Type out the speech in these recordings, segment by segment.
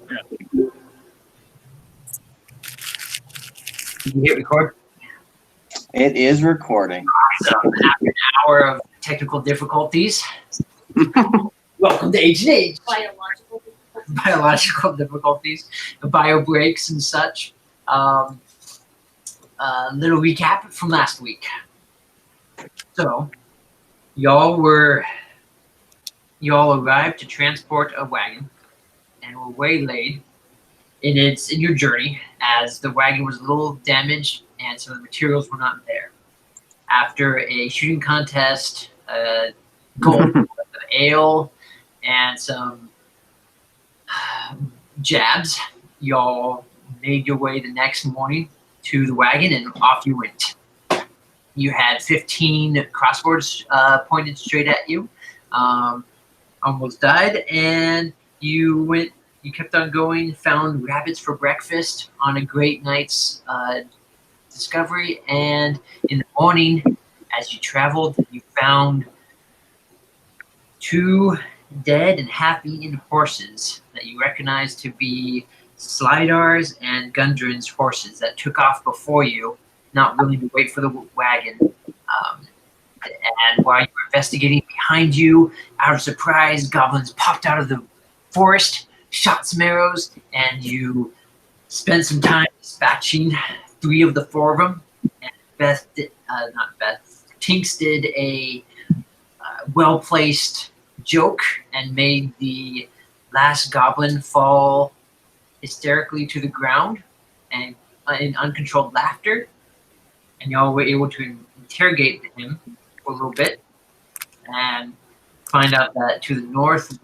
Did you hit record? It is recording. So after an hour of technical difficulties, welcome to H&H. Biological difficulties, bio breaks and such. Little recap from last week. So, y'all arrived to transport a wagon and were waylaid in your journey as the wagon was a little damaged and some of the materials were not there. After a shooting contest, gold ale, and some jabs, y'all made your way the next morning to the wagon and off you went. You had 15 crossbows pointed straight at you, almost died, and you kept on going, found rabbits for breakfast on a great night's discovery, and in the morning, as you traveled, you found 2 dead and half-eaten horses that you recognized to be Slidar's and Gundren's horses that took off before you, not willing to wait for the wagon. And while you were investigating behind you, out of surprise, goblins popped out of the forest, shot some arrows, and you spent some time dispatching 3 of the 4 of them. And Tinks did a well-placed joke and made the last goblin fall hysterically to the ground and in uncontrolled laughter. And y'all were able to interrogate him for a little bit and find out that to the north is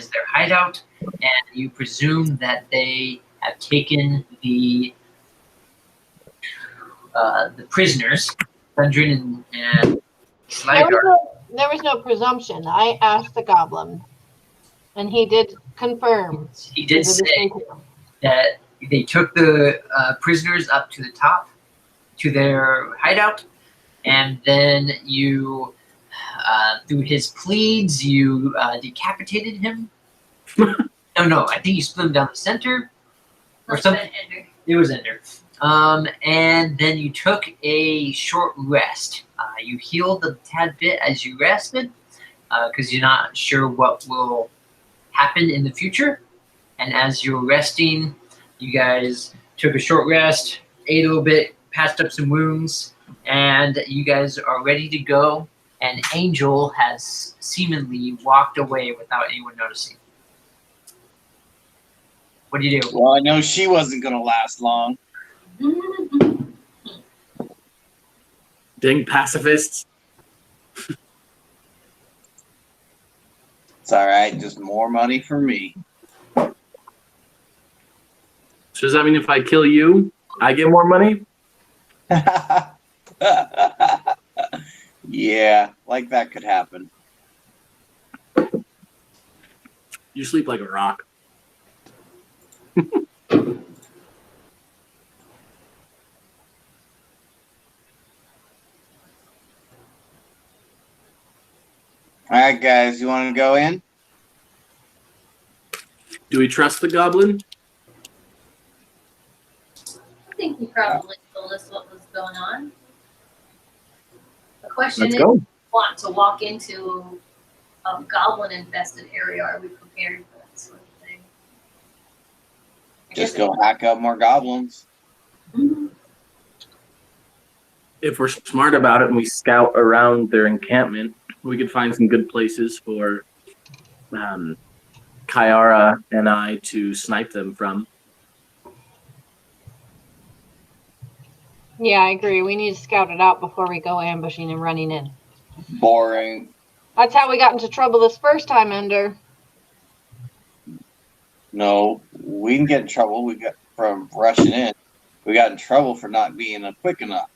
their hideout, and you presume that they have taken the prisoners, Gundren and Slidar. There was no presumption. I asked the goblin, and he did confirm. He did say that they took the prisoners up to the top, to their hideout, and then you, through his pleads, you decapitated him. No, I think you split him down the center, or something. It was Ender. And then you took a short rest. You healed a tad bit as you rested, because you're not sure what will happen in the future. And as you're resting, you guys took a short rest, ate a little bit, patched up some wounds, and you guys are ready to go. And Angel has seemingly walked away without anyone noticing. What do you do? Well, I know she wasn't going to last long. Dang pacifists. It's all right. Just more money for me. So does that mean if I kill you, I get more money? Yeah, like that could happen. You sleep like a rock. All right, guys, you want to go in? Do we trust the goblin? I think he probably told us what was going on. The question Let's is, go. if we want to walk into a goblin-infested area, are we prepared for that sort of thing? Just go hack up more goblins. Mhm. If we're smart about it and we scout around their encampment, we could find some good places for Kyara and I to snipe them from. Yeah, I agree. We need to scout it out before we go ambushing and running in. Boring. That's how we got into trouble this first time, Ender. No, we didn't get in trouble. We got from rushing in. We got in trouble for not being quick enough.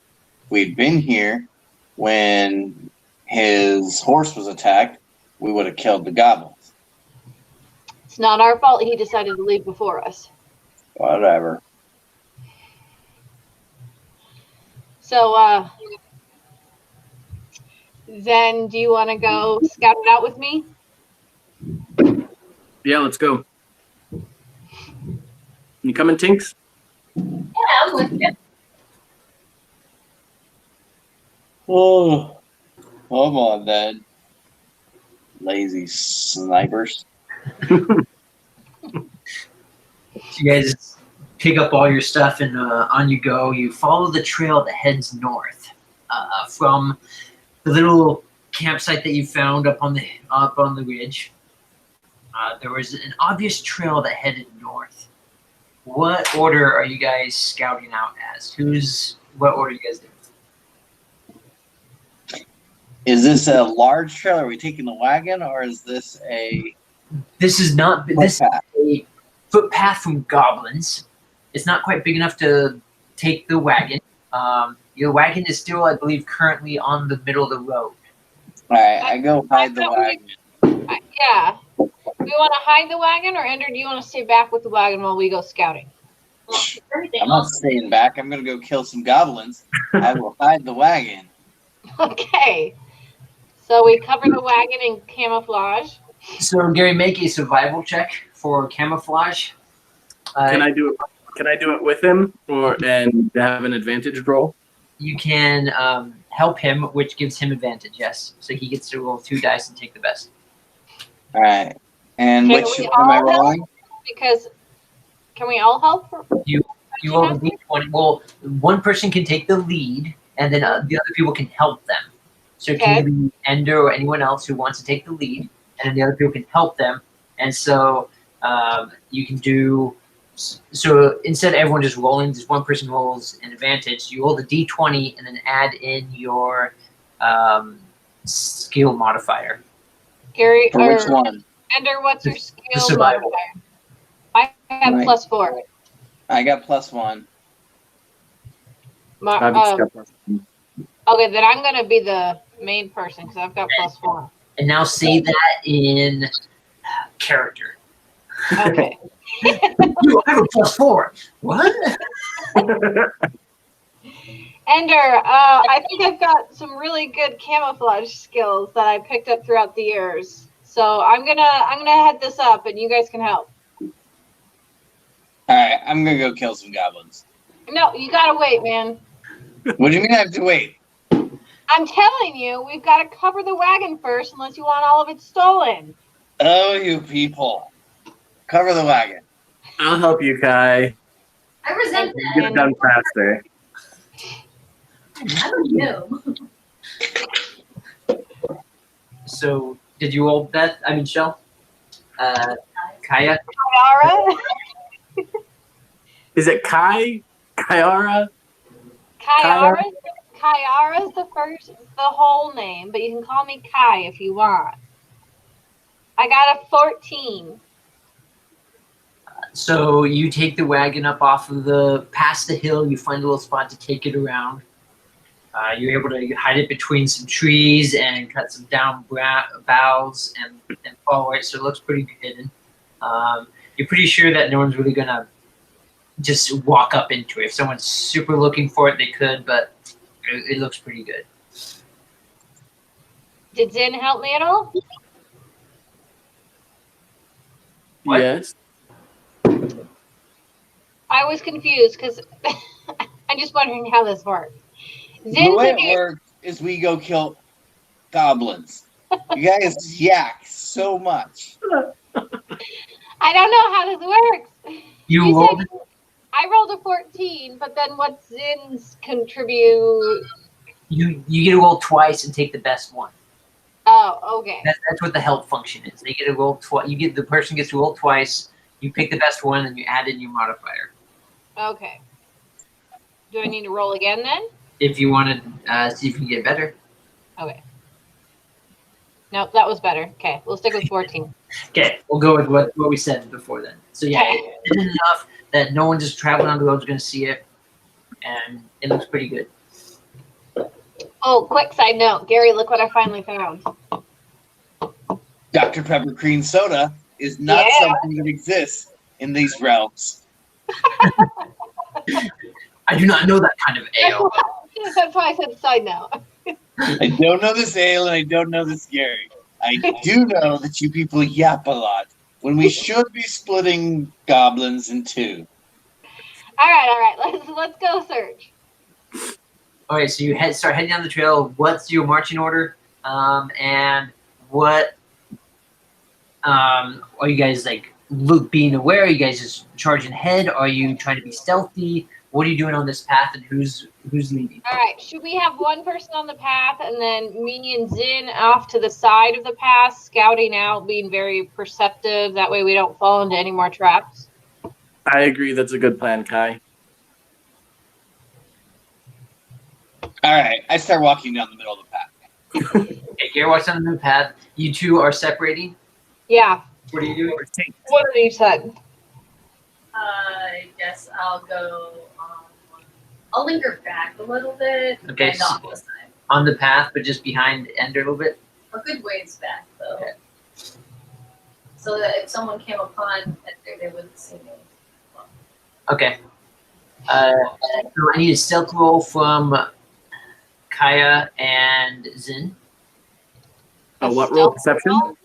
We'd been here when his horse was attacked. We would have killed the goblins. It's not our fault he decided to leave before us. Whatever. So, then do you want to go scout it out with me? Yeah, let's go. You coming, Tinks? Yeah, I'm with you. Oh, come on then. Lazy snipers. So you guys pick up all your stuff and on you go. You follow the trail that heads north from the little campsite that you found up on the ridge. There was an obvious trail that headed north. What order are you guys scouting out as? What order are you guys doing? Is this a large trail? Are we taking the wagon, or is this a This is not this is footpath? a footpath from goblins. It's not quite big enough to take the wagon. Your wagon is still, I believe, currently on the middle of the road. All right, I go hide the wagon. Yeah. Do you want to hide the wagon, or Ender, do you want to stay back with the wagon while we go scouting? Well, everything I'm not else. staying back. I'm gonna go kill some goblins. I will hide the wagon. Okay. So we cover the wagon in camouflage. So Gary, make a survival check for camouflage. Can I do it? Can I do it with him, and have an advantage roll? You can help him, which gives him advantage. Yes, so he gets to roll 2 dice and take the best. All right. And Can which we am I all help? rolling? Because can we all help? You roll the d20. Well, one person can take the lead, and then the other people can help them. So it can either be Ender or anyone else who wants to take the lead, and then the other people can help them. And so you can do. So instead of everyone just rolling, just one person rolls an advantage. You roll the d20 and then add in your skill modifier. Gary, For which one? Ender, what's your The skill survival. modifier? I have Right. +4. I got +1. Okay, then I'm going to be the main person because I've got +4. And now say that in character. Okay. You have a +4. What? Ender, I think I've got some really good camouflage skills that I picked up throughout the years. So I'm gonna head this up, and you guys can help. All right, I'm gonna go kill some goblins. No, you gotta wait, man. What do you mean I have to wait? I'm telling you, we've got to cover the wagon first, unless you want all of it stolen. Oh, you people! Cover the wagon. I'll help you, Kai. I resent Get that. it done faster. How do you? So did you roll Beth? I mean Shell? Kaya? Kayara? Is it Kai? Kayara? Kayara's the whole name, but you can call me Kai if you want. I got a 14. So you take the wagon up off of past the hill. You find a little spot to take it around. You're able to hide it between some trees and cut some down boughs and follow it, so it looks pretty hidden. You're pretty sure that no one's really gonna just walk up into it. If someone's super looking for it, they could, but it looks pretty good. Did Zin help me at all? What? Yes. I was confused because I'm just wondering how this works. The Zin way took it works is we go kill goblins. You guys yak so much. I don't know how this works. You rolled said I rolled a 14, but then what's Zin's contribute? you get to roll twice and take the best one. Oh, okay. That's what the help function is. They get to roll twice. The person gets to roll twice. You pick the best one, and you add in your modifier. Okay. Do I need to roll again then? If you want to see if you can get better. Okay. Nope, that was better. Okay, we'll stick with 14. Okay, we'll go with what we said before then. So yeah, Okay. it's enough that no one just traveling on the road is going to see it, and it looks pretty good. Oh, quick side note. Gary, look what I finally found. Dr. Pepper cream soda is not Yeah. something that exists in these realms. I do not know that kind of ale. That's why I said side note. I don't know this ale and I don't know this Gary. I do know that you people yap a lot when we should be splitting goblins in two. All right. Let's go search. All right, so you start heading down the trail. What's your marching order? And what are you guys like? Being aware? Are you guys just charging ahead? Are you trying to be stealthy? What are you doing on this path, and who's leading? All right. Should we have one person on the path and then me and Zin off to the side of the path, scouting out, being very perceptive? That way we don't fall into any more traps. I agree. That's a good plan, Kai. All right, I start walking down the middle of the path. Okay, Gary walks down the new path. You two are separating. Yeah. What are you doing? What are you said? I guess I'll go. I'll linger back a little bit. Okay, And not this time. On the path, but just behind Ender a little bit. A good ways back, though. Okay. So that if someone came upon Ender, they wouldn't see me. Okay. So I need a stealth roll from Kaya and Zin. What roll? Perception?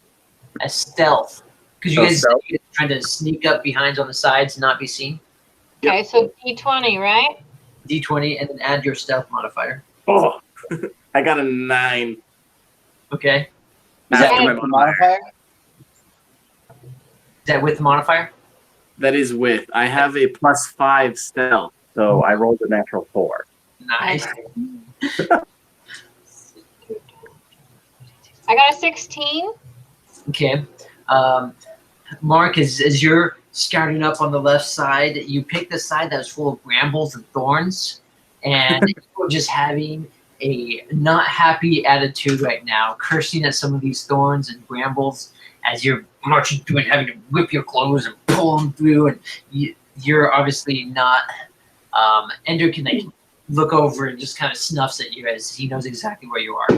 A stealth. Because you Oh, guys stealth. are trying to sneak up behind on the sides and not be seen. Okay, so D20, right? D20 and then add your stealth modifier. Oh, I got a 9. Okay. Is that After my with the modifier. modifier? Is that with the modifier? That is with. I have a +5 stealth, so I rolled a natural 4. Nice. I got a 16. Okay. Mark, as you're scouting up on the left side, you pick the side that was full of brambles and thorns, and you're just having a not happy attitude right now, cursing at some of these thorns and brambles as you're marching through and having to whip your clothes and pull them through, and you're obviously not. Ender can like look over and just kind of snuffs at you as he knows exactly where you are.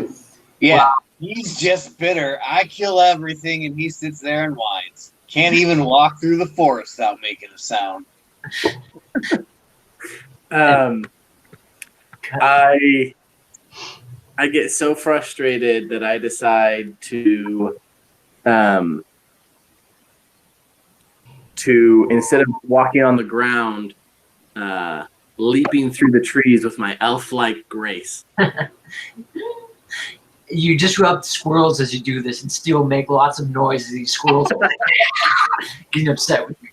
Yeah, Wow. he's just bitter. I kill everything, and he sits there and whines. Can't even walk through the forest without making a sound. I get so frustrated that I decide to instead of walking on the ground, leaping through the trees with my elf-like grace. You disrupt squirrels as you do this and still make lots of noise as these squirrels getting upset with you.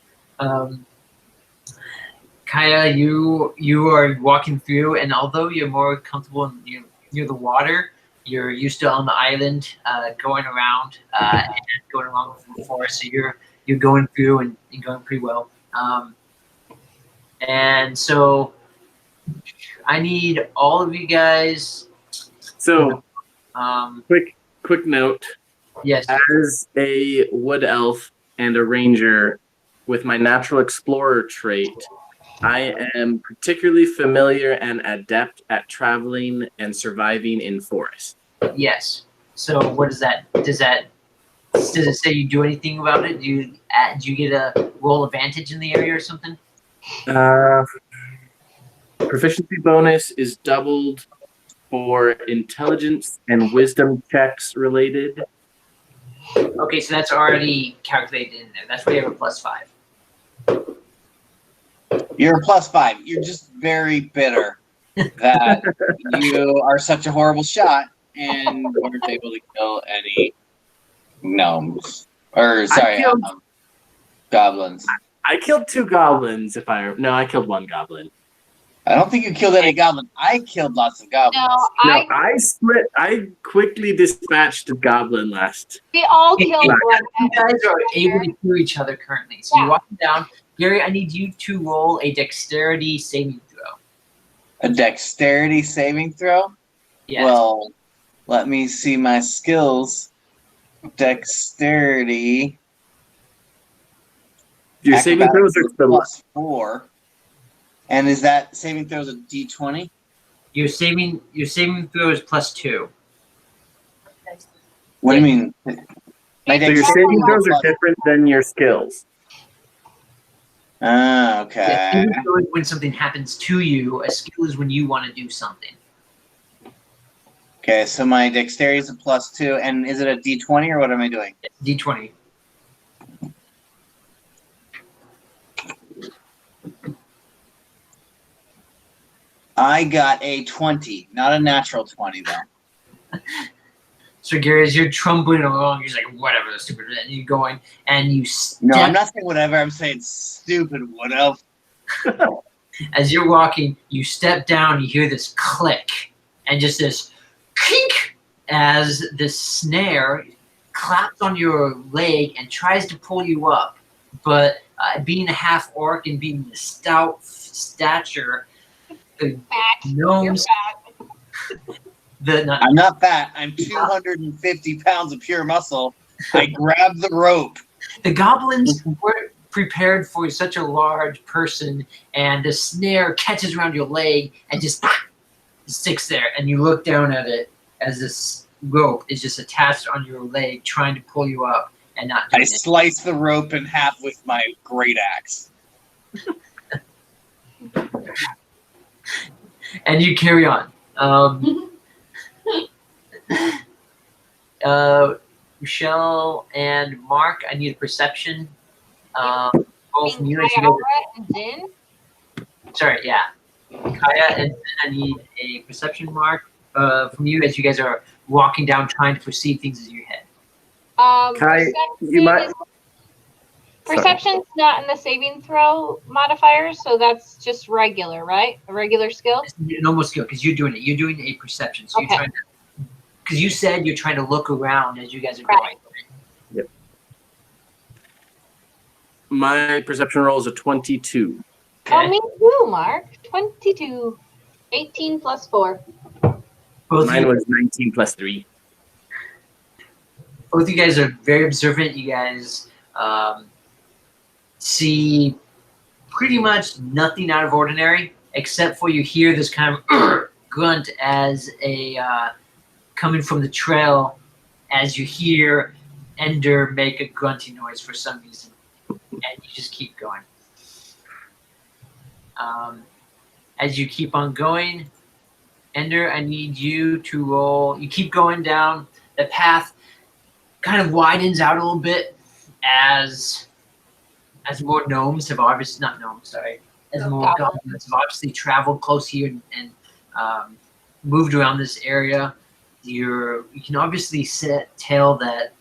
Kaya, you are walking through, and although you're more comfortable near the water, you're used to on the island going around and going along through the forest. So you're going through and you're going pretty well. And so I need all of you guys. So, quick note. Yes. As a wood elf and a ranger with my natural explorer trait, I am particularly familiar and adept at traveling and surviving in forests. Yes. So what is that? Does it say you do anything about it? Do you get a roll advantage in the area or something? Proficiency bonus is doubled for intelligence and wisdom checks related. Okay, so that's already calculated in there. That's why you have a +5. You're a +5. You're just very bitter that you are such a horrible shot and weren't able to kill any gnomes. Or, sorry, goblins. I killed 2 goblins. I killed 1 goblin. I don't think you killed any goblins. I killed lots of goblins. No, I quickly dispatched a goblin last. we all killed one. You guys are able to hear each other currently. So you're walking down. Gary, I need you to roll a dexterity saving throw. A dexterity saving throw? Yes. Well, let me see my skills. Dexterity. Your saving throws are still +4. And is that saving throws a D20? Your saving throw is +2. What do you mean? My So your saving throws are different than your skills. Ah, okay. Yeah, saving throw is when something happens to you. A skill is when you want to do something. Okay, so my dexterity is a +2, and is it a D20 or what am I doing? D20. I got a 20, not a natural 20 though. So Gary, as you're trundling along, you're like, whatever, the stupid, and you're going, and you step. No, I'm not saying whatever. I'm saying stupid. What else? As you're walking, you step down. You hear this click, and just this kink as this snare claps on your leg and tries to pull you up. But being a half orc and being the stout stature, the gnomes. I'm not fat. I'm 250 pounds of pure muscle. I grabbed the rope. The goblins weren't prepared for such a large person, and the snare catches around your leg and just sticks there. And you look down at it as this rope is just attached on your leg, trying to pull you up and not. I slice the rope in half with my great axe. And you carry on. Rachelle and Mark, I need a perception. Both from you. And Zin? Sorry, yeah. Kaya and Zin, I need a perception mark from you as you guys are walking down, trying to perceive things as you head. Kai, you might. Perception's not in the saving throw modifier, so that's just regular, right? A regular skill? It's a normal skill because you're doing it. You're doing a perception. So you're trying to, because you said you're trying to look around as you guys are going. Yep. My perception roll is a 22. Okay. Oh, me too, Mark. 22. 18 plus 4. Mine was 19 plus 3. Both of you guys are very observant. You guys see pretty much nothing out of ordinary, except for you hear this kind of grunt as a coming from the trail, as you hear Ender make a grunting noise for some reason, and you just keep going. As you keep on going, Ender, I need you to roll. You keep going down. The path kind of widens out a little bit as more gnomes have obviously, not gnomes, sorry, as more goblins have obviously traveled close here and moved around this area. You can obviously tell that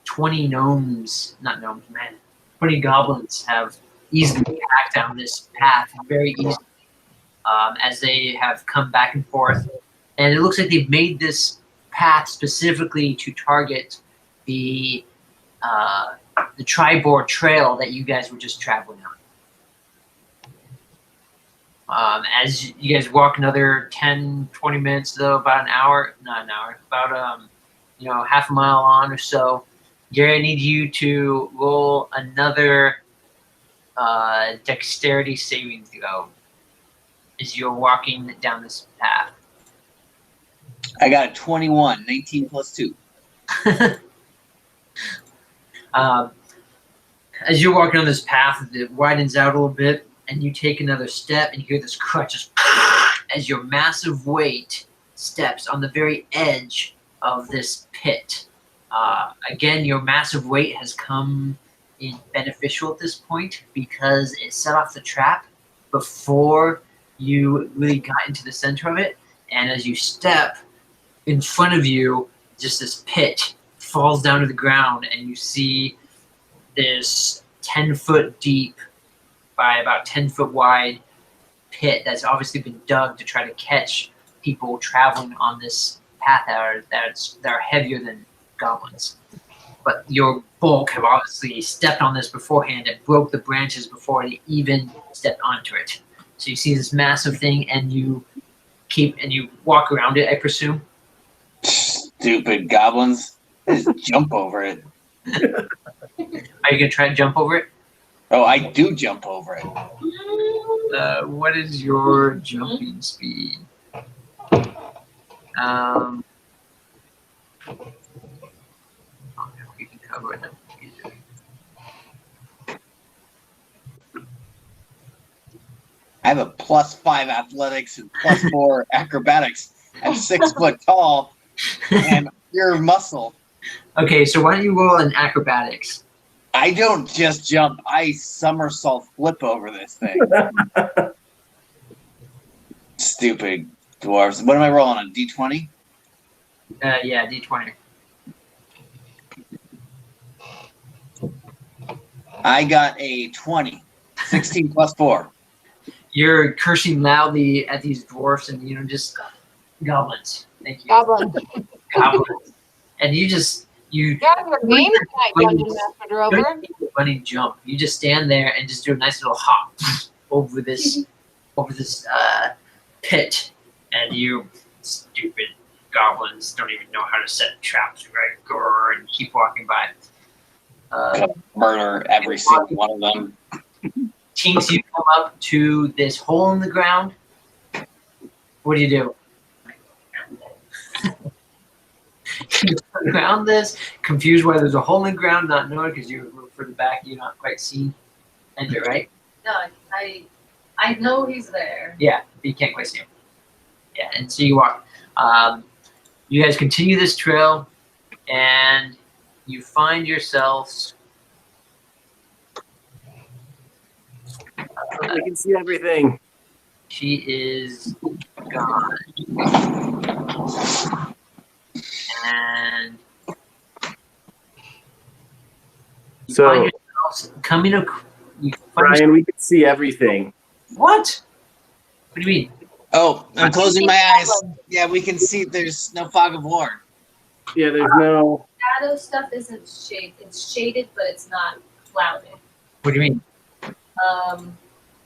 20 gnomes, not gnomes, man, 20 goblins have easily packed down this path very easily as they have come back and forth. And it looks like they've made this path specifically to target the Tribord Trail that you guys were just traveling on. As you guys walk another 10, 20 minutes, though, about an hour, not an hour, about half a mile on or so, Gary, I need you to roll another dexterity saving throw as you're walking down this path. I got a 21, 19 plus 2. As you're walking on this path, it widens out a little bit, and you take another step, and you hear this crunch just as your massive weight steps on the very edge of this pit. Again, your massive weight has come in beneficial at this point because it set off the trap before you really got into the center of it. And as you step, in front of you, just this pit falls down to the ground, and you see this 10-foot deep by about 10-foot wide pit that's obviously been dug to try to catch people traveling on this path that are heavier than goblins. But your bulk have obviously stepped on this beforehand and broke the branches before they even stepped onto it. So you see this massive thing, and you walk around it, I presume. Stupid goblins. Just jump over it. Are you gonna try to jump over it? Oh, I do jump over it. What is your jumping speed? We can cover it. I have a +5 athletics and +4 acrobatics. I'm 6 foot tall and pure muscle. Okay, so why don't you roll an acrobatics? I don't just jump. I somersault flip over this thing. Stupid dwarves. What am I rolling on? D20? Yeah, D20. I got a 20. 16 plus 4. You're cursing loudly at these dwarfs and, just goblins. Thank you. Goblin. Goblins. And you You have your game tonight, Dungeon Master Drover. running jump. You just stand there and just do a nice little hop over this pit, and you stupid goblins don't even know how to set traps right, grrr, and keep walking by. Murder every single one of them. Tinks, you come up to this hole in the ground. What do? You turn around this, confused why there's a hole in the ground, not knowing because you're for the back, you're not quite seeing Ender, right? No, I know he's there. Yeah, but you can't quite see him. Yeah, and so you walk. You guys continue this trail, and you find yourselves. We can see everything. She is gone, and you So, find yourselves coming. You find Brian, we can see everything. what? What do you mean? Oh, I'm closing my eyes. Yeah, we can see there's no fog of war. Yeah, there's no. Shadow stuff isn't shaded. It's shaded, but it's not clouded. What do you mean?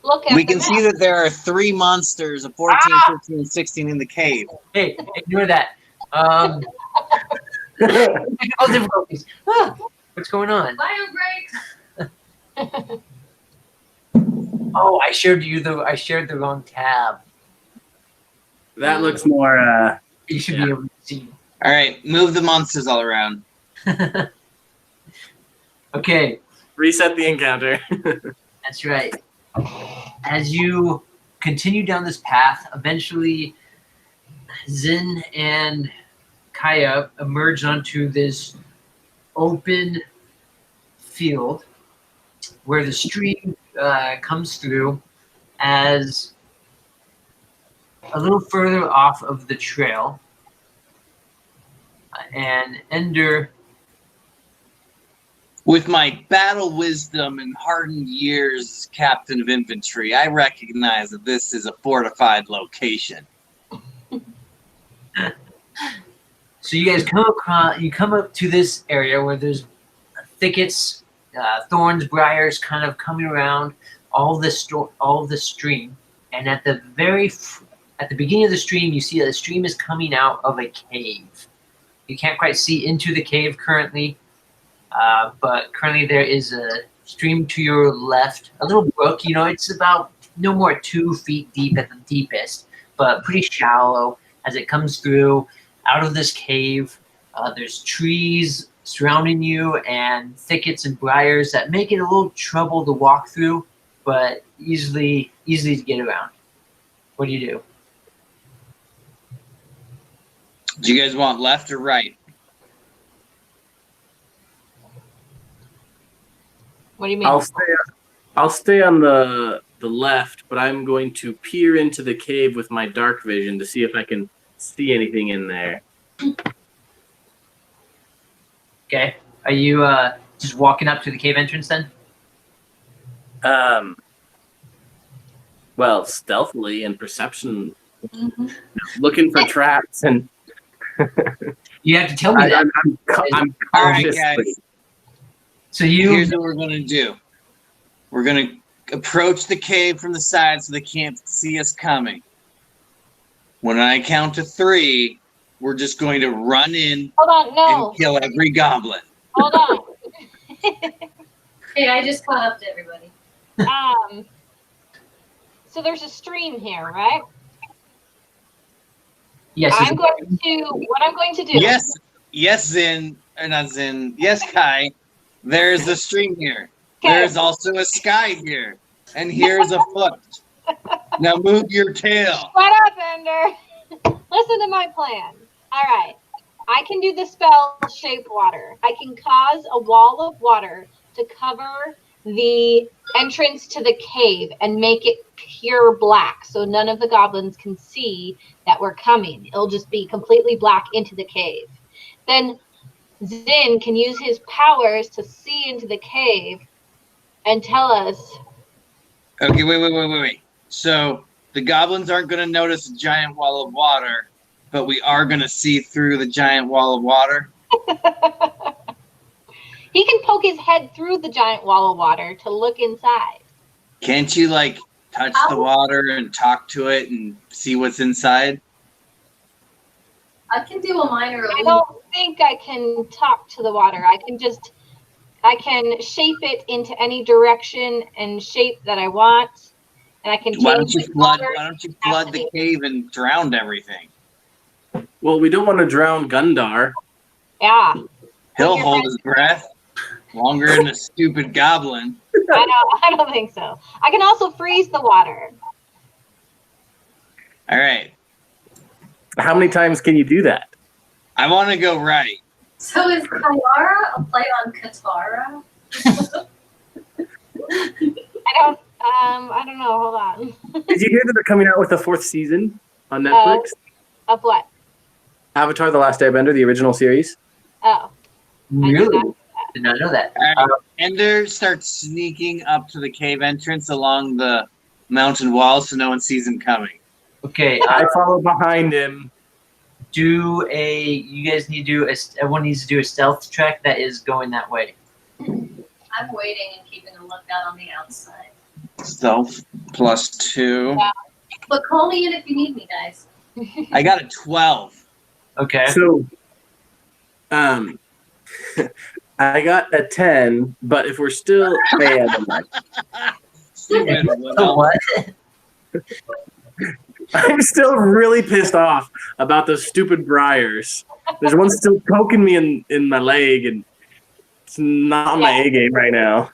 Look at We the can see map. that there are 3 monsters, a 14, 15, and 16 in the cave. Hey, ignore that. Technical difficulties. What's going on? Bio breaks. Oh, I shared the wrong tab. That looks more. You should be able to see. All right, move the monsters all around. Okay, Reset the encounter. that's right. As you continue down this path, eventually Zin and Kaya emerge onto this open field where the stream comes through as a little further off of the trail. And Ender, With my battle wisdom and hardened years as captain of infantry, I recognize that this is a fortified location. so you guys come up to this area where there's thickets, thorns, briars, kind of coming around all the stream. And at the beginning of the stream, you see that the stream is coming out of a cave. You can't quite see into the cave currently, but currently there is a stream to your left, a little brook. It's about no more 2 feet deep at the deepest, but pretty shallow as it comes through out of this cave. There's trees surrounding you and thickets and briars that make it a little trouble to walk through, but easily to get around. What do you do? Do you guys want left or right? What do you mean? I'll stay on the left, but I'm going to peer into the cave with my dark vision to see if I can see anything in there. Okay. Are you just walking up to the cave entrance then? Well, stealthily and perception, looking for traps, and You have to tell me that. I'm All right, cautious. guys. So you Here's what we're going to do. We're going to approach the cave from the side so they can't see us coming. When I count to 3, we're just going to run in Hold on, no. and kill every goblin. Hold on. Hey, I just caught up to everybody. So there's a stream here, right? yes, What I'm going to do. Yes, Zin, or not Zin. Yes, Kai. There's a stream here. Okay. There's also a sky here. And here's a foot. Now move your tail. Shut up, Ender. Listen to my plan. All right. I can do the spell Shape Water. I can cause a wall of water to cover the entrance to the cave and make it pure black so none of the goblins can see that we're coming. It'll just be completely black into the cave. Then Zin can use his powers to see into the cave and tell us. Okay, wait. So the goblins aren't going to notice a giant wall of water, but we are going to see through the giant wall of water. He can poke his head through the giant wall of water to look inside. Can't you, like, touch the water and talk to it and see what's inside? I can do a minor I illusion. don't think I can talk to the water. I can shape it into any direction and shape that I want. And I can change Why don't you flood the capacity. cave and drown everything? Well, we don't want to drown Gundar. Yeah. He'll your hold friends- his breath longer than a stupid goblin. I don't think so. I can also freeze the water. All right. How many times can you do that? I want to go right. So is Kayara a play on Katara? I don't know. Hold on. Did you hear that they're coming out with a 4th season on Netflix? Of what? Avatar: The Last Airbender, the original series. Oh. Really? Did not know that. All right. Ender starts sneaking up to the cave entrance along the mountain wall so no one sees him coming. Okay, I follow behind him. you guys need to do everyone needs to do a stealth check that is going that way. I'm waiting and keeping a lookout on the outside. Stealth +2. Yeah. But call me in if you need me, guys. I got a 12. Okay. So, I got a 10, but if we're still Stupid. What? I'm still really pissed off about those stupid briars. There's one still poking me in my leg, and it's not on my A game right now.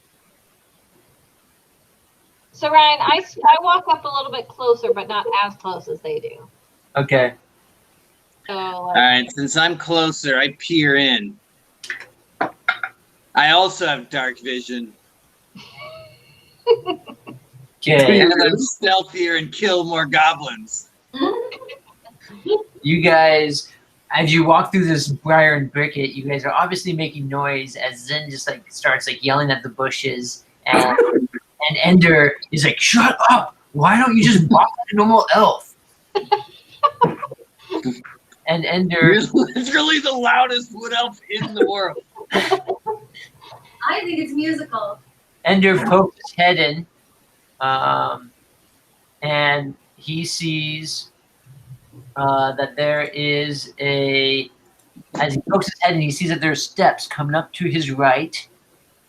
So Ryan, I walk up a little bit closer, but not as close as they do. Okay. So All right, since I'm closer, I peer in. I also have dark vision. Okay. And I'm stealthier and kill more goblins. You guys, as you walk through this briar and bricket, you guys are obviously making noise as Zen just like starts like yelling at the bushes, and Ender is like, "Shut up! Why don't you just walk like a normal elf?" And Ender, You're literally the loudest wood elf in the world. I think it's musical. Ender pokes his head in, and he sees that there is as he pokes his head in, he sees that there's steps coming up to his right,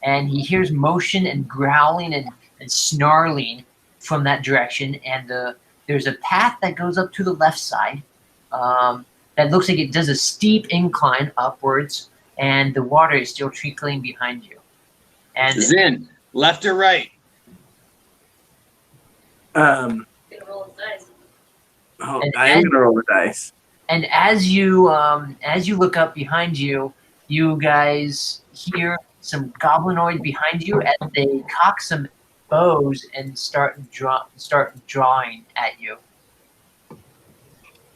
and he hears motion and growling and snarling from that direction, and there's a path that goes up to the left side that looks like it does a steep incline upwards, and the water is still trickling behind you. And Zin, left or right? You can roll the dice. I am gonna roll the dice. And as you look up behind you, you guys hear some goblinoid behind you as they cock some bows and start drawing at you.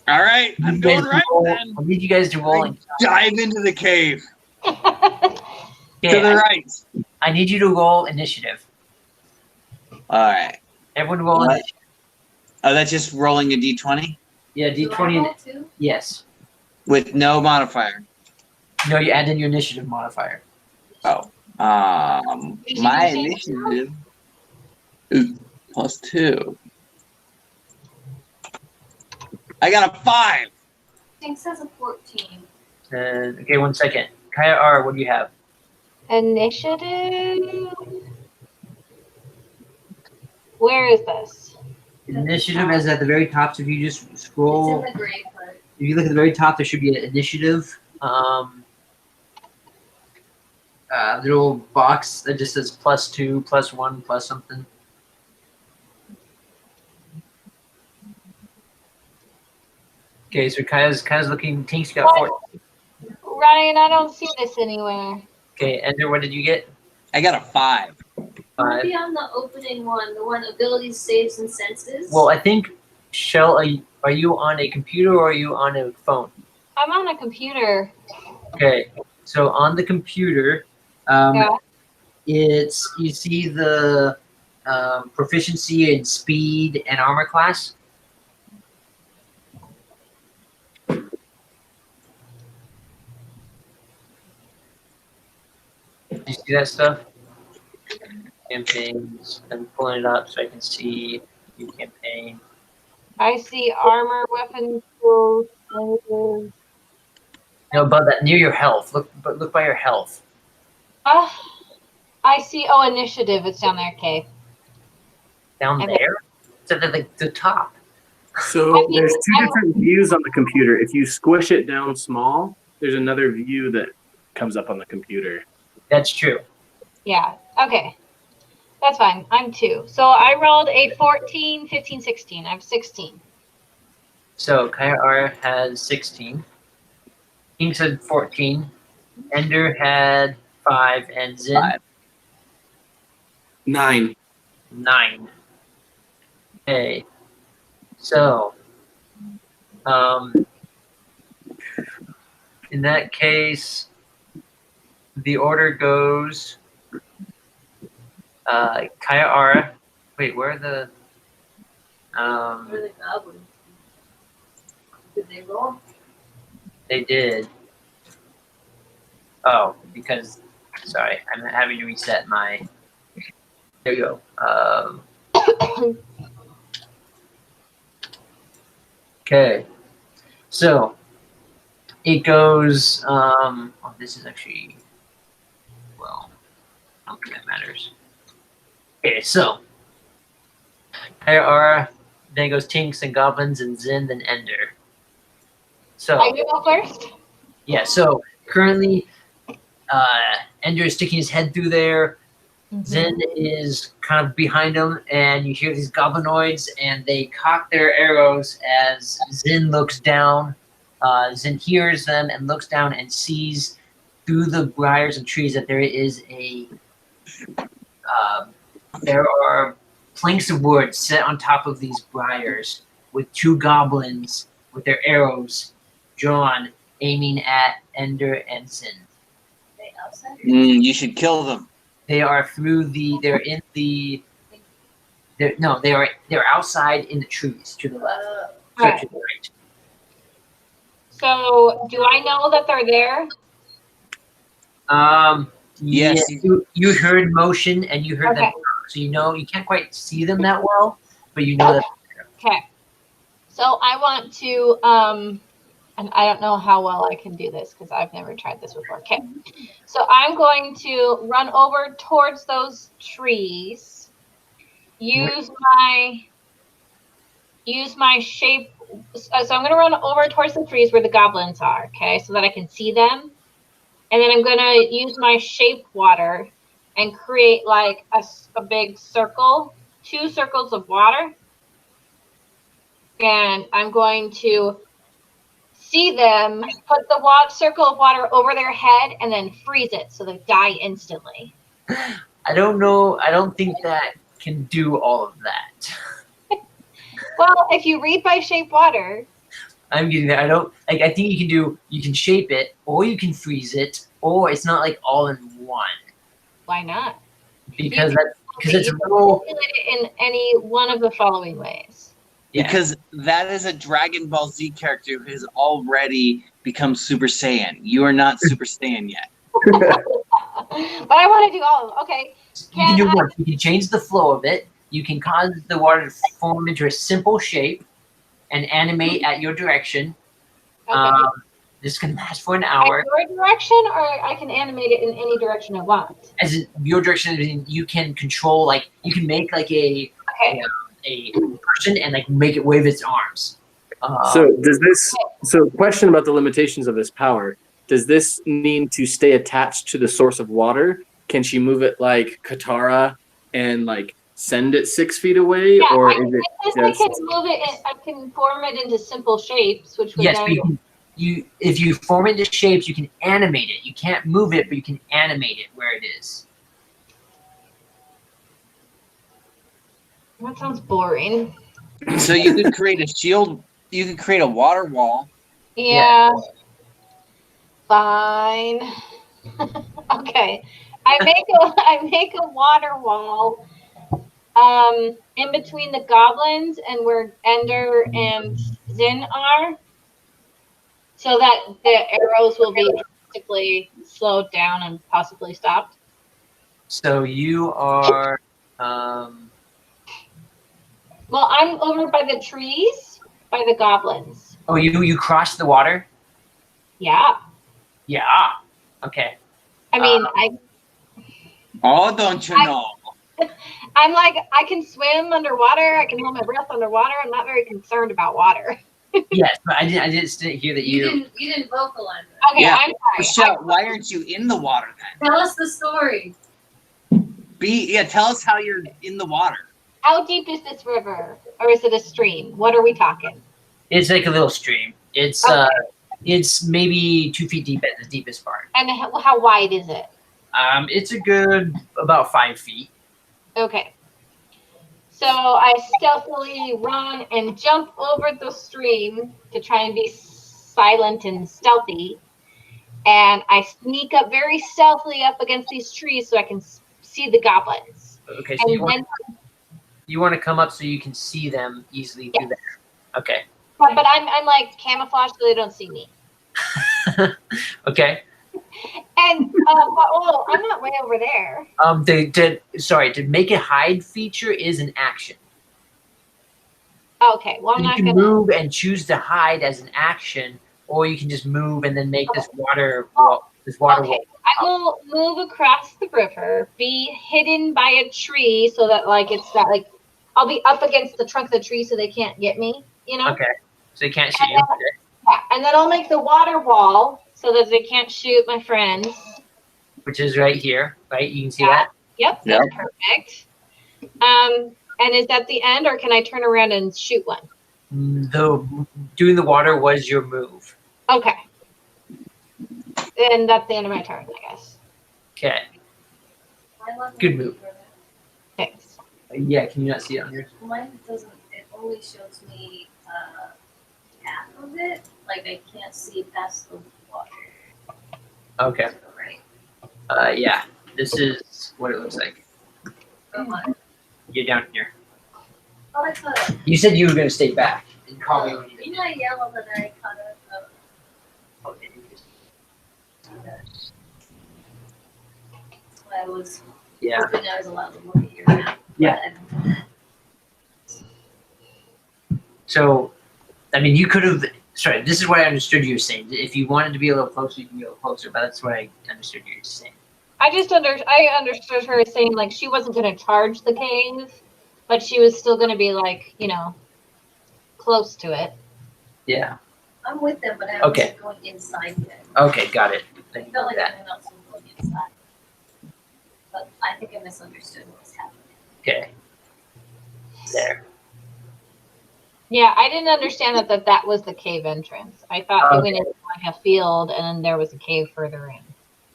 All right, I'm You guys going right roll- then. I need you guys to roll. Dive into the cave. Okay, To the right. I need you to roll initiative. All right. Everyone roll What? initiative. Oh, that's just rolling a d20 Yeah, Do I D20. roll too? Yes. with no modifier. No, you add in your initiative modifier. Oh. My initiative is +2. I got a 5. Tinks has a 14. Okay, 1 second. Kaya R, what do you have? Initiative. Where is this? Initiative is at the very top. So if you just It's scroll, in the grave, but if you look at the very top, there should be an initiative. Little box that just says +2, +1, plus something. Okay, so Kaya's looking. Tinks got What? 4. Ryan, I don't see this anywhere. Okay, Ender, what did you get? I got a 5. Might be on the opening one, the one abilities, saves, and senses. Well, I think, Shell, are you on a computer or are you on a phone? I'm on a computer. Okay, so on the computer, Yeah. it's you see the proficiency in speed and armor class. Do you see that stuff? Campaigns. I'm pulling it up so I can see your campaign. I see armor, weapons, tools, languages. No, above that, near your health. Look by your health. I see. Oh, initiative. It's down there. Okay. Down Okay. there? It's at the top. So there's two different views on the computer. If you squish it down small, there's another view that comes up on the computer. That's true. Yeah. Okay. That's fine. I'm 2. So I rolled a 14, 15, 16. I have 16. So Kaya has 16. Tinks had 14. Ender had 5, and Zin 5. 9. 9. Okay. So, in that case, the order goes Kaya. Wait, where are the Where are the goblins? Did they roll? they did. Oh, because sorry, I'm having to reset my. There you go. Okay, so it goes. Oh, this is actually. Well, I don't think that matters. Okay, so Kaya, then goes Tinks and Goblins and Zin and Ender. So I go first. yeah, so currently Ender is sticking his head through there. Zin is kind of behind him, and you hear these goblinoids, and they cock their arrows as Zin looks down. Zin hears them and looks down and sees through the briars and trees that there is there are planks of wood set on top of these briars with 2 goblins with their arrows drawn, aiming at Ender and Zin. They outside? You should kill them. They are they're in the. They're outside in the trees to the left. Right. To the right. So do I know that they're there? Yes, Yeah, you heard motion and you heard them, Okay. so you can't quite see them that well, but you know that. Okay. So I want to, and I don't know how well I can do this because I've never tried this before. Okay. So I'm going to run over towards those trees, use my shape. So I'm going to run over towards the trees where the goblins are, okay, so that I can see them. And then I'm going to use my shape water and create like a big circle, 2 circles of water. And I'm going to see them, put the circle of water over their head, and then freeze it so they die instantly. I don't know. I don't think that can do all of that. Well, if you read by shape water. I'm getting that. I think you can shape it, or you can freeze it, or it's not like all in one. Why not? Because it's you can real. manipulate it in any one of the following ways. Yeah. Because that is a Dragon Ball Z character who has already become Super Saiyan. You are not Super Saiyan yet. But I want to do all of them. Okay. You can do one. You can change the flow of it. You can cause the water to form into a simple shape and animate at your direction. Okay. This can last for an hour. At your direction, or I can animate it in any direction I want. As in your direction, you can control, like, you can make like a person and like make it wave its arms. So question about the limitations of this power. Does this need to stay attached to the source of water? Can she move it like Katara and like send it 6 feet away, Yeah, or I is it just? I can move it. I can form it into simple shapes, which would Yes, then. but if you form it into shapes, you can animate it. You can't move it, but you can animate it where it is. That sounds boring. So you could create a shield. You could create a water wall. Yeah. Fine. Okay. I make a water wall in between the goblins and where Ender and Zin are, so that the arrows will be drastically slowed down and possibly stopped. So you are. Well, I'm over by the trees, by the goblins. Oh, you crossed the water. Yeah. Yeah. Okay. I mean, Oh, don't you know? I'm like, I can swim underwater. I can hold my breath underwater. I'm not very concerned about water. Yes, but I just didn't hear that You didn't vocalize it. Okay, Yeah. I'm sorry. Rachelle, why aren't you in the water then? Tell us the story. Tell us how you're in the water. How deep is this river? Or is it a stream? What are we talking? It's like a little stream. It's Okay. it's maybe 2 feet deep at the deepest part. And how wide is it? It's a good about 5 feet. Okay. So I stealthily run and jump over the stream to try and be silent and stealthy. And I sneak up very stealthily up against these trees so I can see the goblins. Okay, so And you want to come up so you can see them easily through there. Okay. but I'm like camouflaged so they don't see me. Okay. And I'm not way over there. To make a hide feature is an action. Okay, well I'm You not can gonna move and choose to hide as an action, or you can just move and then make this water wall. Okay, I will move across the river, be hidden by a tree so that like it's not like I'll be up against the trunk of the tree so they can't get me, you know? Okay. So they can't shoot you. Yeah, and then I'll make the water wall so that they can't shoot my friends. Which is right here, right? You can see Yeah. that? Yep, Yep. that's perfect. And is that the end, or can I turn around and shoot one? Doing the water was your move. Okay. And that's the end of my turn, I guess. Okay. I love Good when move. you do that. Thanks. Yeah, can you not see it on yours? Mine doesn't, it only shows me half of it. Like I can't see past the water. Okay. Right. Yeah. This is what it looks like. Oh my. You're down here. Oh, I cut it. You said you were going to stay back and call me when you You know, I yelled that I cut it. I was Yeah. hoping I was allowed to look at your map. Yeah. So, I mean, you could have. Sorry, this is what I understood you were saying. If you wanted to be a little closer, you can be a little closer. But that's what I understood you were saying. I understood her as saying like she wasn't going to charge the cave, but she was still going to be like, you know, close to it. Yeah. I'm with them, but I Okay. wasn't going inside them. Okay, got it. I Thank you felt for like that. everyone else was going inside. But I think I misunderstood what was happening. Okay. There. Yeah, I didn't understand that was the cave entrance. I thought we Okay. went into like a field and then there was a cave further in.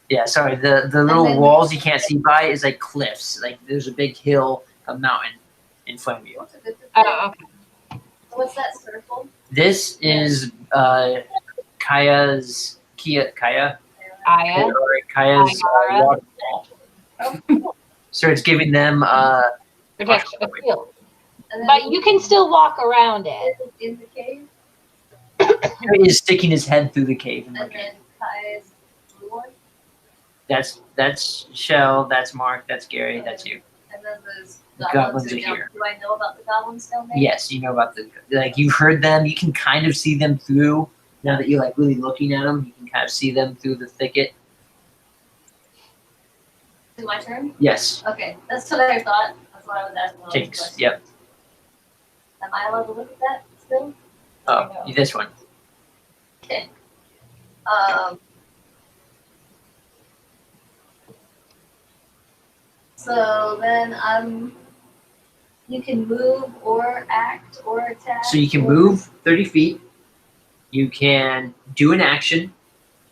Yeah, sorry. The little then- walls you can't see by is like cliffs. Like there's a big hill, a mountain in front of you. What's a good thing? Oh, okay. What's that circle? This is Kaya's Aya. Kaya's Ayara. waterfall. Oh, So it's giving them Protection of field. and then But you can still walk around it. in the cave, is sticking his head through the cave and and looking. then Kai's blue one, That's Shell, that's Mark, that's Gary, that's you. and then there's The goblins goblins are down. here. Do I know about the goblins down there? Yes, you know about you've heard them, you can kind of see them through. Now that you're like really looking at them, you can kind of see them through the thicket. Is it my turn? Yes, Okay, that's what I thought. That's what I was asking. all those Tinks, questions. yep. Am I allowed to look at that still? Oh, this one. Okay. So then you can move or act or attack. So you can or- move 30 feet. You can do an action.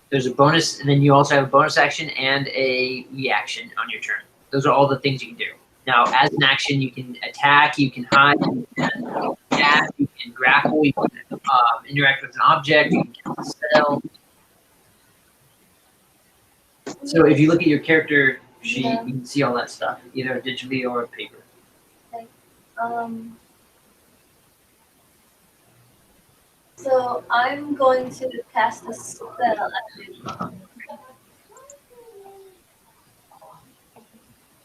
There's a bonus, and then you also have a bonus action and a reaction on your turn. Those are all the things you can do. Now, as an action, you can attack, you can hide, you can dash, you can grapple, you can interact with an object, you can cast a spell. So if you look at your character sheet, Yeah. you can see all that stuff, either digitally or paper. So I'm going to cast a spell.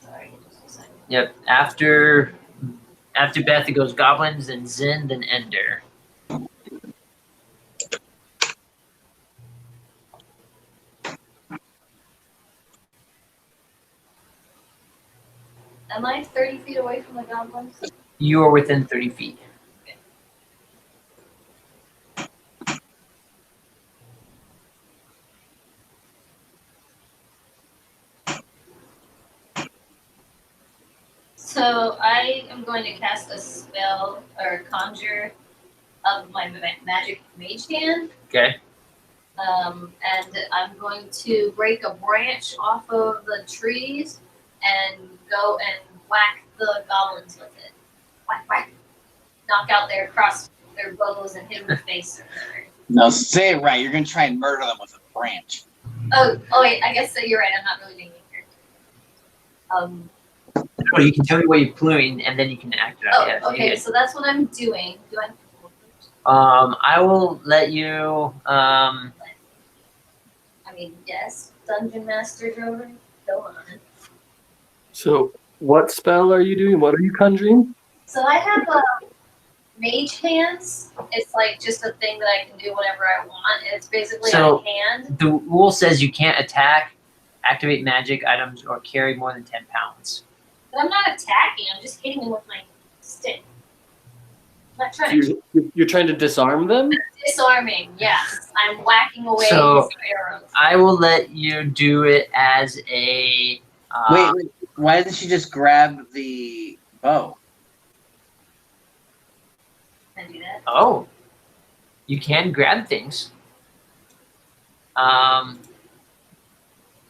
Sorry, just a second. Yep. After Beth, it goes goblins, then Zin, then Ender. Am I 30 feet away from the goblins? You are within 30 feet. So I am going to cast a spell or conjure of my magic mage hand. Okay. And I'm going to break a branch off of the trees and go and whack the goblins with it. Whack, whack. Knock out their bows and hit them in the face. No, say it right. You're gonna try and murder them with a branch. Oh wait, I guess you're right. I'm not really being a character. Well, you can tell me what you're doing, and then you can act it out. Oh, Yes, okay. yeah. So that's what I'm doing. Do I? I will let you. I mean, yes. Dungeon Master Drover. Go on. So, what spell are you doing? What are you conjuring? So I have mage hands. It's like just a thing that I can do whenever I want. And it's basically So- a hand. The rule says you can't attack, activate magic items, or carry more than 10 pounds. But I'm not attacking. I'm just hitting them with my stick. I'm not trying to You're trying to disarm them? disarming. Yes, I'm whacking away So- some arrows. I will let you do it as a. Wait, why didn't she just grab the bow? Can I do that? Oh. You can grab things.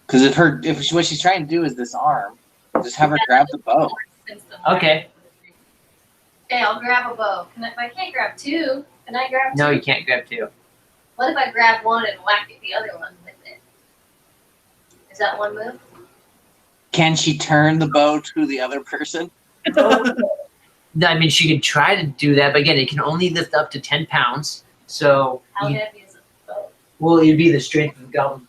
Because if what she's trying to do is disarm, just have her grab the bow. Since the Okay. Okay, I'll grab a bow. I can't grab two. Can I grab two? No, you can't grab two. What if I grab one and whack the other one with it? Is that one move? Can she turn the bow to the other person? No, I mean, she could try to do that, but again, it can only lift up to 10 pounds. So, How heavy is a bow? well, it'd be the strength of the goblin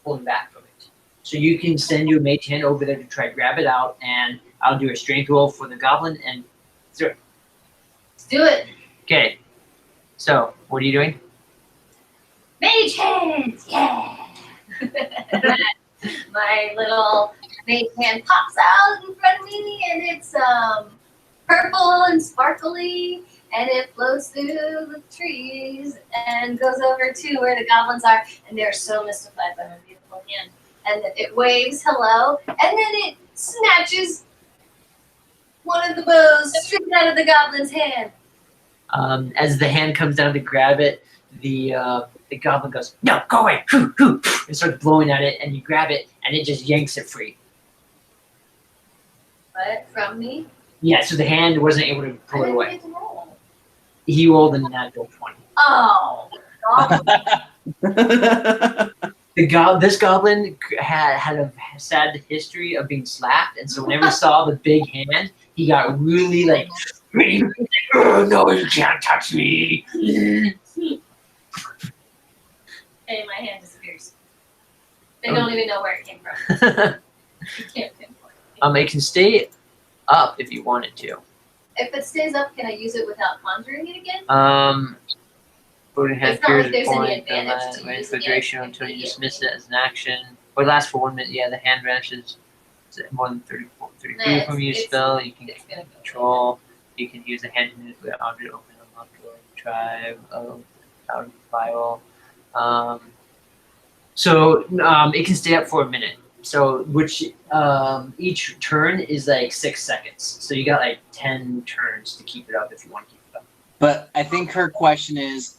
pulling back from it. So you can send your mage hand over there to try to grab it out, and I'll do a strength roll for the goblin. And Let's do it. okay, so what are you doing? Mage hands, yeah. My little mage hand pops out in front of me, and it's purple and sparkly, and it floats through the trees and goes over to where the goblins are, and they're so mystified by my beautiful hand. And it waves hello, and then it snatches one of the bows straight out of the goblin's hand. As the hand comes down to grab it, the goblin goes, "No, go away!" And starts blowing at it, and you grab it, and it just yanks it free. But from me, Yeah, so the hand wasn't able to I pull it didn't away. get to roll. He rolled a natural 20. Oh, goblin. This goblin had a sad history of being slapped, and so whenever he saw the big hand, he got really like, "Oh, no, you can't touch me." And my hand disappears. They don't even know where it came from. You can't pinpoint it. It can stay up if you want it to. If it stays up, can I use it without conjuring it again? Voting hand It's not like appears there's any point, advantage to wait using for it duration until you immediately. dismiss it as an action. Or it lasts for 1 minute. Yeah, the hand vanishes more than 30 feet Nah, from your spell. You can It's gonna go. control. You can use a hand to manipulate object, open a lock door, tribe of out of file. It can stay up for a minute. So which each turn is like 6 seconds. So you got like 10 turns to keep it up if you want to keep it up. But I think her question is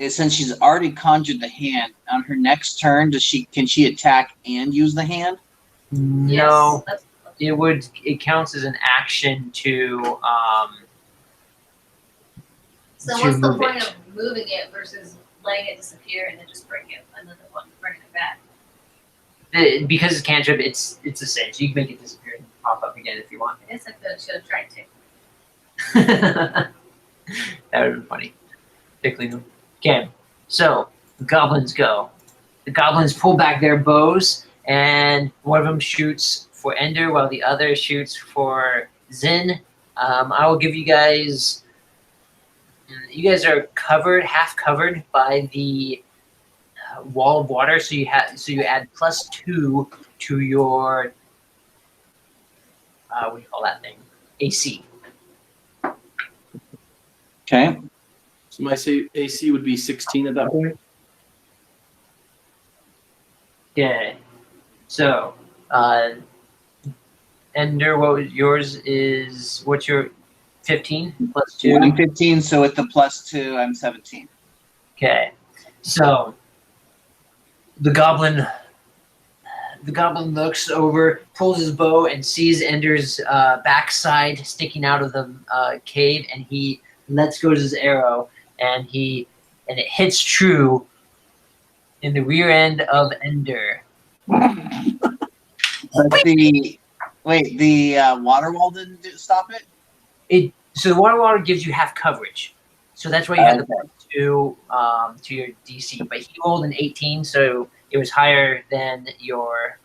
since she's already conjured the hand, on her next turn, can she attack and use the hand? No. Yes, that's it counts as an action to So to what's the move point it. of moving it versus letting it disappear and then just bring it another one, bringing it back? Because it's cantrip, it's the same. So you can make it disappear and pop up again if you want. I guess I should have tried to. That would have been funny. Pickling them. Okay, so the goblins go. The goblins pull back their bows, and one of them shoots for Ender while the other shoots for Zin. I will give you guys. You guys are covered, half covered by the wall of water, so you add +2 to your what do you call that thing? AC. Okay. So my AC would be 16 at that point. Okay. So, Ender, what was yours is what's your 15 +2? I'm 15, so with the +2, I'm 17. Okay. So the goblin looks over, pulls his bow, and sees Ender's backside sticking out of the cave, and he lets go his arrow, and it hits true in the rear end of Ender. But the water wall didn't stop it? So the water gives you half coverage, so that's why you had the +2 to your DC. But he rolled an 18, so it was higher than your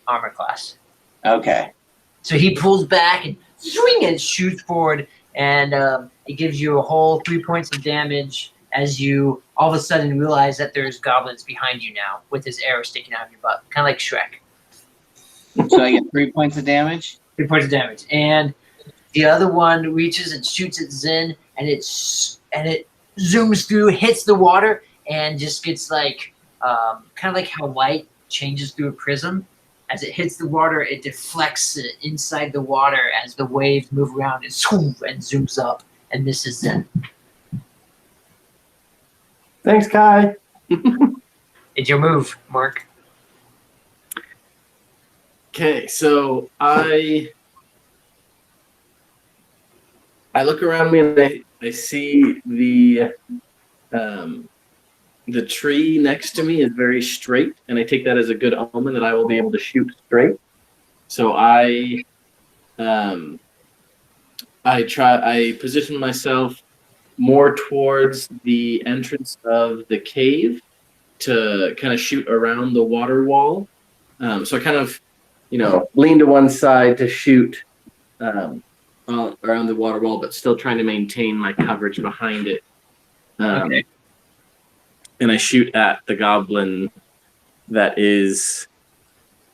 armor class. Okay. So he pulls back and swing and shoots forward, and it gives you a whole 3 points of damage as you all of a sudden realize that there's goblins behind you now with his arrow sticking out of your butt, kind of like Shrek. So I get 3 points of damage? 3 points of damage, and the other one reaches and shoots at Zin, and it zooms through, hits the water, and just gets like kind of like how light changes through a prism. As it hits the water, it deflects inside the water as the waves move around and zooms up and misses Zin. Thanks, Kai. It's your move, Mark. Okay, so I look around me and I see the tree next to me is very straight, and I take that as a good omen that I will be able to shoot straight. So I position myself more towards the entrance of the cave to kind of shoot around the water wall. So I kind of, lean to one side to shoot around the water wall, but still trying to maintain my coverage behind it. Okay. And I shoot at the goblin that is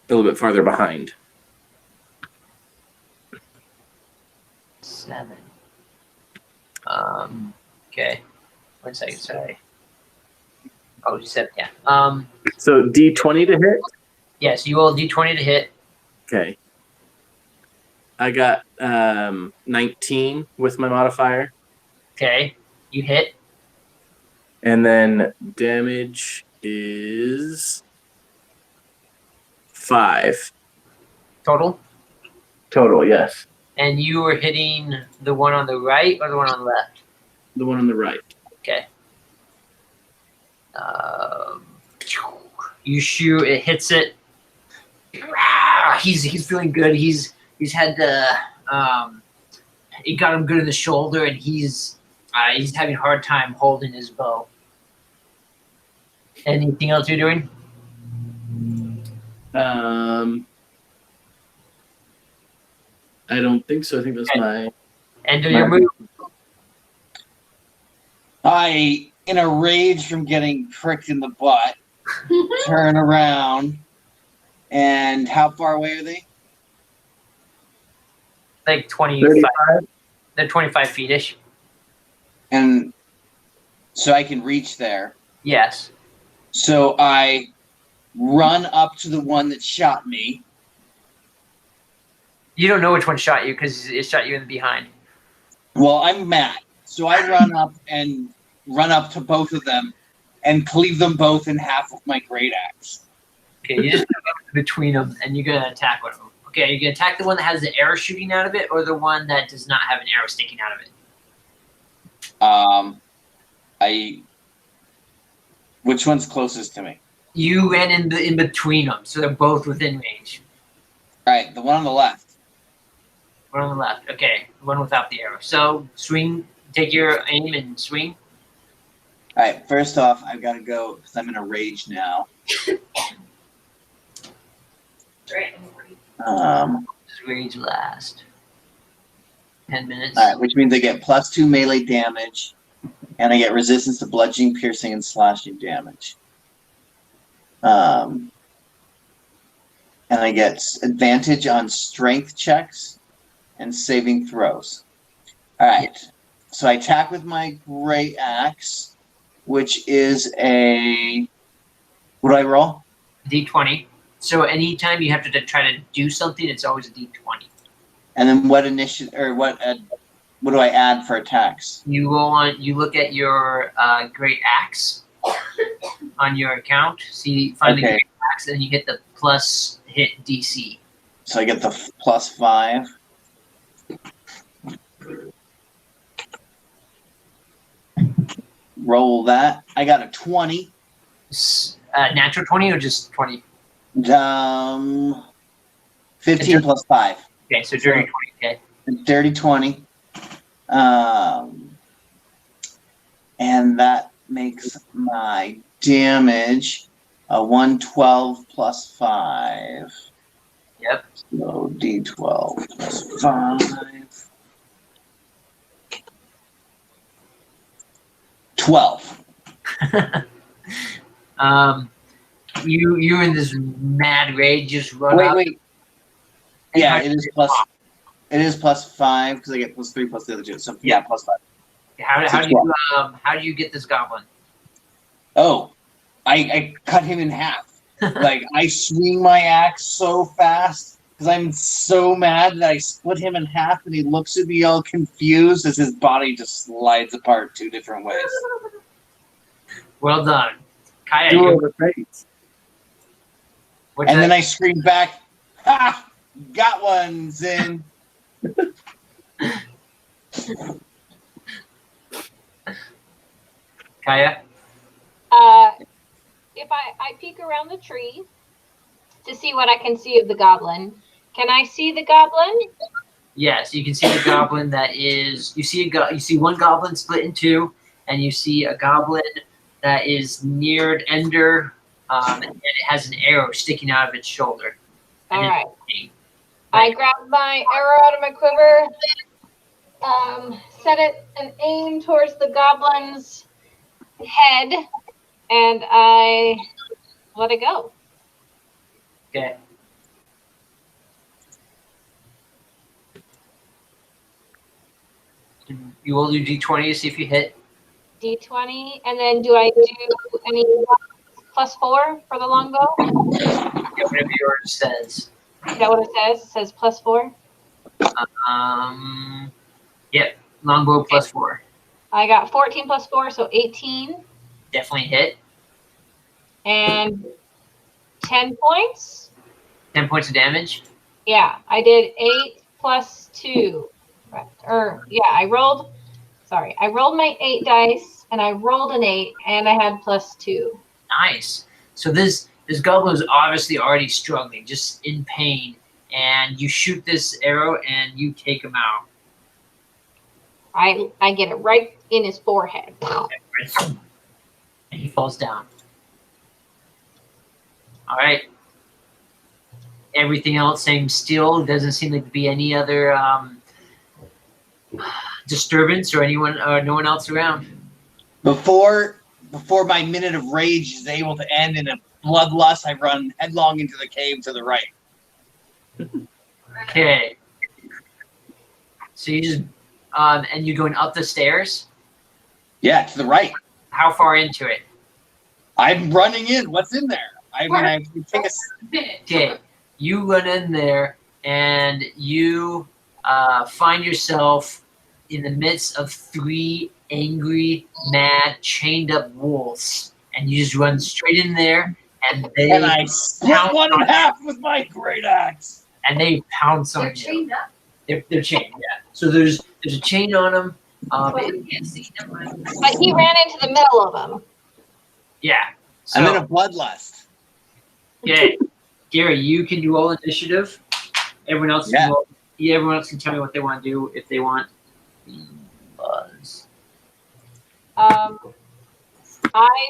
a little bit farther behind. 7. Okay. 1 second, sorry. Oh, you said, yeah. So D20 to hit? Yes, you roll D20 to hit. Okay. I got 19 with my modifier. Okay. You hit. And then damage is 5. Total. Total, yes. And you were hitting the one on the right or the one on the left? The one on the right. Okay. You shoot, it hits it. He's feeling good. He's had the it got him good in the shoulder, and he's having a hard time holding his bow. Anything else you're doing? I don't think so. I think that's my. End of your move. I, in a rage from getting pricked in the butt, turn around. And how far away are they? Like 25. 35? They're 25 feet-ish. And so I can reach there. Yes. So I run up to the one that shot me. You don't know which one shot you because it shot you in the behind. Well, I'm mad. So I run up to both of them and cleave them both in half with my great axe. Okay, you just go between them, and you're going to attack one of them. Okay, are you gonna attack the one that has the arrow shooting out of it, or the one that does not have an arrow sticking out of it? Which one's closest to me? You ran in between them, so they're both within range. All right, the one on the left. One on the left. Okay, the one without the arrow. So swing, take your aim and swing. All right, first off, I've got to go because I'm in a rage now. Just rage last. 10 minutes. All right, which means I get +2 melee damage, and I get resistance to bludgeoning, piercing, and slashing damage. And I get advantage on strength checks and saving throws. All right, so I attack with my great axe, which is a. What do I roll? D20. So anytime you have to try to do something, it's always a D20. And then what initiative or what do I add for attacks? You go on. You look at your great axe on your account. See, find the great axe, and you hit the plus hit DC. So I get the +5. Roll that. I got a 20. Natural 20 or just 20? 15 plus 5. Okay, so dirty 20. Okay. Dirty 20. And that makes my damage a 112 plus 5. Yep. So D12 plus 5. 12. You're in this mad rage, just run up. Wait. Yeah, it is plus. It is +5 because I get +3 plus the other two. So yeah, +5. How do you get this goblin? Oh, I cut him in half. Like I swing my axe so fast because I'm so mad that I split him in half, and he looks at me all confused as his body just slides apart 2 different ways. Well done, Kaya. Then I scream back, "Ha! Got one, Zin." Kaya. If I peek around the tree to see what I can see of the goblin, can I see the goblin? Yes, you can see the goblin that is. You see one goblin split in two, and you see a goblin that is near Ender, and it has an arrow sticking out of its shoulder. All right. I grab my arrow out of my quiver, set it and aim towards the goblin's head, and I let it go. Okay. You will do D20 to see if you hit. D20, and then do I do any +4 for the longbow? Yeah, whatever yours says. Is that what it says? It says +4? Yep, longbow +4. I got 14 +4, so 18. Definitely hit. And 10 points? 10 points of damage. Yeah, I did 8 plus 2. I rolled my 8 dice, and I rolled an 8, and I had +2. Nice. So this goblin is obviously already struggling, just in pain, and you shoot this arrow, and you take him out. I get it right in his forehead. And he falls down. All right. Everything else seems still. Doesn't seem like to be any other disturbance or no one else around. Before my minute of rage is able to end in a bloodlust, I run headlong into the cave to the right. Okay. So you just and you're going up the stairs? Yeah, to the right. How far into it? I'm running in. What's in there? I take a. Okay. You run in there and you find yourself in the midst of 3 angry, mad, chained up wolves, and you just run straight in there, and I split one in half with my great axe. and they pounce on They're you. chained up. They're chained, yeah. So there's a chain on them. Well, we can't see. Never mind. But he ran into the middle of them. Yeah. So, I'm in a bloodlust. okay, Gary, you can do all initiative. Everyone else, Yeah. everyone else can tell me what they want to do if they want. Buzz. I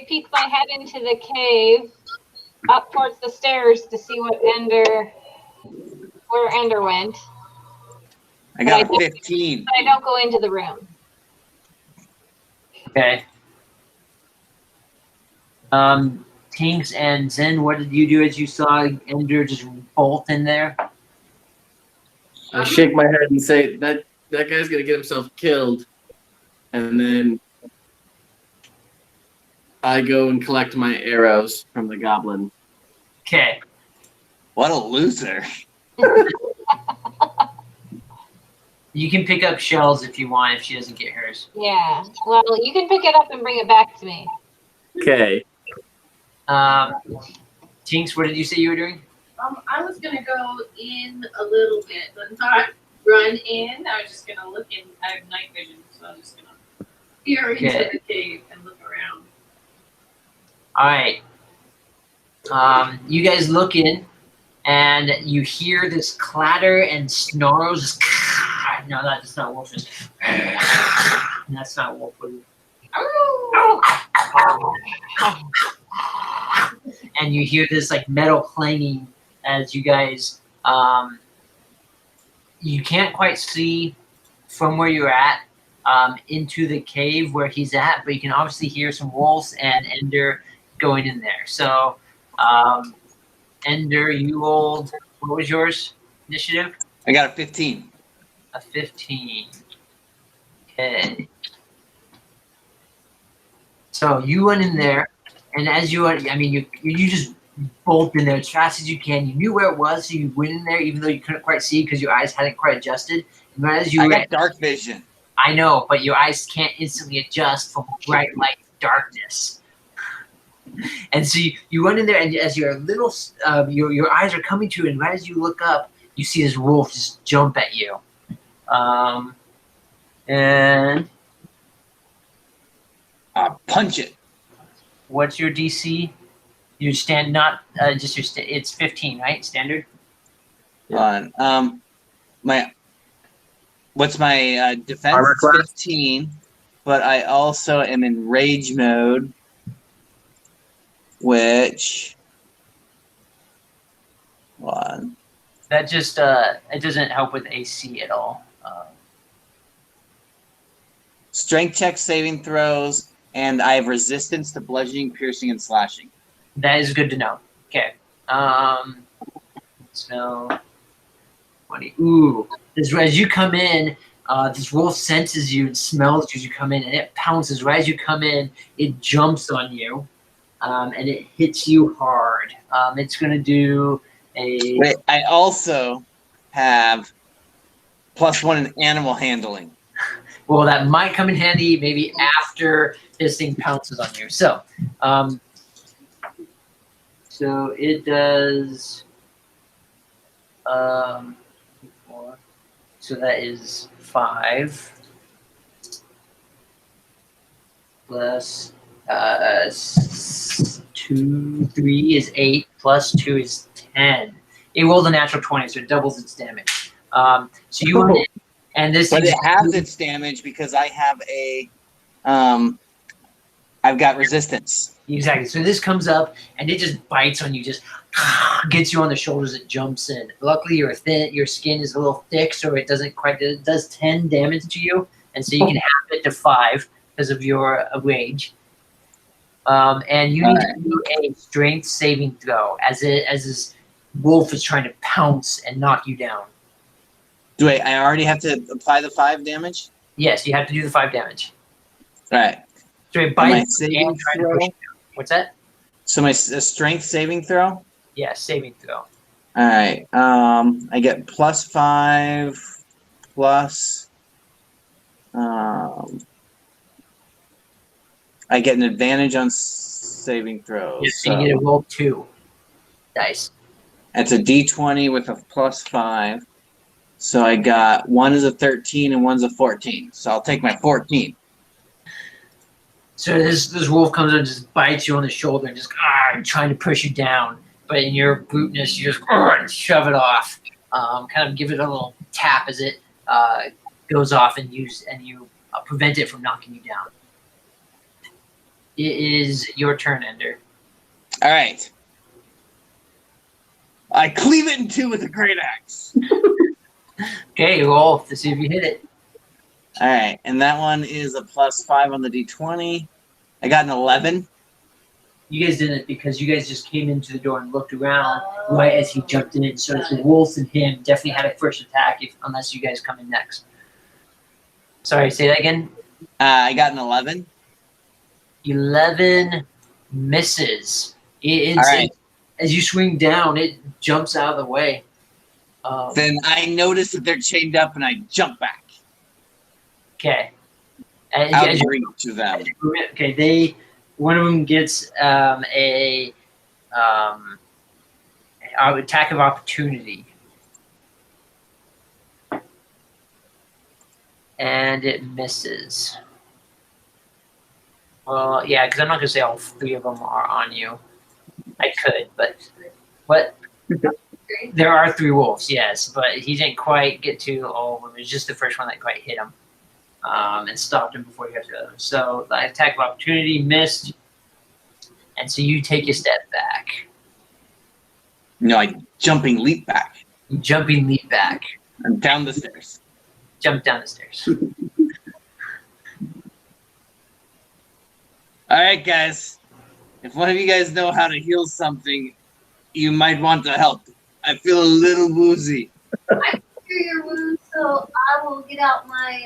peek my head into the cave, up towards the stairs to see where Ender went. I got a 15. But I don't go into the room. Okay. Tinks and Zen, what did you do as you saw Ender just bolt in there? I shake my head and say that guy's gonna get himself killed, and then I go and collect my arrows from the goblin. Okay. What a loser. You can pick up shells if you want, if she doesn't get hers. Yeah. Well, you can pick it up and bring it back to me. Okay. Tinks, what did you say you were doing? I was gonna go in a little bit, but not run in. I was just gonna look in. I have night vision, so I'm just gonna peer Okay. into the cave and look around. All right. You guys look in, and you hear this clatter and snarls. Just, no, that's not wolf. Just, that's not wolf. And you hear this like metal clanging as you guys. You can't quite see from where you're at into the cave where he's at, but you can obviously hear some wolves and Ender going in there. So, Ender, you rolled. What was yours? Initiative? I got a 15. A 15. Okay. So you went in there, and as you went, I mean, you just bolt in there as fast as you can. You knew where it was, so you went in there, even though you couldn't quite see because your eyes hadn't quite adjusted. And as you I went, got dark vision. I know, but your eyes can't instantly adjust from bright light to darkness. And so you went in there, and as your little, your eyes are coming to, and right as you look up, you see this wolf just jump at you. And Punch it. what's your DC? You stand not just your. It's 15, right? Standard. On what's my defense? Armor class? 15, but I also am in rage mode, which one. That just it doesn't help with AC at all. Strength check, saving throws, and I have resistance to bludgeoning, piercing, and slashing. That is good to know. Okay. So 20. Ooh. As you come in, this wolf senses you and smells you as you come in, and it pounces. Right as you come in, it jumps on you, and it hits you hard. It's going to do a. Wait, I also have +1 in animal handling. Well, that might come in handy maybe after this thing pounces on you. So, so it does. Four. So that is 5 plus 2, 3 is 8 plus 2 is 10. It rolled a natural 20, so it doubles its damage. So you want it, and this. But it has its damage because I have a, I've got resistance. Exactly. So this comes up and it just bites on you, just gets you on the shoulders. It jumps in. Luckily, you're thin. Your skin is a little thick, so it doesn't quite. It does 10 damage to you, and so you can have it to 5 because of your rage. And you need to do a strength saving throw as this wolf is trying to pounce and knock you down. Do I already have to apply the 5 damage? Yes, you have to do the 5 damage. All right. So it Am I bites saving and trying to throw? push you. What's that? So my strength saving throw? Yeah, saving throw. All right. I get +5 plus. I get an advantage on saving throws. Yes, so you get to roll 2 dice. That's a D20 with a +5. So I got one is a 13 and one's a 14. So I'll take my 14. So this wolf comes and just bites you on the shoulder and just trying to push you down. But in your bruteness, you just shove it off. Kind of give it a little tap as it goes off, and you prevent it from knocking you down. It is your turn, Ender. All right. I cleave it in two with a great axe. Okay, roll to see if you hit it. All right, and that one is a +5 on the D20. I got an 11. You guys didn't, because you guys just came into the door and looked around right as he jumped in. So the wolves and him definitely had a first attack, unless you guys come in next. Sorry, say that again. I got an 11. 11 misses. All right. As you swing down, it jumps out of the way. Then I notice that they're chained up, and I jump back. Okay. Out of reach of them. Okay, one of them gets a attack of opportunity, and it misses. Well, yeah, because I'm not gonna say all three of them are on you. I could, but what? There are 3 wolves, yes, but he didn't quite get to all of them. It was just the first one that quite hit him. And stopped him before he got to the other. So the attack of opportunity missed, and so you take a step back. No, I jumping leap back. Jumping leap back. I'm down the stairs. Jump down the stairs. All right, guys. If one of you guys know how to heal something, you might want to help. I feel a little woozy. I cure your wounds, so I will get out my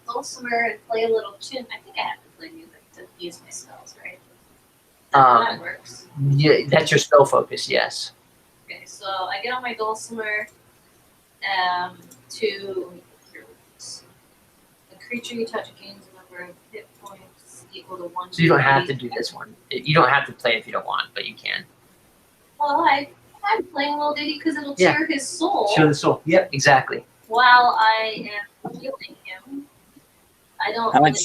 dulcimer and play a little tune. I think I have to play music to use my spells, right? That works. Yeah, that's your spell focus, yes. Okay, so I get on my dulcimer to cure wounds. The creature you touch gains a number of hit points equal to 1. So you don't have to do this one. You don't have to play if you don't want, but you can. Well, I'm playing a little ditty because it'll tear his soul. Show the soul. Yep, exactly. While I am healing him. I don't. How much?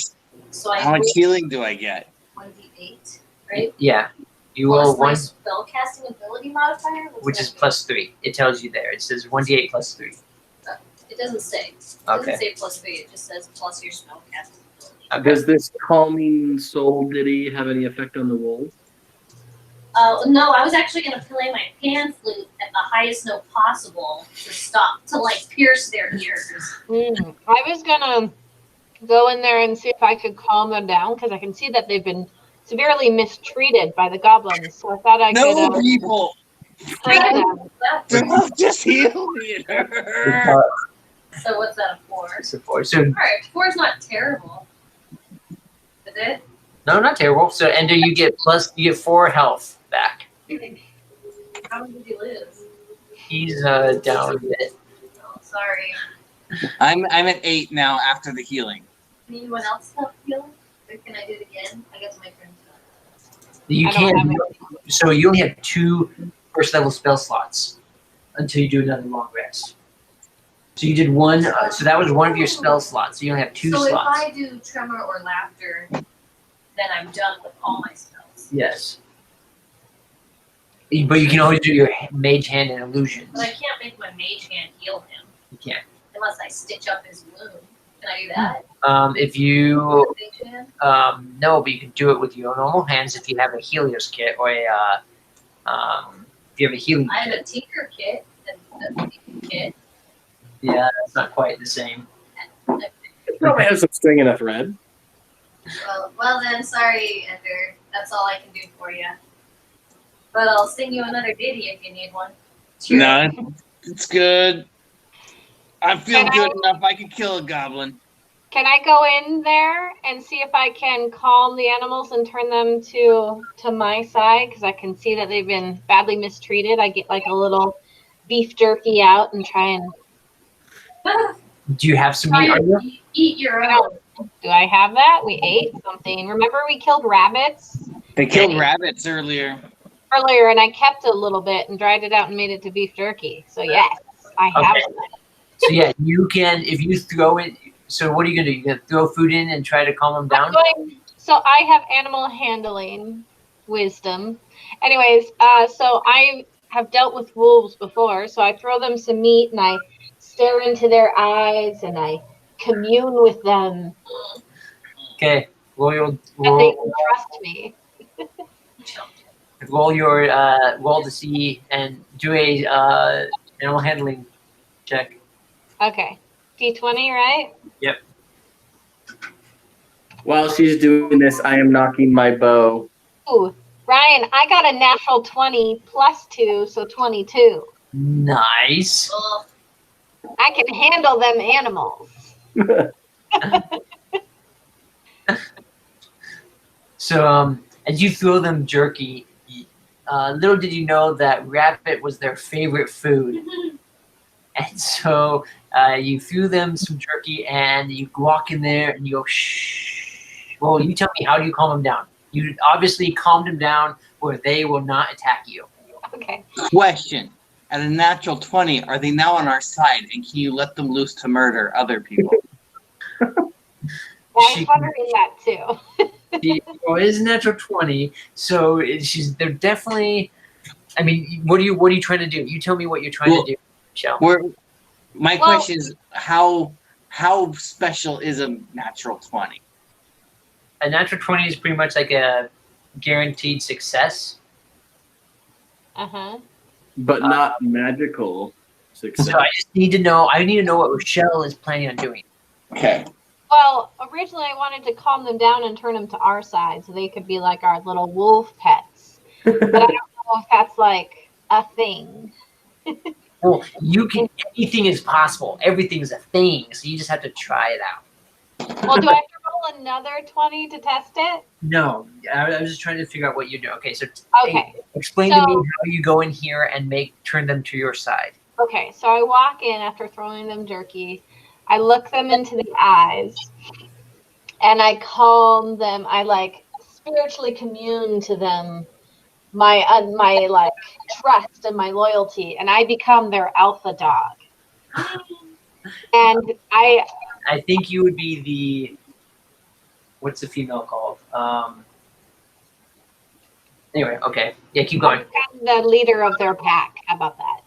So How much healing do I get? 1d8, right? Yeah. You Plus will my one, spellcasting ability modifier, which is +3. It tells you there. It says 1d8 +3. It doesn't say. It Okay. doesn't say +3. It just says plus your spellcasting ability. Okay. Does this calming soul ditty have any effect on the wolves? No, I was actually going to play my pan flute at the highest note possible to like pierce their ears. I was gonna go in there and see if I could calm them down, because I can see that they've been severely mistreated by the goblins. So I thought I No, could people! train them. Don't just heal me. It hurts. So what's that, a 4? It's a 4. So Alright, 4 is not terrible. Is it? no, not terrible. So Ender, you get 4 health back. How many did you lose? He's down a bit. Oh, sorry. I'm at 8 now after the healing. Can anyone else help heal? Or can I do it again? I guess my turn. You I don't can't. So you only have 2 first level spell slots until you do another long rest. So you did 1. So that was one of your spell slots. So you only have 2 so slots. if I do tremor or laughter, then I'm done with all my spells. Yes. But you can always do your mage hand and illusions. But I can't make my mage hand heal him You can't. unless I stitch up his wound. Can I do that? If you Mage hand? no, but you can do it with your normal hands if you have a Helios kit or a if you have a healing I have kit. a tinker kit and a tinker kit. Yeah, it's not quite the same. Probably have some string and a thread. Well then, sorry, Ender. That's all I can do for you. But I'll sing you another ditty if you need one. No, it's good. I feel good enough. I can kill a goblin. Can I go in there and see if I can calm the animals and turn them to my side? Because I can see that they've been badly mistreated. I get like a little beef jerky out and try and. Do you have some meat? Are you? Eat your own. Do I have that? We ate something. Remember we killed rabbits? They killed rabbits earlier. earlier, and I kept a little bit and dried it out and made it to beef jerky. So yes, I have Okay. it. So yeah, you can if you throw it. So what are you gonna do? You gonna throw food in and try to calm them down? So I have animal handling wisdom. Anyways, so I have dealt with wolves before, so I throw them some meat and I stare into their eyes and I commune with them, Okay. Roll and they can trust me. your roll to see and do a animal handling check. Okay, D20, right? Yep. While she's doing this, I am knocking my bow. Ooh, Ryan, I got a natural 20 plus 2, so 22. Nice. Ugh. I can handle them animals. So as you throw them jerky, little did you know that rabbit was their favorite food. And so you threw them some jerky and you walk in there and you go, shh. Well, you tell me, how do you calm them down? You obviously calmed them down where they will not attack you. Okay. Question. At a natural 20, are they now on our side? And can you let them loose to murder other people? I'm wondering that too. Well, it is a natural 20, so they're definitely. I mean, what are you trying to do? You tell me what you're trying to do, Rachelle. My question is, how special is a natural 20? A natural 20 is pretty much like a guaranteed success. Uh-huh. But not magical success. So I just need to know. I need to know what Rachelle is planning on doing. Okay. Well, originally I wanted to calm them down and turn them to our side so they could be like our little wolf pets. But I don't know if that's like a thing. Well, you can. Anything is possible. Everything is a thing. So you just have to try it out. Well, do I have to roll another 20 to test it? No, I was just trying to figure out what you do. Okay, so Okay. explain to me how you go in here and turn them to your side. Okay, so I walk in after throwing them jerky. I look them into the eyes, and I calm them. I like spiritually commune to them, my like trust and my loyalty, and I become their alpha dog. And I think you would be the. What's the female called? Anyway, okay, yeah, keep going. I'm the leader of their pack. How about that?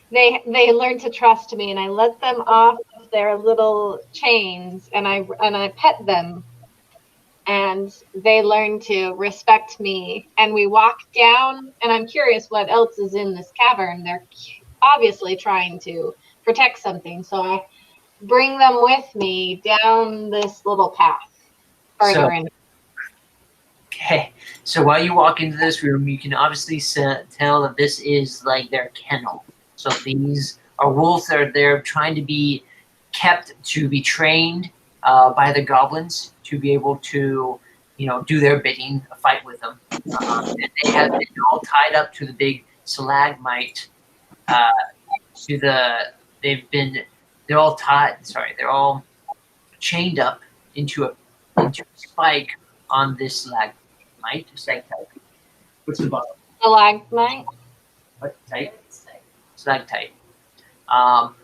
They learn to trust me, and I let them off of their little chains, and I pet them, and they learn to respect me. And we walk down, and I'm curious what else is in this cavern. They're obviously trying to protect something, so I bring them with me down this little path further in. Okay, so while you walk into this room, you can obviously tell that this is like their kennel. So these are wolves that are there trying to be kept to be trained by the goblins to be able to, do their bidding, fight with them. And they have been all tied up to the big stalagmite. They're all tied. Sorry, they're all chained up into a spike on this stalagmite. What's the bottom? Stalagmite. What type? Stalactite.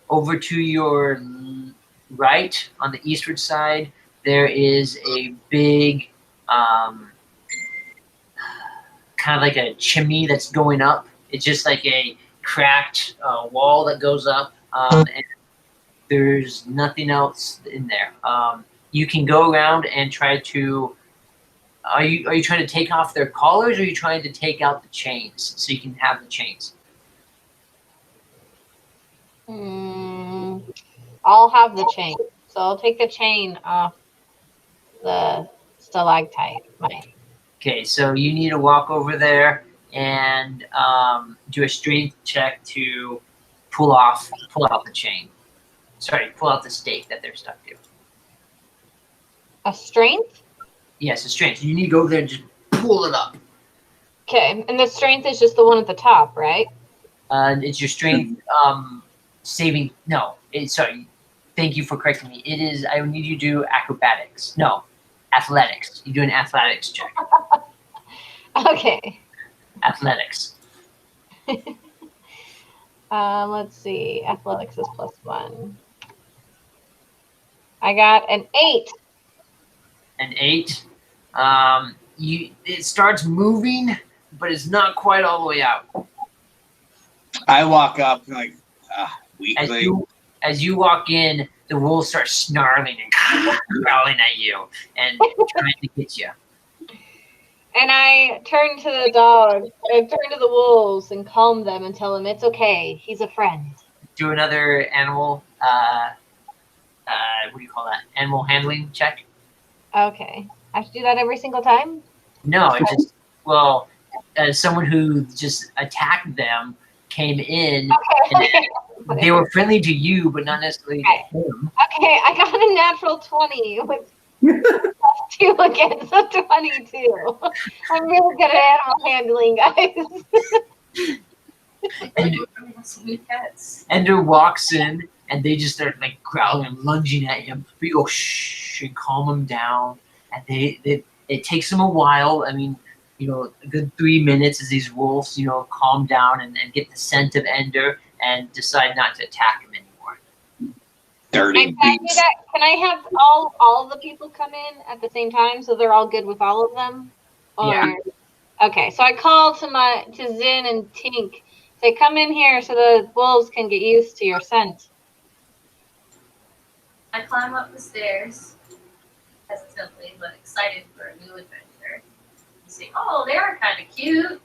Over to your right, on the eastward side, there is a big, kind of like a chimney that's going up. It's just like a cracked wall that goes up, and there's nothing else in there. You can go around and try to. Are you trying to take off their collars, or are you trying to take out the chains so you can have the chains? I'll have the chain. So I'll take the chain off the stalactite. Okay, so you need to walk over there and do a strength check to pull out the chain. Sorry, pull out the stake that they're stuck to. A strength? Yes, a strength. You need to go over there and just pull it up. Okay, and the strength is just the one at the top, right? It's your strength saving. No, sorry. Thank you for correcting me. It is. I need you to do acrobatics. No, athletics. You do an athletics check. Okay. Athletics. Let's see. Athletics is +1. I got an 8. An 8. It starts moving, but it's not quite all the way out. I walk up like As weakly. you walk in, the wolves start snarling and growling at you and trying to get you. And I turn to the dog. I turn to the wolves and calm them and tell them it's okay. He's a friend. Do another animal. What do you call that? Animal handling check. Okay. I have to do that every single time? No, it just as someone who just attacked them came in. Okay. And they were friendly to you, but not necessarily to him. Okay, I got a natural 20 with 2 against a 22. I'm really good at animal handling, guys. Ender walks in, and they just start like growling and lunging at him. But you go shh and calm him down. And it takes them a while. I mean, a good 3 minutes as these wolves, calm down and get the scent of Ender and decide not to attack him anymore. Dirty beast. Can I have all the people come in at the same time so they're all good with all of them? Yeah. Okay, so I call to Zin and Tink. Say, come in here so the wolves can get used to your scent. I climb up the stairs, hesitantly but excited for a new adventure. You say, oh, they're kind of cute.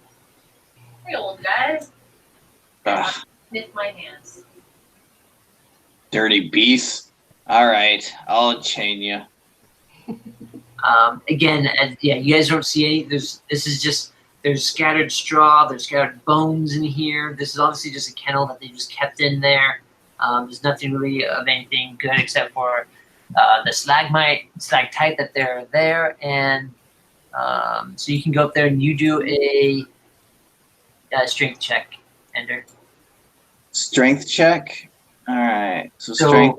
Hey, old guys. Sniff my hands. Dirty beast. All right, I'll chain you. Again, you guys don't see any. There's scattered straw. There's scattered bones in here. This is obviously just a kennel that they just kept in there. There's nothing really of anything good except for the stalactite that they're there, and so you can go up there and you do a strength check, Ender. Strength check. All right. So strength.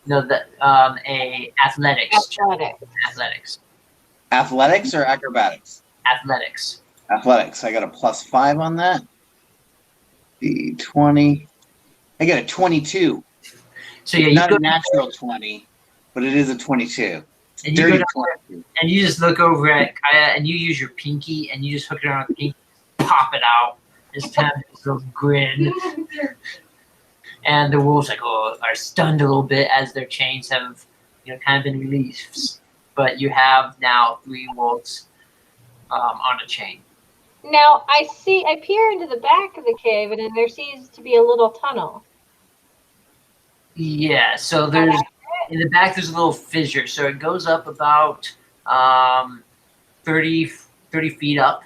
No, a athletics. Athletics. Athletics or acrobatics? Athletics. Athletics. I got a +5 on that. The 20. I got a 22. So yeah, not a natural 20, but it is a 22. And you, and you just look over at Kaya and you use your pinky and you just hook it around the pinky, pop it out. Just have this little grin. And the wolves are stunned a little bit as their chains have kind of been released. But you have now 3 wolves on a chain. Now I peer into the back of the cave and then there seems to be a little tunnel. Yeah, so there's in the back there's a little fissure. So it goes up about 30 feet up.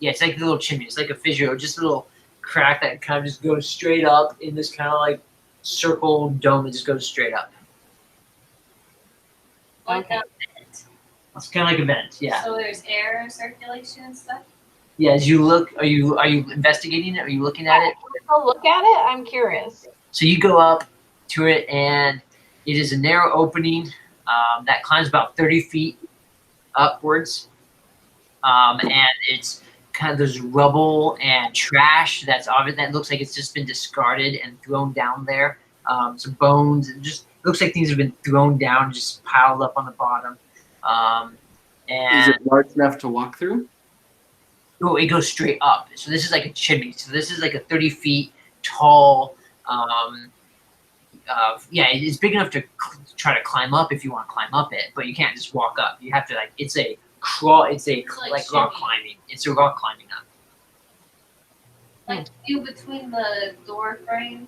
Yeah, it's like a little chimney. It's like a fissure, or just a little crack that kind of just goes straight up in this kind of like circle dome that just goes straight up. Like a vent. It's kind of like a vent, yeah. So there's air circulation and stuff? Yeah, as you look, are you investigating it? Are you looking at it? I'll look at it. I'm curious. So you go up to it, and it is a narrow opening that climbs about 30 feet upwards. And it's kind of there's rubble and trash that's obvious that looks like it's just been discarded and thrown down there. Some bones, and just looks like things have been thrown down, just piled up on the bottom. And is it large enough to walk through? Oh, it goes straight up. So this is like a chimney. So this is like a 30 feet tall. It's big enough to try to climb up if you want to climb up it, but you can't just walk up. You have to it's a crawl. It's like rock climbing. It's a rock climbing up. Like you between the door frame.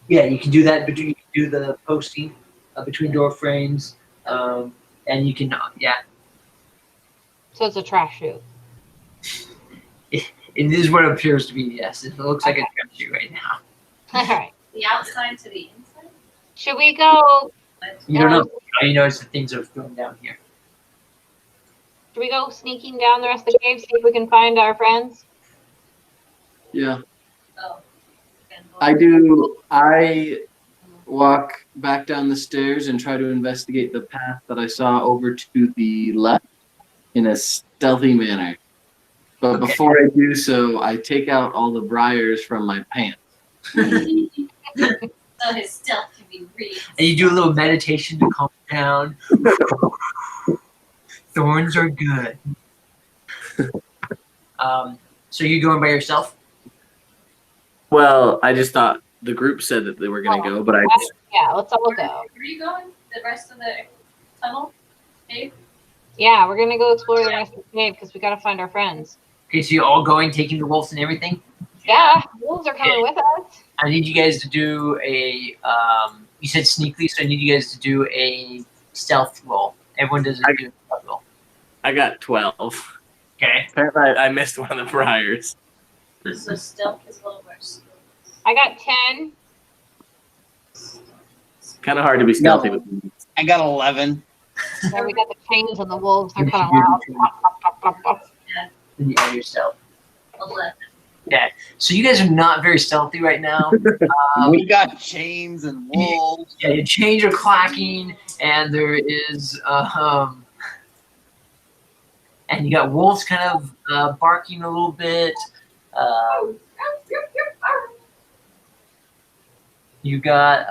Yeah, you can do that. You can do the posting between door frames, and you can So it's a trash chute. It is what it appears to be. Yes, it looks like a trash chute right now. All right. The outside to the inside? Should we go? You don't know. All you know is the things are thrown down here. Should we go sneaking down the rest of the cave, see if we can find our friends? Yeah. Oh. I do. I walk back down the stairs and try to investigate the path that I saw over to the left in a stealthy manner. But Okay. before I do so, I take out all the briars from my pants. So his stealth can be real. And you do a little meditation to calm down. Thorns are good. So you're going by yourself? Well, I just thought the group said that they were gonna go, but I just Yeah, let's all go. Where are you going? The rest of the tunnel? Cave? Yeah, we're gonna go explore the rest of the cave because we gotta find our friends. Okay, so you're all going, taking the wolves and everything? Yeah, wolves are coming with us. I need you guys to do a, you said sneakily, so I need you guys to do a stealth roll. Everyone does a stealth roll. I got 12. Okay. Apparently, I missed one of the briars. So stealth is one of our skills. I got 10. Kind of hard to be stealthy with them. I got 11. And we got the chains and the wolves. They're You kind of should do loud. Pop, pop, pop, pop. Then you add your stealth. 11. So you guys are not very stealthy right now. We got chains and wolves. Yeah, your chains are clacking, and there is, and you got wolves kind of barking a little bit. You got,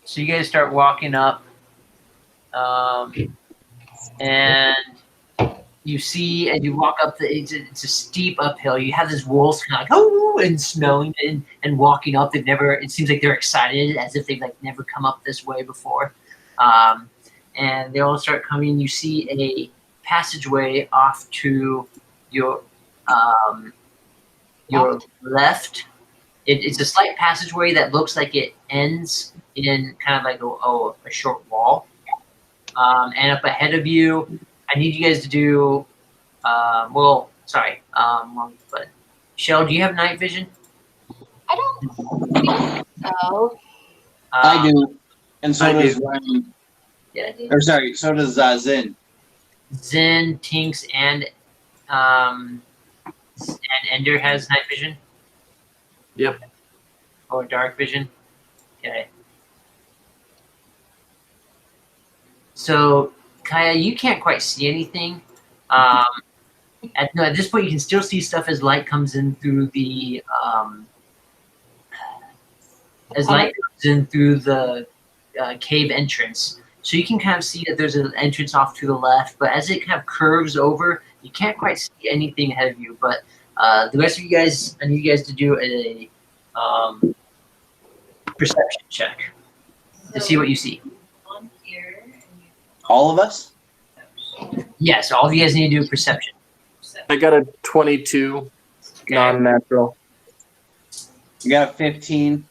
so you guys start walking up, and you see, and you walk up it's a steep uphill. You have this wolves kind of like, oh, and smelling and walking up. It seems like they're excited as if they've like never come up this way before. And they all start coming. You see a passageway off to your left. It's a slight passageway that looks like it ends in kind of like a short wall. And up ahead of you, I need you guys to do, but Shell, do you have night vision? I don't think so. I do. And so I does do. Ryan. Yeah. Or sorry, so does Zin. Zin, Tinks, and Ender has night vision? Yep. Or dark vision? Okay. So, Kaya, you can't quite see anything. At this point, you can still see stuff as light comes in through the cave entrance. So you can kind of see that there's an entrance off to the left, but as it kind of curves over, you can't quite see anything ahead of you. But the rest of you guys, I need you guys to do a perception check to see what you see. On here. And All of us? Yes, all of you guys need to do a perception. I got a 22 Okay. non-natural. You got a 15.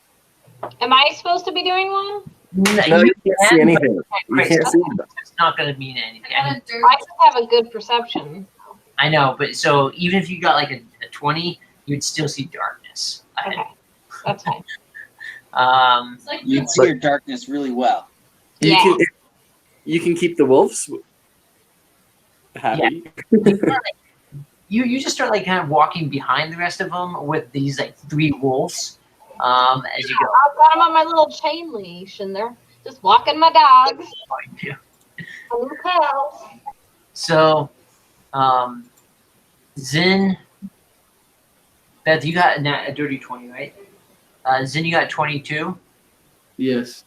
Am I supposed to be doing one? No, you can't see anything. You Right, can't so see them. it's not going to mean anything. I got a dirt. I just have a good perception. I know, but so even if you got like a 20, you'd still see darkness ahead. Okay, that's fine. It's like You see your darkness really well. You Yeah. can you can keep the wolves happy. You just start like kind of walking behind the rest of them with these like 3 wolves as you go. I've got them on my little chain leash, and they're just walking my dogs. And the cows. So, Zin, Beth, you got a dirty 20, right? Zin, you got 22. Yes.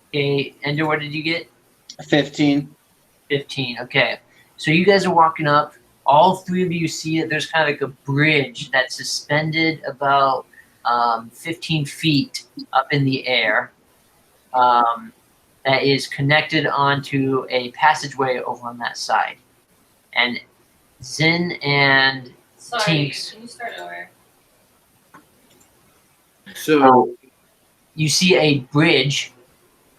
Okay, Ender, what did you get? 15. 15. Okay, so you guys are walking up. All 3 of you see that there's kind of like a bridge that's suspended about 15 feet up in the air. That is connected onto a passageway over on that side. And Zin and Sorry, Tinks. can you start over? So You see a bridge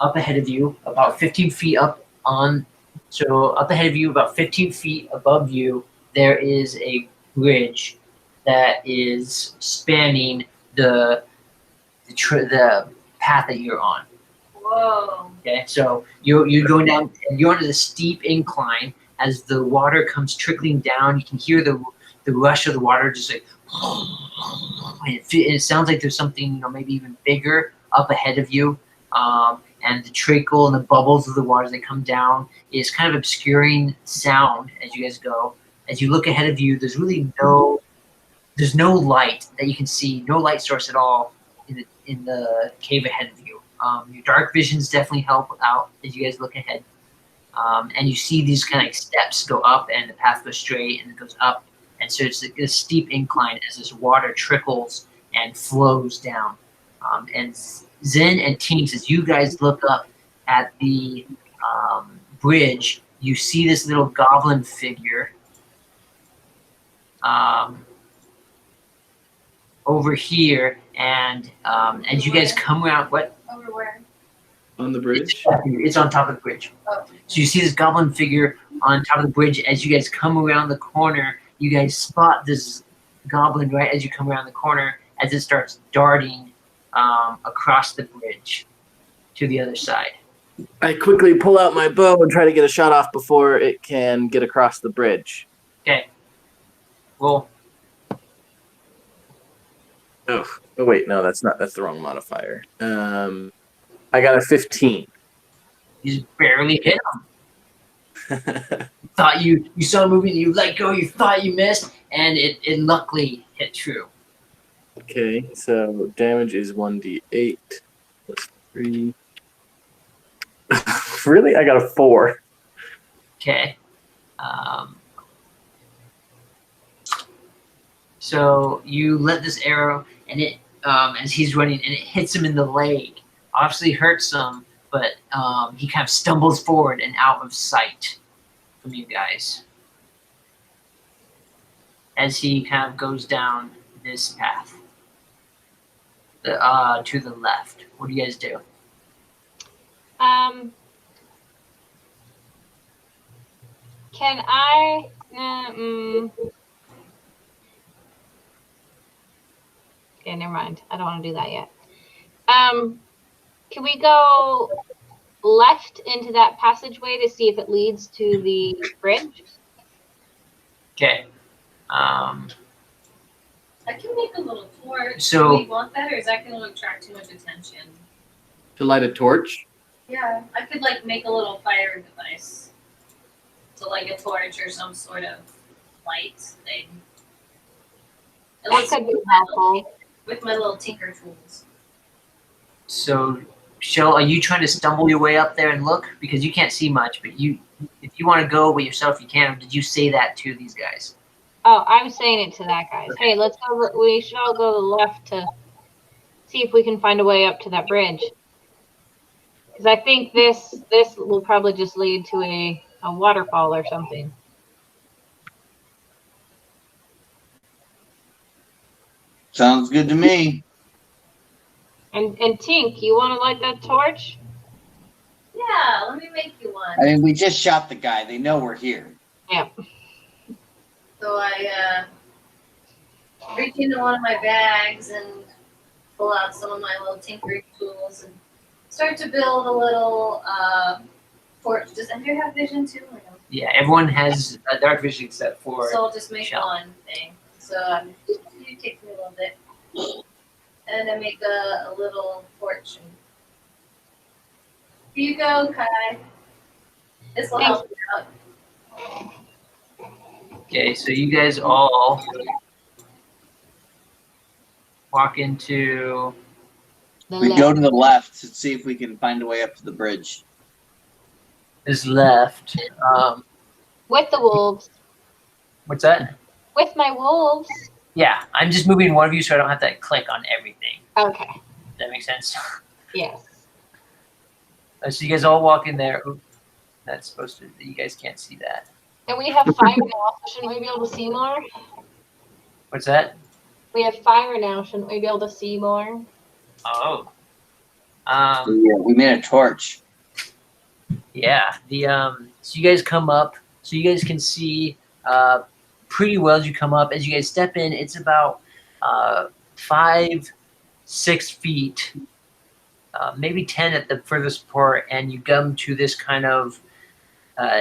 up ahead of you, about 15 feet up on. So up ahead of you, about 15 feet above you, there is a bridge that is spanning the path that you're on. Whoa. Okay, so you're going down, and you're on a steep incline. As the water comes trickling down, you can hear the rush of the water, just like, and it sounds like there's something, maybe even bigger up ahead of you. and the trickle and the bubbles of the water that come down is kind of obscuring sound as you guys go. As you look ahead of you, there's no light that you can see, no light source at all in the cave ahead of you. Your dark visions definitely help out as you guys look ahead. And you see these kind of like steps go up, and the path goes straight, and it goes up. And so it's a steep incline as this water trickles and flows down. And Zen and Tinks, as you guys look up at the bridge, you see this little goblin figure over here. And as you guys come around, what? Over where? On the bridge? It's on top of the bridge. Oh. So you see this goblin figure on top of the bridge. As you guys come around the corner, you guys spot this goblin right as you come around the corner as it starts darting across the bridge to the other side. I quickly pull out my bow and try to get a shot off before it can get across the bridge. Okay. Roll. Oh wait, no, that's the wrong modifier. I got a 15. You just barely hit him. Thought you saw a movie, you let go, you thought you missed, and it luckily hit true. Okay, so damage is 1d8 plus 3. Really? I got a 4. Okay. So you let this arrow, and it as he's running, and it hits him in the leg. Obviously hurts him, but he kind of stumbles forward and out of sight from you guys as he kind of goes down this path to the left. What do you guys do? Can I? Okay, never mind. I don't want to do that yet. Can we go left into that passageway to see if it leads to the bridge? Okay. I can make a little torch. So- Do we want that, or is that going to attract too much attention? To light a torch? Yeah, I could like make a little fire device. So like a torch or some sort of light thing. It That looks could be with my little- helpful. with my little tinker tools. So, Shell, are you trying to stumble your way up there and look? Because you can't see much, but if you want to go with yourself, you can. Or did you say that to these guys? Oh, I'm saying it to that guy. Hey, let's go. We should all go to the left to see if we can find a way up to that bridge. Because I think this will probably just lead to a waterfall or something. Sounds good to me. And Tink, you want to light that torch? Yeah, let me make you one. I mean, we just shot the guy. They know we're here. Yeah. So I reach into one of my bags and pull out some of my little tinkering tools and start to build a little torch. Does Ender have vision too? Or no? Yeah, everyone has a dark vision except for. So I'll just make Shell. one thing. So it takes me a little bit. And I make a little torch. Here you go, Kai. This will help you out. Okay, so you guys all walk into. We go to the left to see if we can find a way up to the bridge. This left. With the wolves. What's that? With my wolves. Yeah, I'm just moving one of you so I don't have to click on everything. Okay. Does that make sense? Yes. So you guys all walk in there. Oop, that's supposed to. You guys can't see that. And we have fire now, so shouldn't we be able to see more? What's that? We have fire now, shouldn't we be able to see more? Oh. Yeah, we made a torch. Yeah. So you guys come up, so you guys can see pretty well as you come up. As you guys step in, it's about 5-6 feet, maybe 10 at the furthest part, and you come to this kind of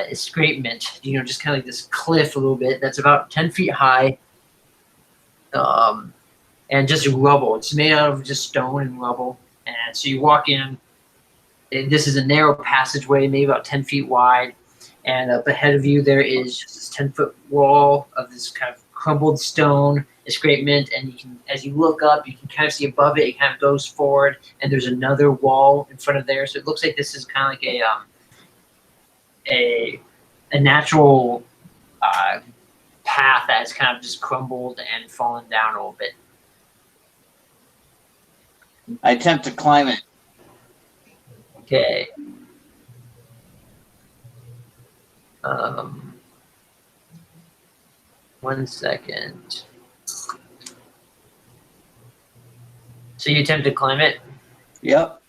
escarpment. Just kind of like this cliff a little bit. That's about 10 feet high, and just rubble. It's made out of just stone and rubble. And so you walk in, this is a narrow passageway, maybe about 10 feet wide. And up ahead of you, there is just this 10-foot wall of this kind of crumbled stone escarpment. And you can, as you look up, you can kind of see above it, it kind of goes forward. And there's another wall in front of there. So it looks like this is kind of like a natural path that's kind of just crumbled and fallen down a little bit. I attempt to climb it. Okay. One second. So you attempt to climb it? Yep.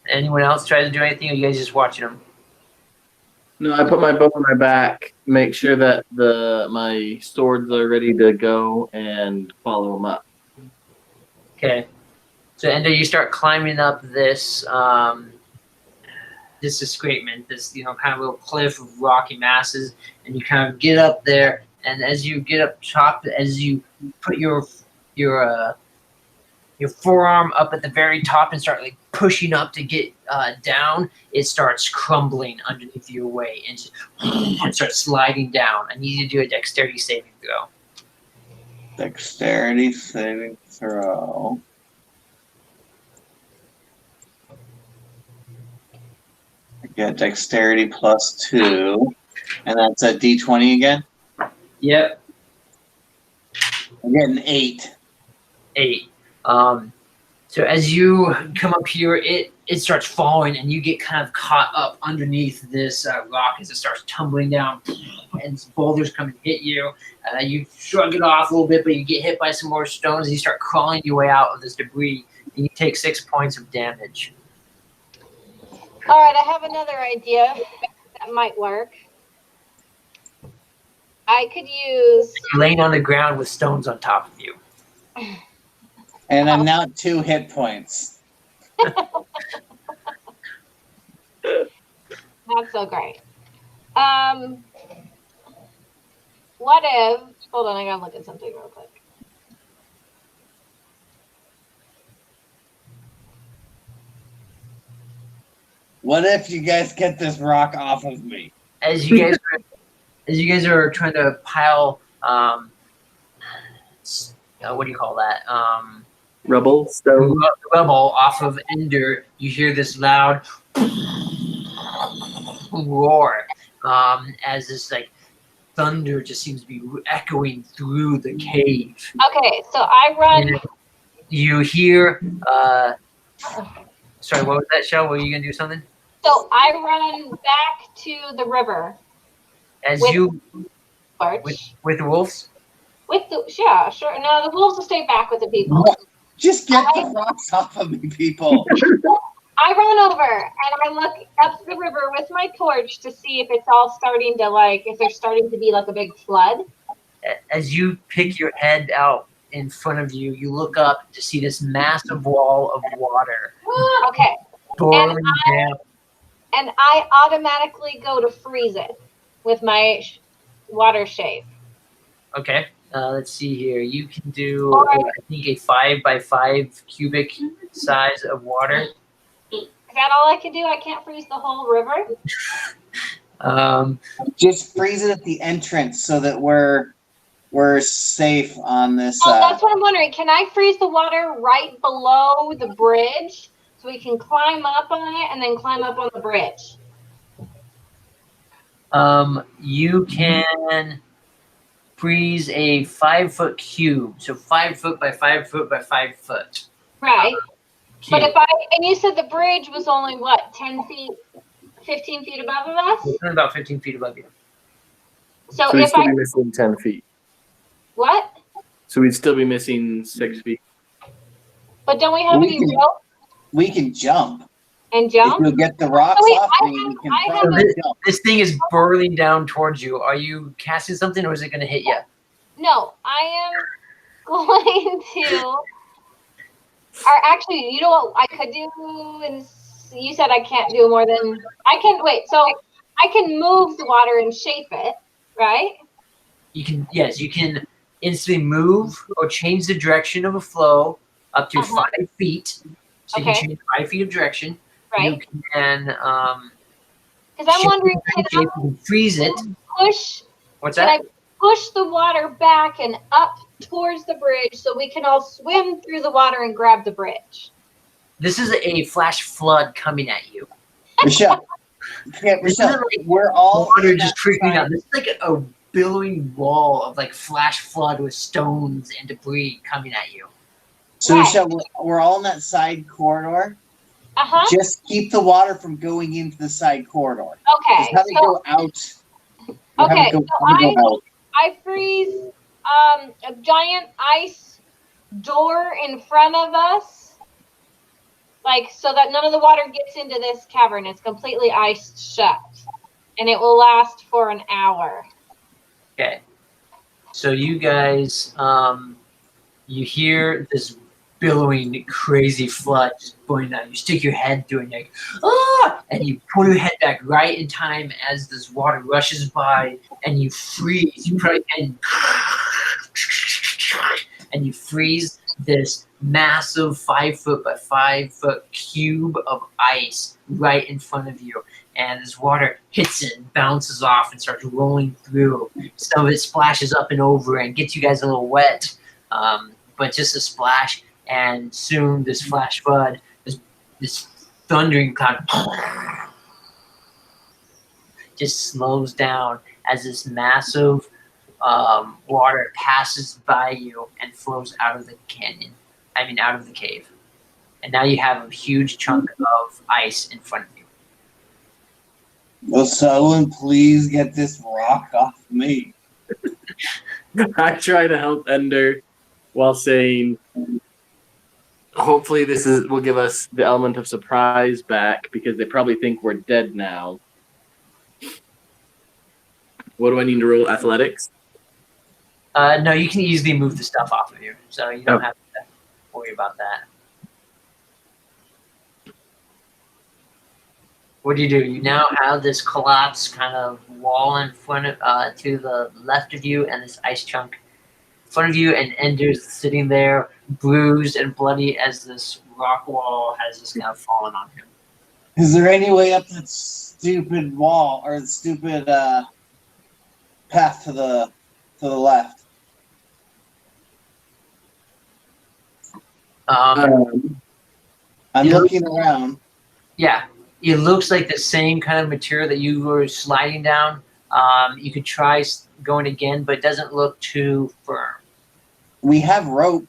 Anyone else try to do anything, or you guys just watching them? No, I put my bow on my back, make sure that my swords are ready to go, and follow them up. Okay. So Ender, you start climbing up this this escarpment, this kind of little cliff of rocky masses, and you kind of get up there. And as you get up top, as you put your forearm up at the very top and start like pushing up to get down, it starts crumbling underneath your weight and starts sliding down. I need you to do a dexterity saving throw. Dexterity saving throw. I get dexterity +2, and that's a D20 again. Yep. I get an 8. 8. So as you come up here, it starts falling, and you get kind of caught up underneath this rock as it starts tumbling down, and boulders come and hit you. You shrug it off a little bit, but you get hit by some more stones, and you start crawling your way out of this debris, and you take 6 points of damage. All right, I have another idea that might work. I could use... You're laying on the ground with stones on top of you. And I'm now at 2 hit points. Not so great. What if... Hold on, I gotta look at something real quick. What if you guys get this rock off of me? As you guys are trying to pile, what do you call that? Rubble, stone. Rubble off of Ender. You hear this loud roar as this like thunder just seems to be echoing through the cave. Okay, so I run. And you hear. Sorry, what was that, Shell? Were you gonna do something? So I run back to the river. As with you Torch. with the wolves. Yeah, sure. No, the wolves will stay back with the people. Just get the rocks off of me, people. I run over and I look up the river with my torch to see if it's all starting to if there's starting to be like a big flood. As you pick your head out in front of you, you look up to see this massive wall of water. Okay. Boiling down. And I automatically go to freeze it with my water shave. Okay. Let's see here. You can do, I think, a 5 by 5 cubic size of water. Is that all I can do? I can't freeze the whole river? Just freeze it at the entrance so that we're safe on this. Oh, that's what I'm wondering. Can I freeze the water right below the bridge so we can climb up on it and then climb up on the bridge? You can freeze a 5-foot cube, so 5 foot by 5 foot by 5 foot. Right. Cube. But and you said the bridge was only what, 10 feet, 15 feet above us? It's about 15 feet above you. So we'd if still be missing 10 feet. What? So we'd still be missing 6 feet. But don't we have any rope We can jump. and jump? If you get the rocks wait, off I me, have- we can I have probably a- jump. This thing is burling down towards you. Are you casting something, or is it going to hit you? No, I am going to. Or actually, you know what I could do? And you said I can't do more than I can. Wait, so I can move the water and shape it. right? You can instantly move or change the direction of a flow up to 5 feet. So you can Okay. change 5 feet of direction. You Right? can Because I'm wondering, you can freeze it. push? What's Can that? I push the water back and up towards the bridge so we can all swim through the water and grab the bridge? This is a flash flood coming at you. Rachelle, This Rachelle, isn't like we're all water in just that trickling side. down. This is like a billowing wall of like flash flood with stones and debris coming at you. So Right. Rachelle, we're all in that side corridor. Uh-huh. Just keep the water from going into the side corridor. Okay. Just have it So, go out. Have okay. it go, So have it go out. I freeze a giant ice door in front of us, like so that none of the water gets into this cavern. It's completely iced shut, and it will last for an hour. Okay. So you guys, you hear this billowing, crazy flood just going down. You stick your head through and you're like, ah! And you pull your head back right in time as this water rushes by and you freeze. You put your head and you freeze this massive 5 foot by 5 foot cube of ice right in front of you. And this water hits it and bounces off and starts rolling through. Some of it splashes up and over and gets you guys a little wet, but just a splash. And soon this flash flood, this thundering cloud just slows down as this massive water passes by you and flows out of the canyon. Out of the cave. And now you have a huge chunk of ice in front of you. Will someone please get this rock off me? I try to help Ender while saying, hopefully this will give us the element of surprise back because they probably think we're dead now. What do I need to roll? Athletics? No, you can easily move the stuff off of you, so you don't have to worry about that. What do? You now have this collapsed kind of wall in front of, to the left of you, and this ice chunk in front of you, and Ender's sitting there, bruised and bloody as this rock wall has just kind of fallen on him. Is there any way up that stupid wall or the stupid path to the left? I'm looking around. Yeah, it looks like the same kind of material that you were sliding down. You could try going again, but it doesn't look too firm. We have rope.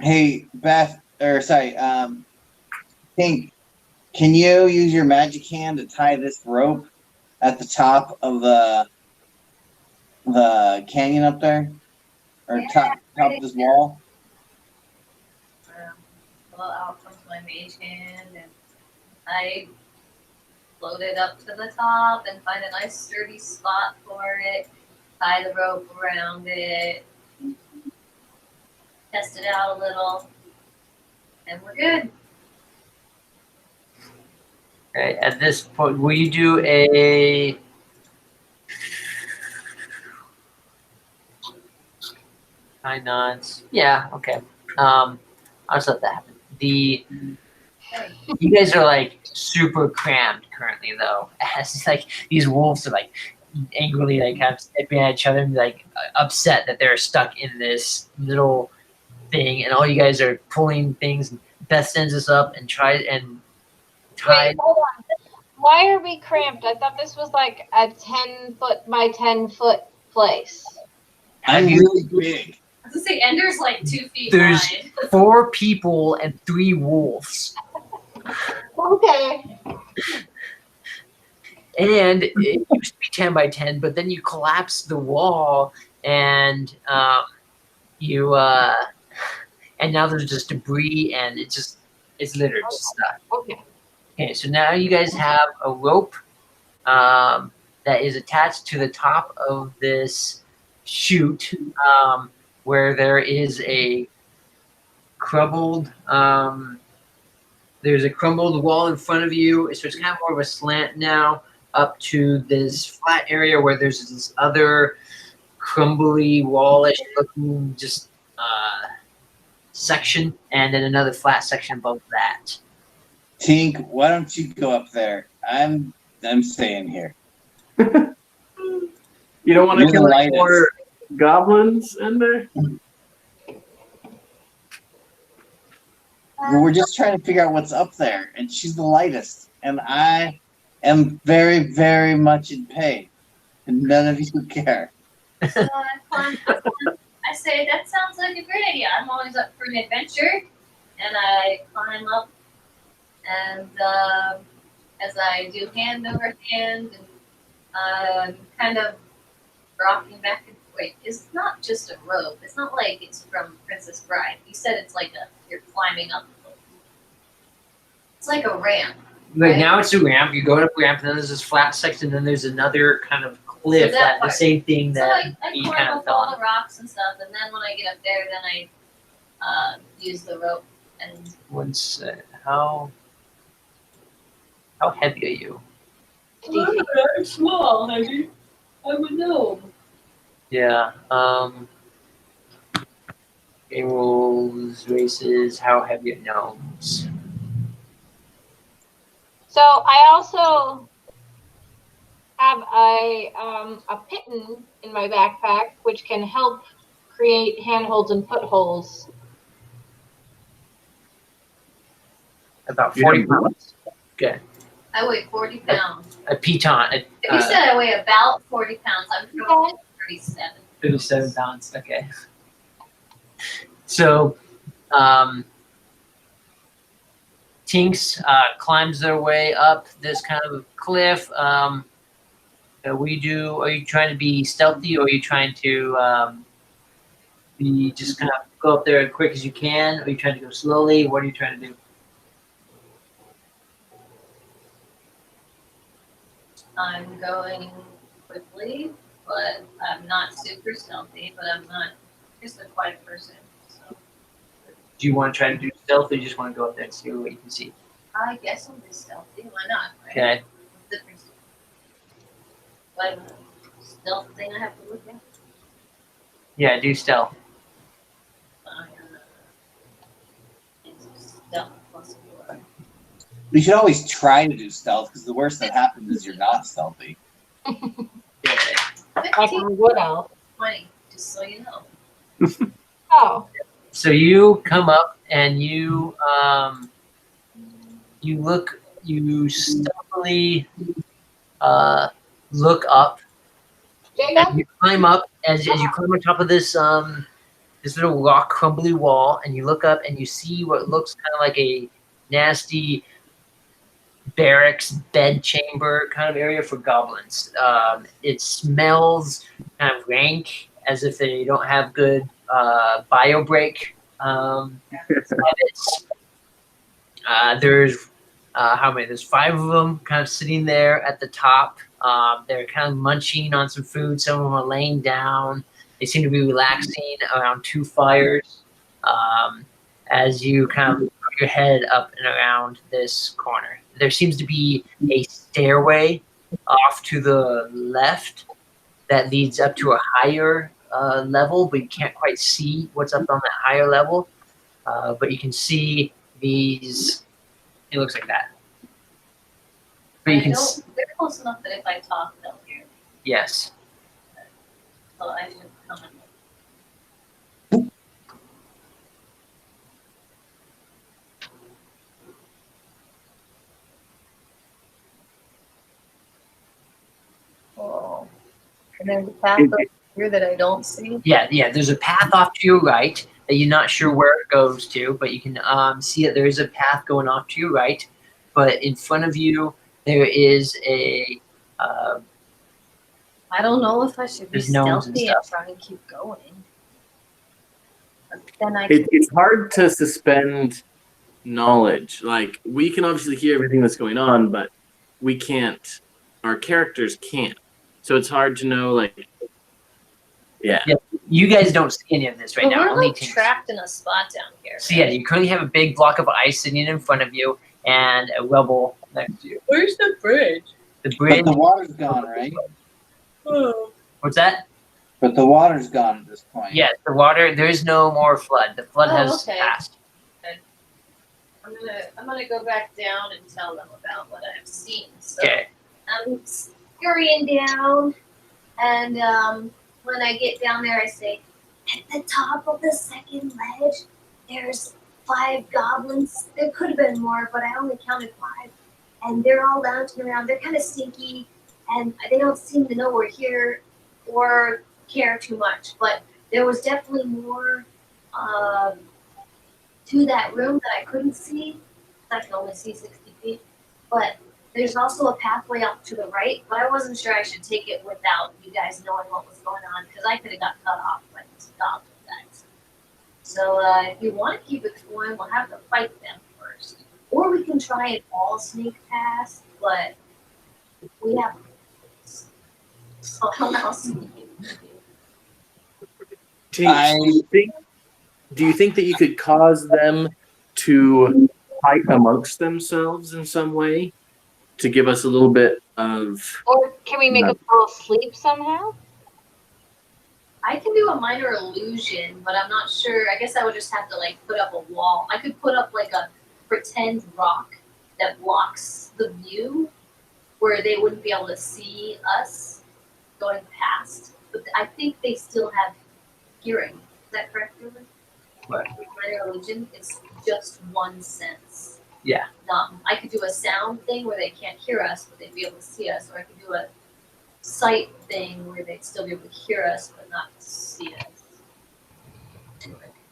Hey, Tink, can you use your magic hand to tie this rope at the top of the canyon up there? Or top of this wall? Well, out comes my mage hand, and I float it up to the top and find a nice sturdy spot for it, tie the rope around it, test it out a little, and we're good. Okay, at this point, will you do a... High nods. Yeah, okay. I'll just let that happen. You guys are like super crammed currently, though. As like these wolves are like angrily like kind of stepping at each other and like upset that they're stuck in this little thing, and all you guys are pulling things. Beth sends us up and tries and ties. Wait, hold on. Why are we cramped? I thought this was like a 10 foot by 10 foot place. I'm really big. I was gonna say Ender's like 2 feet There's wide. 4 people and 3 wolves. Okay. And it used to be 10 by 10, but then you collapse the wall and and now there's just debris and it's littered stuff. Okay, so now you guys have a rope that is attached to the top of this chute where there is a crumbled there's a crumbled wall in front of you, so it's kind of more of a slant now. up to this flat area where there's this other crumbly wallish looking just section, and then another flat section above that. Tink, why don't you go up there? I'm staying here. You don't want to You're the kill lightest. more goblins in there? We're just trying to figure out what's up there, and she's the lightest, and I am very, very much in pain, and none of you care. So I say, that sounds like a great idea. I'm always up for an adventure. And I climb up, and as I do hand over hand, and kind of rocking back and wait, it's not just a rope. It's not like it's from Princess Bride. You said it's like you're climbing up. It's like a ramp. Like Right. now it's a ramp. You go up a ramp, and then there's this flat section, and then there's another kind of cliff. So that That the part. same thing So that I you climb kind of up fell all on. the rocks and stuff, and then when I get up there, then I use the rope and Once how heavy are you? I'm small, honey. I'm a gnome. Yeah. Game rules, races. How heavy are gnomes? So I also have a pitten in my backpack, which can help create handholds and footholds. About You 40 have what? pounds. Okay. I weigh 40 pounds. A piton. If you said I weigh about 40 pounds, I'm probably 37. 37 pounds. Okay. So, Tinks climbs their way up this kind of cliff. Are you trying to be stealthy, or are you trying to be just kind of go up there as quick as you can? Or are you trying to go slowly? What are you trying to do? I'm going quickly, but I'm not super stealthy, but I'm not just a quiet person. So Do you want to try to do stealth, or you just want to go up there and see what you can see? I guess I'll be stealthy. Why not? Right? Okay. What's the difference? But stealth thing I have to look at. Yeah, do stealth. It's stealth plus 4. You should always try to do stealth, because the worst that happens is you're not stealthy. Okay. Like a wood elf. 20, just so you know. Oh, So you come up and you stealthily look up. Jacob? And you climb up as you climb on top of this this little rock crumbly wall, and you look up and you see what looks kind of like a nasty barracks bed chamber kind of area for goblins. It smells kind of rank, as if they don't have good bio break habits. There's how many? There's 5 of them kind of sitting there at the top. They're kind of munching on some food. Some of them are laying down. They seem to be relaxing around 2 fires. As you kind of put your head up and around this corner, there seems to be a stairway off to the left that leads up to a higher level, but you can't quite see what's up on that higher level. But you can see these. It looks like that. But you can. They're close enough that if I talk, they'll hear me. Yes. So I should come in. Oh. And there's a path over here that I don't see. Yeah. There's a path off to your right that you're not sure where it goes to, but you can see that there is a path going off to your right. But in front of you, there is a. I don't know if I should be There's gnomes and stealthy and stuff. try and keep going. But then I It's hard to suspend knowledge. Like, we can obviously hear everything that's going on, but we can't. Our characters can't. So it's hard to know, like, yeah. You guys don't see any of this right But now. we're Only like Tinks. trapped in a spot down here. So yeah, you currently have a big block of ice sitting in front of you and a rubble next to you. Where's the bridge? The But bridge. the water's gone, right? What's that? But the water's gone at this point. Yes, the water. There is no more flood. The flood Oh, has okay. passed. I'm gonna go back down and tell them about what I've seen. So Okay. I'm scurrying down, and when I get down there, I say, at the top of the second ledge, there's 5 goblins. There could have been more, but I only counted 5. And they're all lounging around. They're kind of stinky, and they don't seem to know we're here or care too much. But there was definitely more to that room that I couldn't see. I can only see 60 feet. But there's also a pathway up to the right, but I wasn't sure I should take it without you guys knowing what was going on, because I could have got cut off by these goblin guys. So if you want to keep exploring, we'll have to fight them first. Or we can try and all sneak past, but we have so I don't know how sneaky we can be. Tinks, do you think that you could cause them to fight amongst themselves in some way to give us a little bit of? Or can we make No. them fall asleep somehow? I can do a minor illusion, but I'm not sure. I guess I would just have to like put up a wall. I could put up like a pretend rock that blocks the view where they wouldn't be able to see us going past. But I think they still have hearing. Is that correct, Ruben? What? With minor illusion, it's just one sense. Yeah. I could do a sound thing where they can't hear us, but they'd be able to see us, or I could do a sight thing where they'd still be able to hear us but not see us.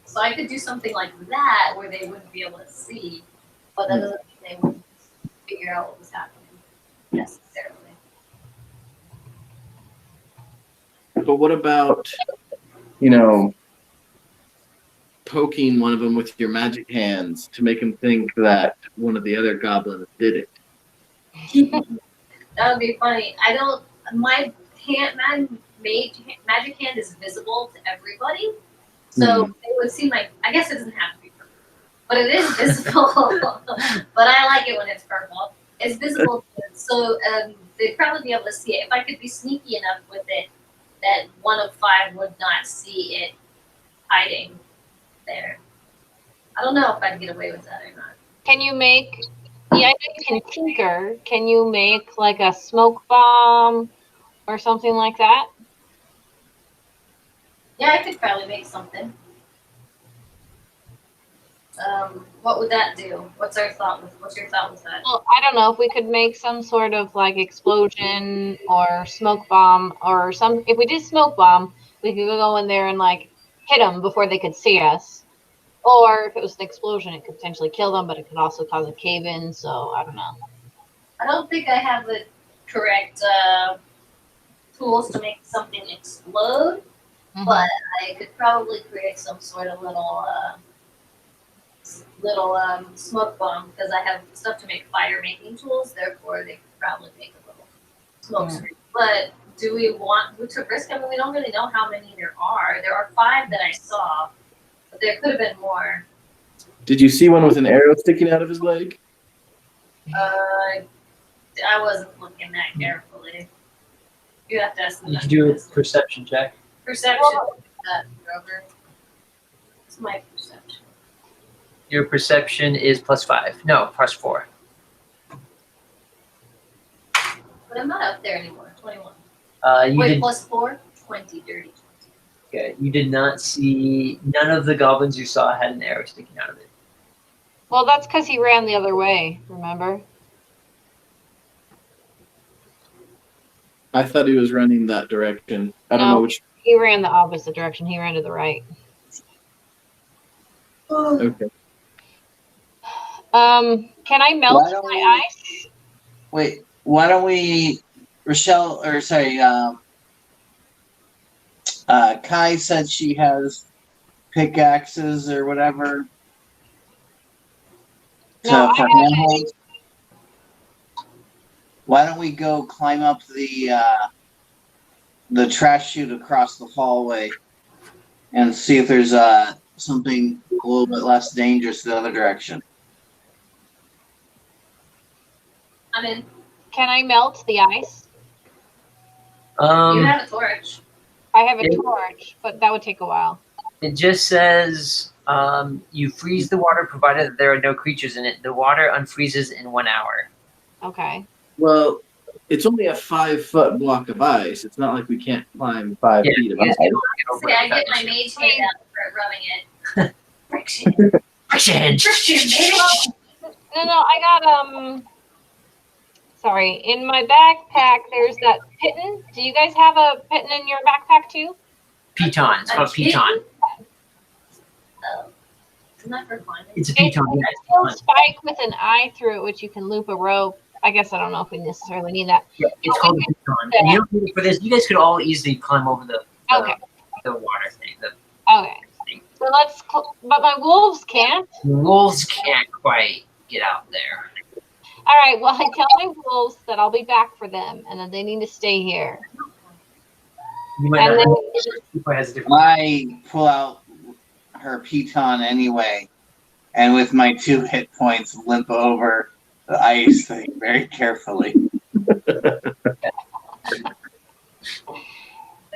So I could do something like that where they wouldn't be able to see, but that doesn't mean they wouldn't figure out what was happening necessarily. But what about, poking one of them with your magic hands to make them think that one of the other goblins did it? That would be funny. My magic hand is visible to everybody, so it would seem like, I guess it doesn't have to be purple, but it is visible. But I like it when it's purple. It's visible, so they'd probably be able to see it. If I could be sneaky enough with it that one of 5 would not see it hiding there. I don't know if I'd get away with that or not. Can you make? Yeah, I know you can tinker. Can you make like a smoke bomb or something like that? Yeah, I could probably make something. What would that do? What's your thought with that? Well, I don't know if we could make some sort of like explosion or smoke bomb or some. If we did smoke bomb, we could go in there and like hit them before they could see us. Or if it was an explosion, it could potentially kill them, but it could also cause a cave-in. So I don't know. I don't think I have the correct tools to make something explode, but I could probably create some sort of little smoke bomb because I have stuff to make fire making tools. Therefore, they could probably make a little smoke screen. But do we want to risk? I mean, we don't really know how many there are. There are 5 that I saw, but there could have been more. Did you see one with an arrow sticking out of his leg? I wasn't looking that carefully. You have to ask them. You can do a perception check. Perception. Grover. It's my perception. Your perception is +5. No, +4. But I'm not up there anymore. 21. You Wait, did. +4? 20, dirty 20. Okay, you did not see. None of the goblins you saw had an arrow sticking out of it. Well, that's because he ran the other way. Remember? I thought he was running that direction. I don't know which. He ran the opposite direction. He ran to the right. Okay. Can I melt Why don't my we- ice? Wait, why don't we, Rachelle, or sorry, Kai said she has pickaxes or whatever. No, for I handholds. Why don't we go climb up the trash chute across the hallway and see if there's something a little bit less dangerous the other direction? I'm in. Can I melt the ice? You Um, have a torch. I have a Yeah. torch, but that would take a while. it just says you freeze the water provided that there are no creatures in it. The water unfreezes in 1 hour. Okay. Well, it's only a 5-foot block of ice. It's not like we can't climb 5 Yeah, feet of you guys ice. get over See, I it get my fast. mage hand out and start rubbing it. Friction. Friction, baby. No, I got sorry, in my backpack there's that pitten. Do you guys have a pitten in your backpack too? Piton. It's called piton. Oh. Isn't that for climbing? It's a It's piton. a Yeah, it's steel piton. spike with an eye through it, which you can loop a rope. I guess I don't know if we necessarily need that. Yeah, it's called a piton. And you don't need it for this. You guys could all easily climb over the Okay. the water thing. The Okay. So but my wolves can't. wolves can't quite get out there. All right. Well, I tell my wolves that I'll be back for them, and that they need to stay here. You might And not then, people has a different. I pull out her piton anyway, and with my 2 hit points, limp over the ice thing very carefully.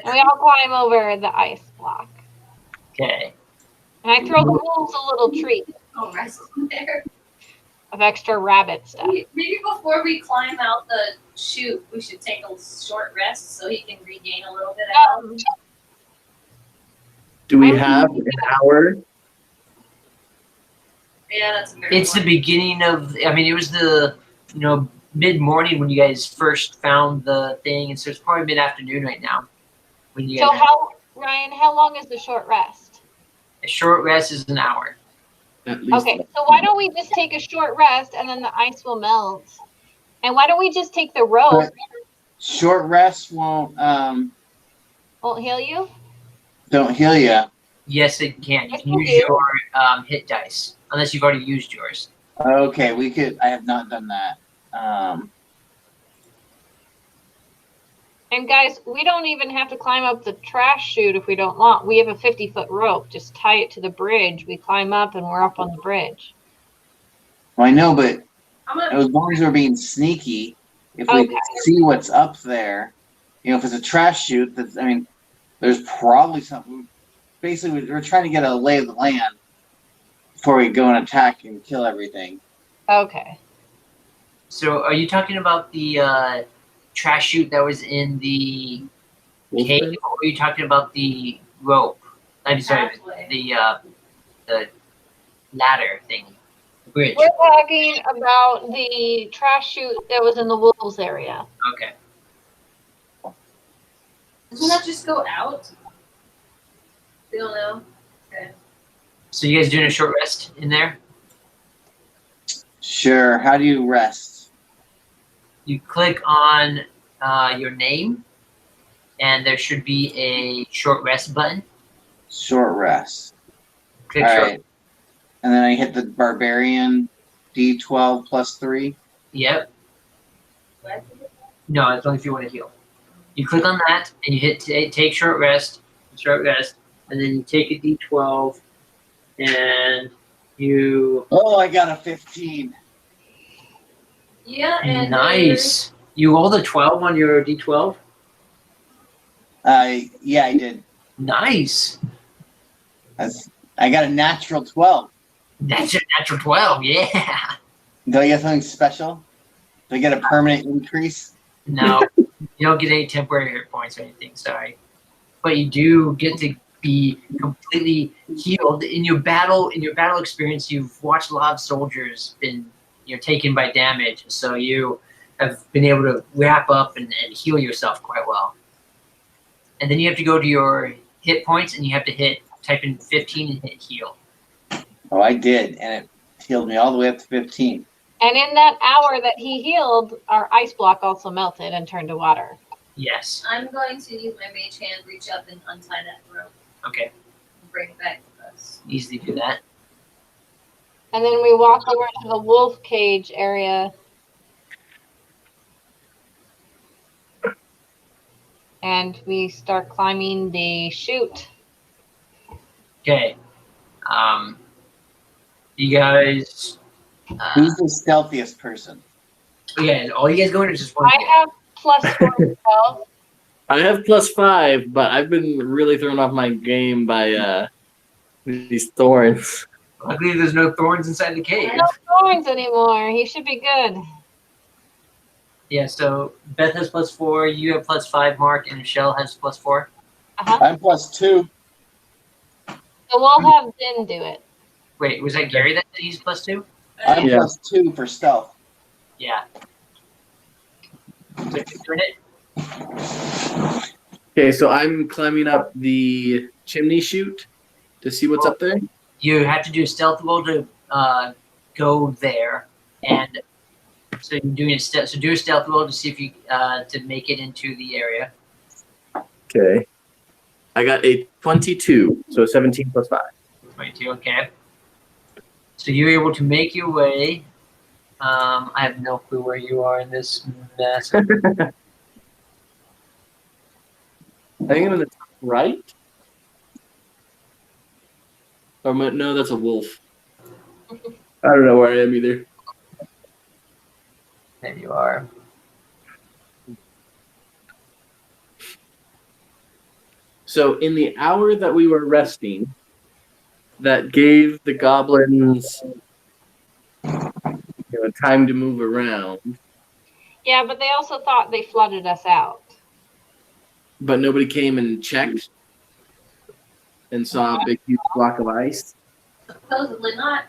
and we all climb over the ice block, Okay. and I throw the wolves a little treat Oh, rest there. of extra rabbit stuff. Maybe before we climb out the chute, we should take a short rest so he can regain a little bit of health. Do we have an hour? Yeah, that's a very It's the beginning of. I mean, it was the mid morning when you guys first found the thing, and so it's probably mid afternoon right now. When you So guys, Ryan, how long is the short rest? a short rest is an hour. At least. Okay, so why don't we just take a short rest and then the ice will melt? And why don't we just take the rope? Short rest won't Heal you? don't heal you. Yes, it can. You Yes, can you use do. your hit dice unless you've already used yours. Okay, we could. I have not done that. And guys, we don't even have to climb up the trash chute if we don't want. We have a 50-foot rope. Just tie it to the bridge. We climb up and we're up on the bridge. Well, I know, but I'm gonna, as long as we're being sneaky, if we Okay. see what's up there, if it's a trash chute, there's probably something. Basically, we're trying to get a lay of the land before we go and attack and kill everything. Okay. So, are you talking about the trash chute that was in the cave, or are you talking about the rope? I'm sorry, Pathway. the ladder thing, the bridge. We're talking about the trash chute that was in the wolves area. Okay. doesn't that just go out? We don't know. Okay. So, you guys doing a short rest in there? Sure. How do you rest? You click on your name, and there should be a short rest button. Short rest. Click All short. right. And then I hit the barbarian D12 plus 3. Yep. What? No, it's only if you want to heal. You click on that, and you hit take short rest, and then you take a D12, and you. Oh, I got a 15. Yeah, and Nice. You rolled a 12 on your D12. Yeah, I did. Nice. I got a natural 12. That's a natural 12. Yeah. Do I get something special? Do I get a permanent increase? No, you don't get any temporary hit points or anything. Sorry, but you do get to be completely healed in your battle. In your battle experience, you've watched a lot of soldiers been taken by damage, so you have been able to wrap up and heal yourself quite well. And then you have to go to your hit points, and you have to type in 15 and hit heal. Oh, I did, and it healed me all the way up to 15. And in that hour that he healed, our ice block also melted and turned to water. Yes. I'm going to use my mage hand, reach up and untie that rope Okay. and bring it back with us. Easily do that. And then we walk over to the wolf cage area. And we start climbing the chute. Okay. You guys. Who's the stealthiest person? Yeah, all you guys going or just one? I have +4 spells. I have +5, but I've been really thrown off my game by these thorns. Luckily, there's no thorns inside the cave. No thorns anymore. He should be good. Yeah, so Beth has +4, you have +5, Mark, and Rachelle has +4. I'm +2. So we'll have Din do it. Wait, was that Gary that said he's +2? I'm Yeah. +2 for stealth. Yeah. So you're doing it? Okay, so I'm climbing up the chimney chute to see what's up there. You have to do a stealth roll to go there, and so you're doing a stealth. So do a stealth roll to see if you to make it into the area. Okay. I got a 22, so 17 + 5. 22. Okay. So you're able to make your way. I have no clue where you are in this mess. I think I'm in the top right. Or no, that's a wolf. I don't know where I am either. There you are. So in the hour that we were resting, that gave the goblins time to move around, Yeah, but they also thought they flooded us out. but nobody came and checked and saw a big huge block of ice. Supposedly not.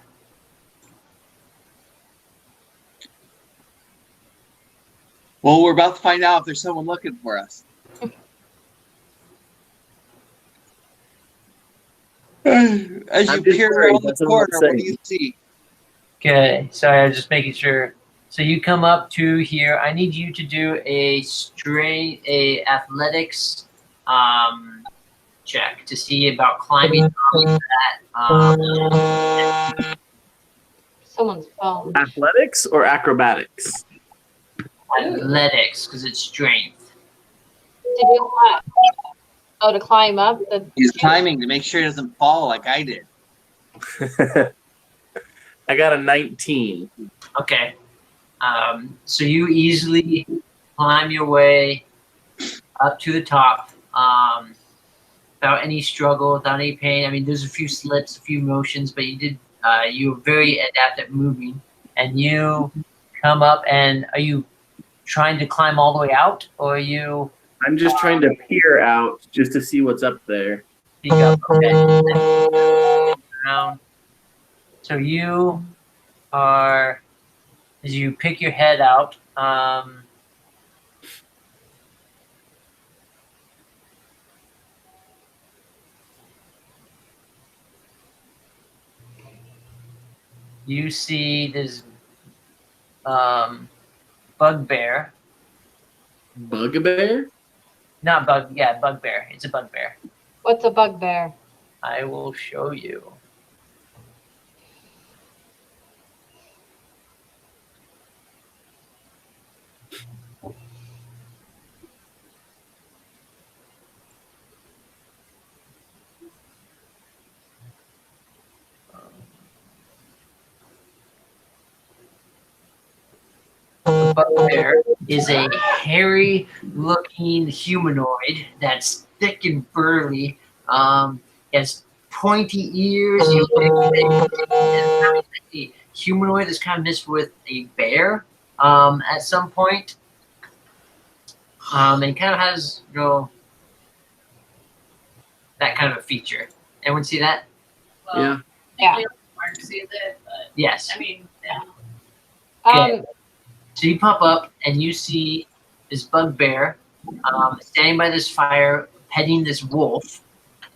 Well, we're about to find out if there's someone looking for us. As you I'm just peer worried, around the that's all I'm corner, what do saying. you see? Okay, sorry, I was just making sure. So you come up to here. I need you to do a athletics check to see about climbing up that. Someone's phone. Athletics or acrobatics? Athletics, because it's strength. To do what? Oh, to climb up the. He's climbing to make sure he doesn't fall like I did. I got a 19. Okay. So you easily climb your way up to the top without any struggle, without any pain. I mean, there's a few slips, a few motions, but you were very adept at moving. And you come up, and are you trying to climb all the way out, or are you I'm just trying to peer out just to see what's up there. peek up? Okay. Down. So you are, as you pick your head out, you see this bugbear. Bugbear? Not bug, yeah, bugbear. It's a bugbear. What's a bugbear? I will show you. The bugbear is a hairy-looking humanoid that's thick and burly. Has pointy ears. A humanoid that's kind of mixed with a bear at some point. And kind of has, that kind of a feature. Anyone see that? Well, Yeah. Yeah. Mark sees it, but Yes. I mean, yeah. Okay. So you pop up and you see this bugbear standing by this fire, petting this wolf,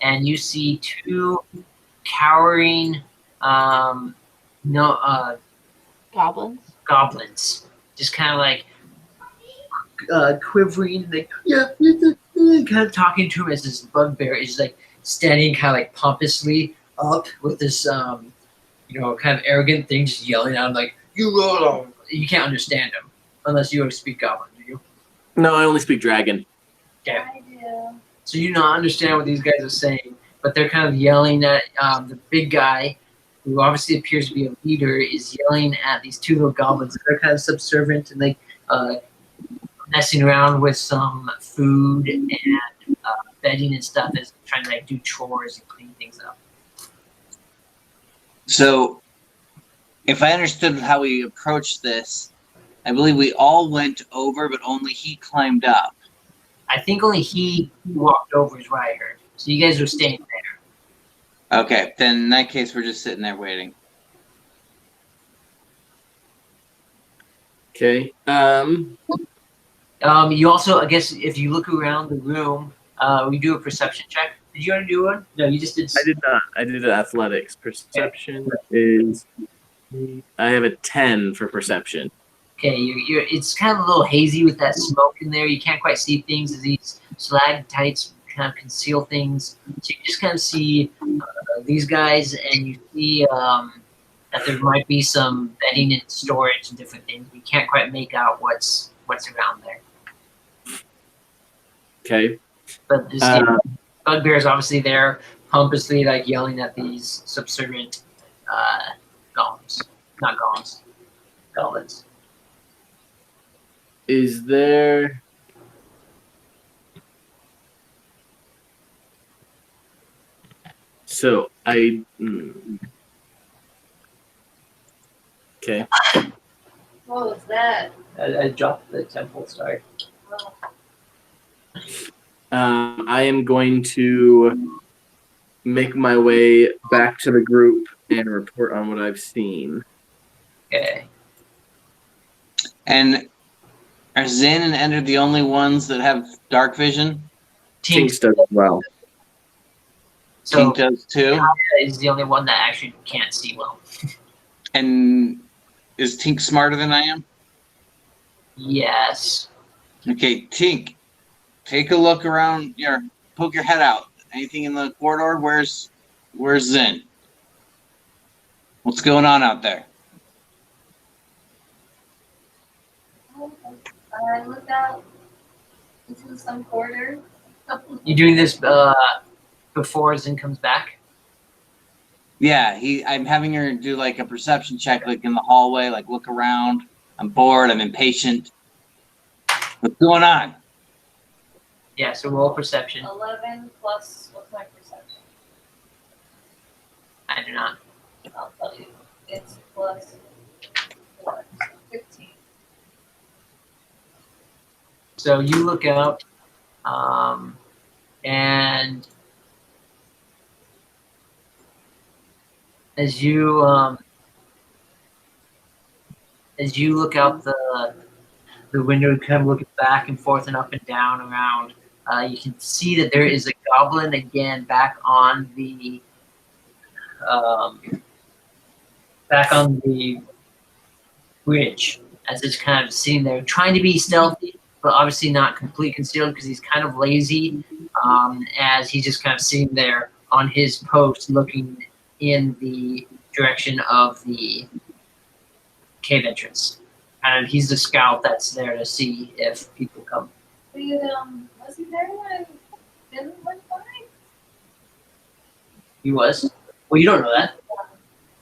and you see two cowering Goblins. goblins, just kind of like quivering, like kind of talking to him as this bugbear is like standing kind of like pompously up with this kind of arrogant thing, just yelling at him like you can't understand him unless you speak Goblin, do you? No, I only speak dragon. Okay. I do. So you not understand what these guys are saying, but they're kind of yelling at the big guy, who obviously appears to be a leader, is yelling at these two little goblins that are kind of subservient and like messing around with some food and bedding and stuff, as trying to like do chores and clean things up. So, if I understood how we approached this, I believe we all went over, but only he climbed up. I think only he walked over is what I heard. So you guys are staying there. Okay, then in that case, we're just sitting there waiting. Okay. You also, I guess, if you look around the room, we do a perception check. Did you already do one? No, you just did. I did not. I did athletics. Perception is. I have a 10 for perception. Okay, it's kind of a little hazy with that smoke in there. You can't quite see things as these stalactites kind of conceal things. So you just kind of see these guys, and you see that there might be some bedding and storage and different things. You can't quite make out what's around there. Okay. But this bugbear is obviously there, pompously like yelling at these subservient golems, not golems, goblins. Is there? So I. Okay. What was that? I dropped the temple. Sorry. I am going to make my way back to the group and report on what I've seen. Okay. And are Zin and Ender the only ones that have dark vision? Tinks does as well. So Tink does too? is the only one that actually can't see well. And is Tink smarter than I am? Yes. Okay, Tink, take a look around, poke your head out. Anything in the corridor? Where's Zin? What's going on out there? I looked out into some corridor. You doing this before Zin comes back? Yeah, I'm having her do like a perception check, like in the hallway, like look around. I'm bored, I'm impatient. What's going on? Yeah, so roll perception. 11 plus, what's my perception? I do not. I'll tell you. It's plus 4, 15. So you look out, and as you look out the window, kind of looking back and forth and up and down around, you can see that there is a goblin again back on the bridge, as it's kind of sitting there, trying to be stealthy, but obviously not completely concealed because he's kind of lazy, as he's just kind of sitting there on his post, looking in the direction of the cave entrance. And he's the scout that's there to see if people come. Was he there when Zin went by? He was? Well, you don't know that.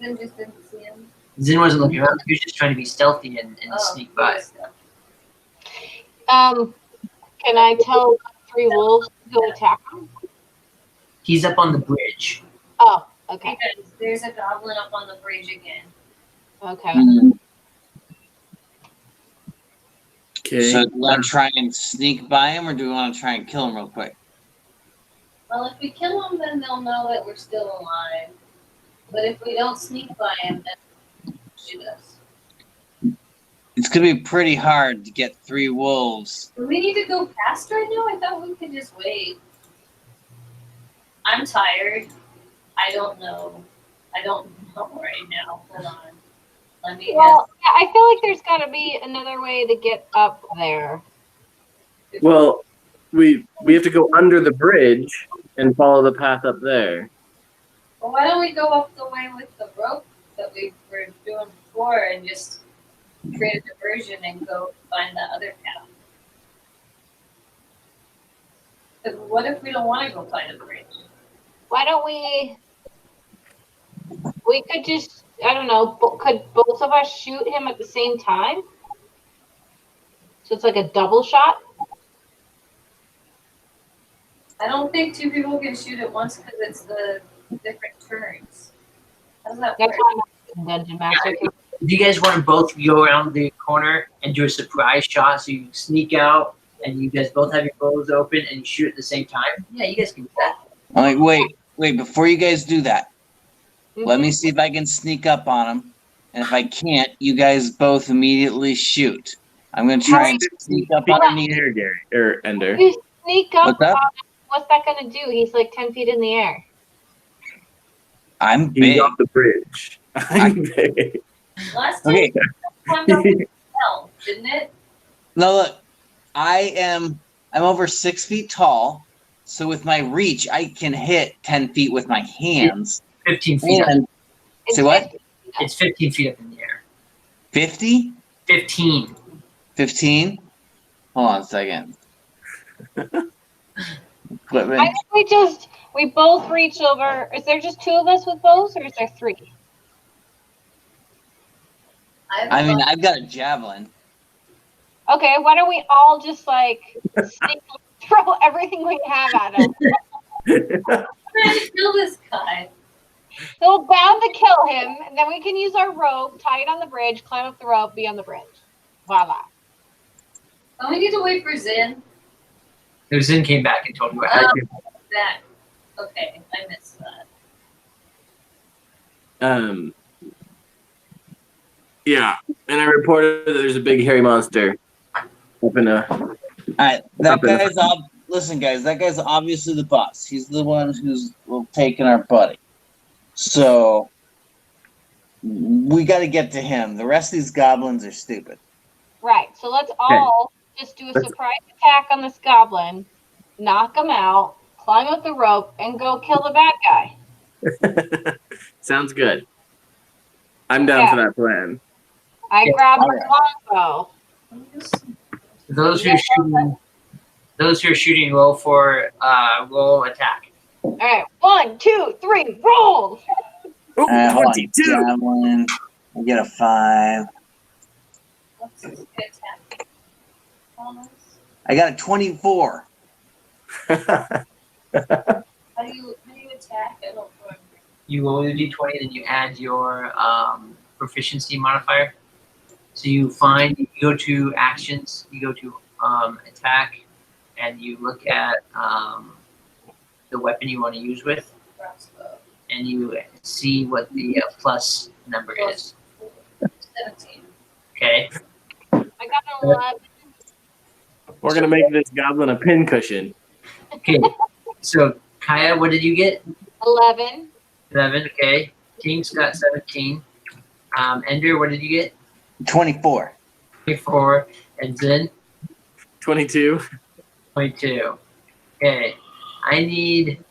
Zin just didn't see him. Zin wasn't looking around. He was just trying to be stealthy and sneak by. Can I tell 3 wolves to go attack him? He's up on the bridge. Oh, okay. Because there's a goblin up on the bridge again. Okay. Okay. So do we want to try and sneak by him, or do we want to try and kill him real quick? Well, if we kill him, then they'll know that we're still alive. But if we don't sneak by him, then shoot us. It's going to be pretty hard to get 3 wolves. Do we need to go past right now? I thought we could just wait. I'm tired. I don't know right now. Hold on. Let me Well, yeah, I feel like there's got to be another way to get up there. Well, we have to go under the bridge and follow the path up there. Well, why don't we go up the way with the rope that we were doing before and just create a diversion and go find the other path? Because what if we don't want to go find the bridge? Why don't we We could just, I don't know, could both of us shoot him at the same time? So it's like a double shot? I don't think two people can shoot at once because it's the different turns. How does that That's work? why I'm Dungeon Master. Do you guys want to both go around the corner and do a surprise shot so you sneak out and you guys both have your bows open and you shoot at the same time? Yeah, you guys can do that. I'm like, wait, before you guys do that, let Mhm. me see if I can sneak up on him. And if I can't, you guys both immediately shoot. I'm gonna try and sneak up underneath. Here, Gary or Ender. You sneak up What's up? on him, what's that going to do? He's like 10 feet in the air. I'm He's big. off the bridge. I'm big. Last time Okay. it climbed up the hill, didn't it? Now look, I'm over 6 feet tall, so with my reach, I can hit 10 feet with my hands. 15 feet up. And It's say what? 50. It's 15 feet up in the air. 50? 15. 15? Hold on a second. Equipment. I think we both reach over. Is there just 2 of us with bows or is there 3? I mean, I've got a javelin. Okay, why don't we all just like throw everything we have at him? Trying to kill this guy. So we're bound to kill him, and then we can use our rope, tie it on the bridge, climb up the rope, be on the bridge. Voila. Don't we need to wait for Zin? No, Zin came back and told you what happened. That. Okay, I missed that. Yeah, and I reported that there's a big hairy monster up in a. Alright, listen guys, that guy's obviously the boss. He's the one who's taking our buddy. So we gotta get to him. The rest of these goblins are stupid. Right, so let's all just do a surprise attack on this goblin, knock him out, climb up the rope, and go kill the bad guy. Sounds good. I'm down for that plan. I grab my longbow. Those who are shooting, roll for roll attack. All right, 1, 2, 3, roll! Ooh, Hold on. 22. Javelin. I get a 5. What's his attack? I got a 24. How do you attack? I don't remember. You roll the d20, then you add your proficiency modifier. So you go to actions, you go to attack, and you look at the weapon you want to use with, Crossbow. and you see what the plus number is. 17. Okay. I got an 11. We're gonna make this goblin a pin cushion. Okay. So Kaya, what did you get? 11. 11. Okay. Tinks got 17. Ender, what did you get? 24. 24. And Zin? 22. 22. Okay. I need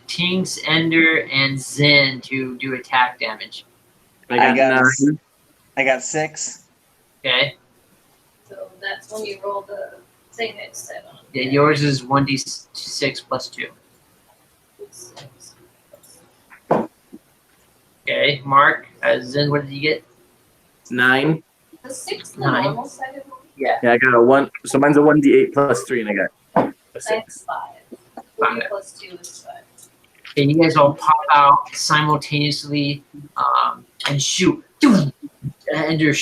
Tinks, Ender, and Zin to do attack damage. I got 9. I got 6. Okay. So that's when you roll the thing it said on. Yeah, yours is 1d6 plus 2. It's 6. Okay. Mark, Zin, what did you get? 9. The 6 the 9. normal side of Yeah. Yeah, I got a 1. So mine's a 1d8 plus 3, and I got a That's 6. 5. 5. Plus 2 is 5. And you guys all pop out simultaneously and shoot. Ender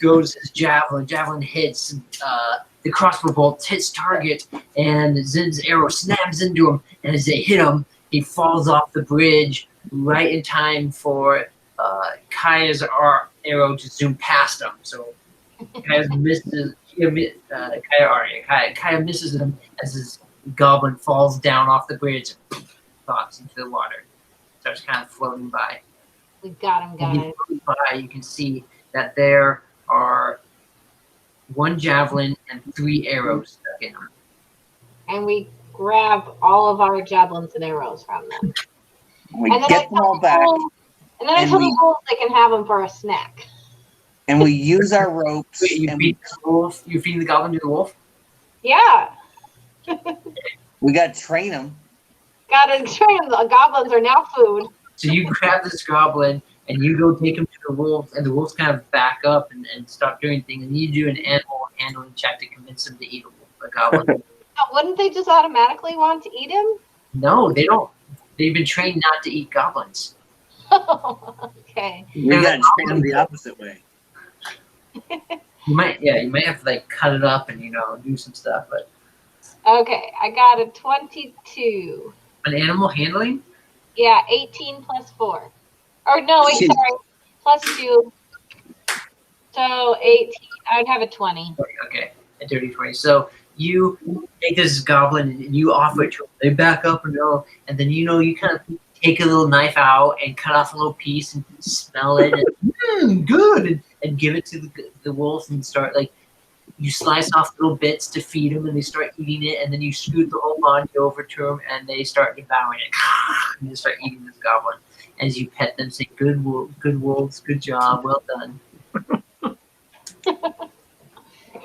goes his javelin. Javelin hits. The crossbow bolt hits target, and Zin's arrow snaps into him. And as they hit him, he falls off the bridge right in time for Kaya's arrow to zoom past him. So Kaya misses. Kaya misses him as his goblin falls down off the bridge and drops into the water. Starts kind of floating by. We got him, As he guys. floats by, you can see that there are 1 javelin and 3 arrows stuck in them. And we grab all of our javelins and arrows from them. We And then get them all back, And then I and tell we- the wolves they can have them for a snack. and we use our ropes. Wait, you And feed the wolf? You feed the goblin to the wolf? Yeah. we got to train them. Gotta train them. The goblins are now food. So you grab this goblin and you go take him to the wolves, and the wolves kind of back up and stop doing things, and you do an animal handling check to convince them to eat a goblin. Wouldn't they just automatically want to eat him? No, they don't. They've been trained not to eat goblins. Okay. We got to train them the opposite way. You might have to like cut it up and do some stuff, but Okay, I got a 22. an animal handling. Yeah, 18 plus 4. Or no, wait, sorry. Plus 2. So 18. I would have a 20. Okay, a dirty 20. So you take this goblin and you offer it to them. They back up and go, and then you kind of take a little knife out and cut off a little piece and smell it and good and give it to the wolves and start like you slice off little bits to feed them and they start eating it, and then you scoot the whole body over to them and they start devouring it and they start eating this goblin as you pet them, say good wolves, good job, well done.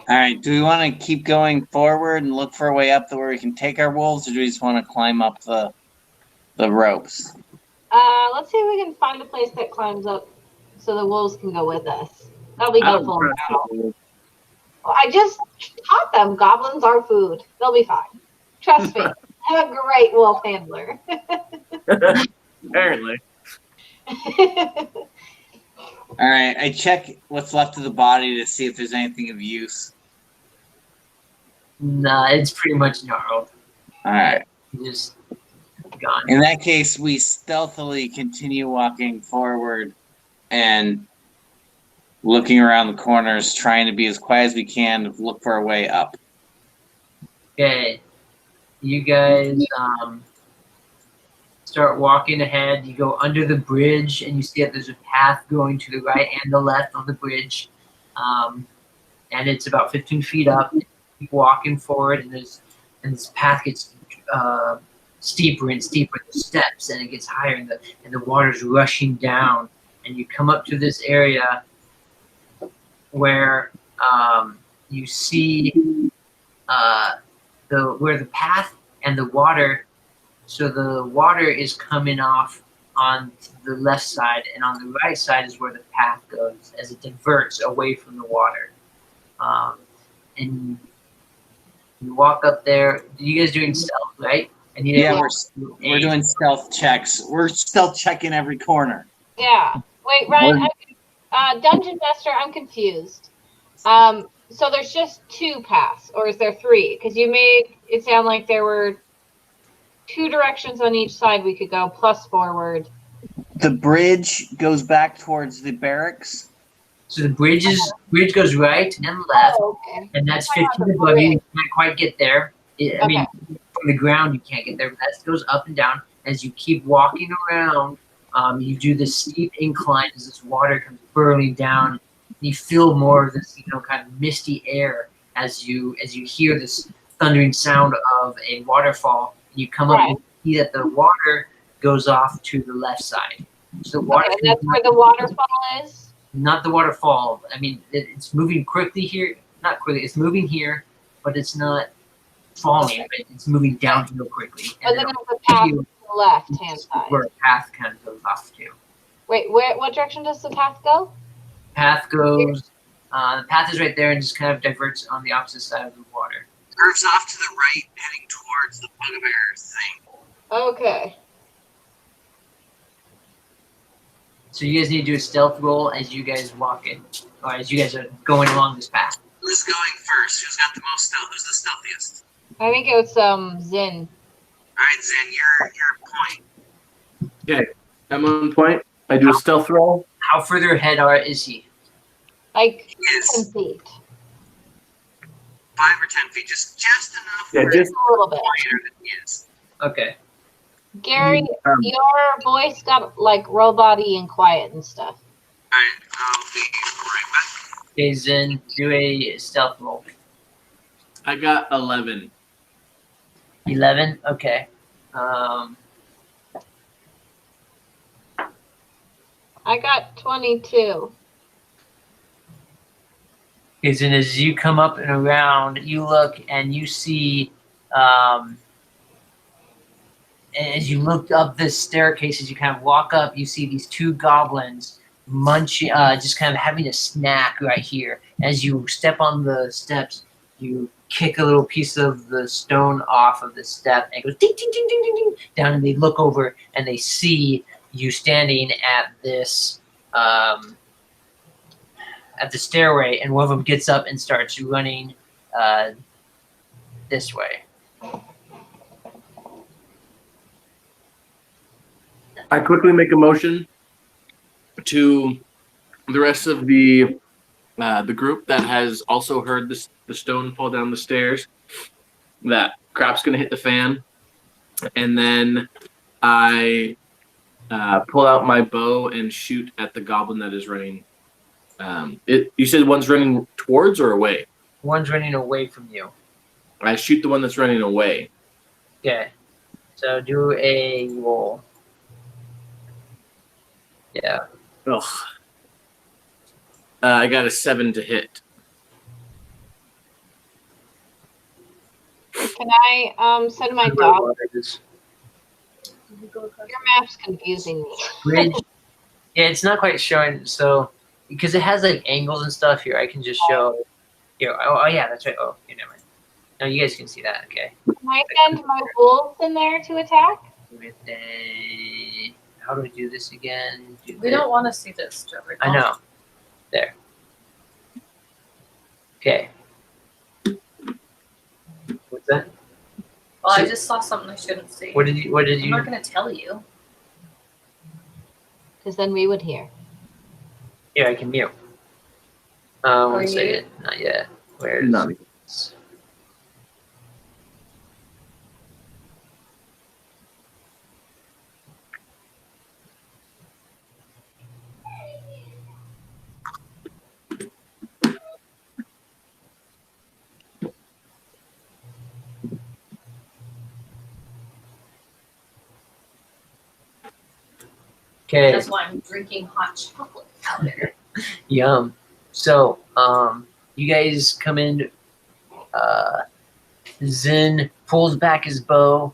All right. Do we want to keep going forward and look for a way up to where we can take our wolves, or do we just want to climb up the ropes? Let's see if we can find a place that climbs up so the wolves can go with us. That'll be helpful. Well, I just taught them goblins are food. They'll be fine. Trust me. I'm a great wolf handler. Apparently. All right. I check what's left of the body to see if there's anything of use. Nah, it's pretty much gnarled. All right. Just gone. In that case, we stealthily continue walking forward and looking around the corners, trying to be as quiet as we can to look for our way up. Okay, you guys start walking ahead. You go under the bridge, and you see that there's a path going to the right and the left on the bridge, and it's about 15 feet up. You keep walking forward, and this path gets steeper and steeper. The steps, and it gets higher, and the water's rushing down. And you come up to this area where you see where the path and the water. So the water is coming off on the left side, and on the right side is where the path goes as it diverts away from the water. And you walk up there. You guys doing stealth, right? And Yeah, we're doing stealth checks. We're stealth checking every corner. Yeah. Wait, Ryan, Dungeon Master, I'm confused. So there's just 2 paths, or is there 3? Because you made it sound like there were 2 directions on each side we could go, plus forward. The bridge goes back towards the barracks. So the bridge goes right and left, okay. and that's 15 above you. You can't quite get there. I mean, from the ground you can't get there, but that goes up and down as you keep walking around. You do this steep incline as this water comes burling down. You feel more of this, kind of misty air as you hear this thundering sound of a waterfall. You come up and see that the water goes off to the left side. So the water. Okay, that's where the waterfall is. Not the waterfall. I mean, it's moving quickly here. Not quickly. It's moving here, but it's not falling. But it's moving downhill quickly. But then there's a path to the left-hand side. Where a path kind of goes off to. Wait, what direction does the path go? Path goes. The path is right there and just kind of diverts on the opposite side of the water. Curves off to the right, heading towards the bugbear thing. Okay. So you guys need to do a stealth roll as you guys walk in, or as you guys are going along this path. Who's going first? Who's got the most stealth? Who's the stealthiest? I think it's Zin. All right, Zin, you're point. Okay, I'm on point. I do a stealth roll. How further ahead is he? Like Yes. 10 feet. 5 or 10 feet, just enough. Yeah, where just A little bit. quieter than he is. Okay. Gary, your voice got like robot-y and quiet and stuff. All right, I'll be right back. Okay, Zen, do a stealth roll. I got 11. 11? Okay. I got 22. Okay, Zen, as you come up and around, you look and you see as you look up this staircase, as you kind of walk up, you see these two goblins munching, just kind of having a snack right here. As you step on the steps, you kick a little piece of the stone off of the step, and it goes ding, ding, ding, ding, ding, ding, down, and they look over, and they see you standing at this, at the stairway, and one of them gets up and starts running this way. I quickly make a motion to the rest of the group that has also heard the stone fall down the stairs that crap's gonna hit the fan, and then I pull out my bow and shoot at the goblin that is running. You said one's running towards or away? One's running away from you. I shoot the one that's running away. Okay. So do a roll. Yeah. Ugh. I got a 7 to hit. Can I send my dog? Your map's confusing me. Bridge. Yeah, it's not quite showing. So because it has like angles and stuff here, I can just show. Here. Oh yeah, that's right. Oh, here, never mind. No, you guys can see that. Okay. Can I send my wolves in there to attack? With a. How do I do this again? We don't want to see this, Trevor. I know. There. Okay. What's that? Well, So- I just saw something I shouldn't see. What did you? I'm not going to tell you. Because then we would hear. Here, I can mute. Are One you? second. Not yet. Where's? Not Okay. That's why I'm drinking hot chocolate powder. Yum. So, you guys come in. Zin pulls back his bow,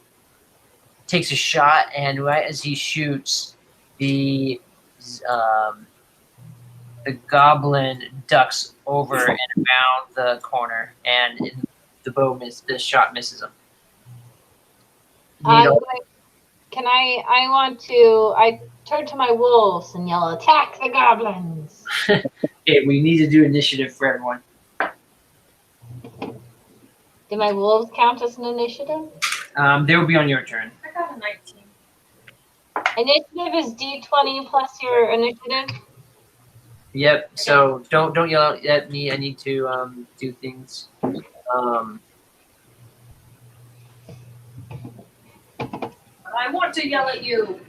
takes a shot, and right as he shoots, the goblin ducks over and around the corner, and the shot misses him. I turn to my wolves and yell, attack the goblins. Okay, we need to do initiative for everyone. Do my wolves count as an initiative? They will be on your turn. I got a 19. Initiative is D20 plus your initiative. Yep. So don't yell out at me. I need to do things. I want to yell at you.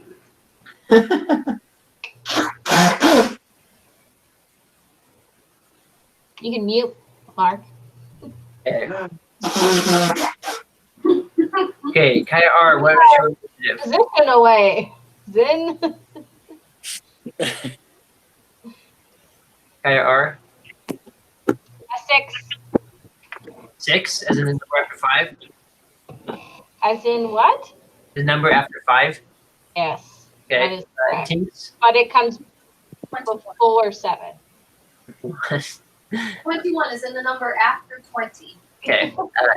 You can mute, Mark. Okay. Okay, Kaya R, what's your initiative? Position away. Zin. Kaya R? A 6. 6, as in the number after 5? As in what? The number after 5? Yes. That Okay. is correct. Tinks? But it comes before 7. 21 is in the number after 20. Okay.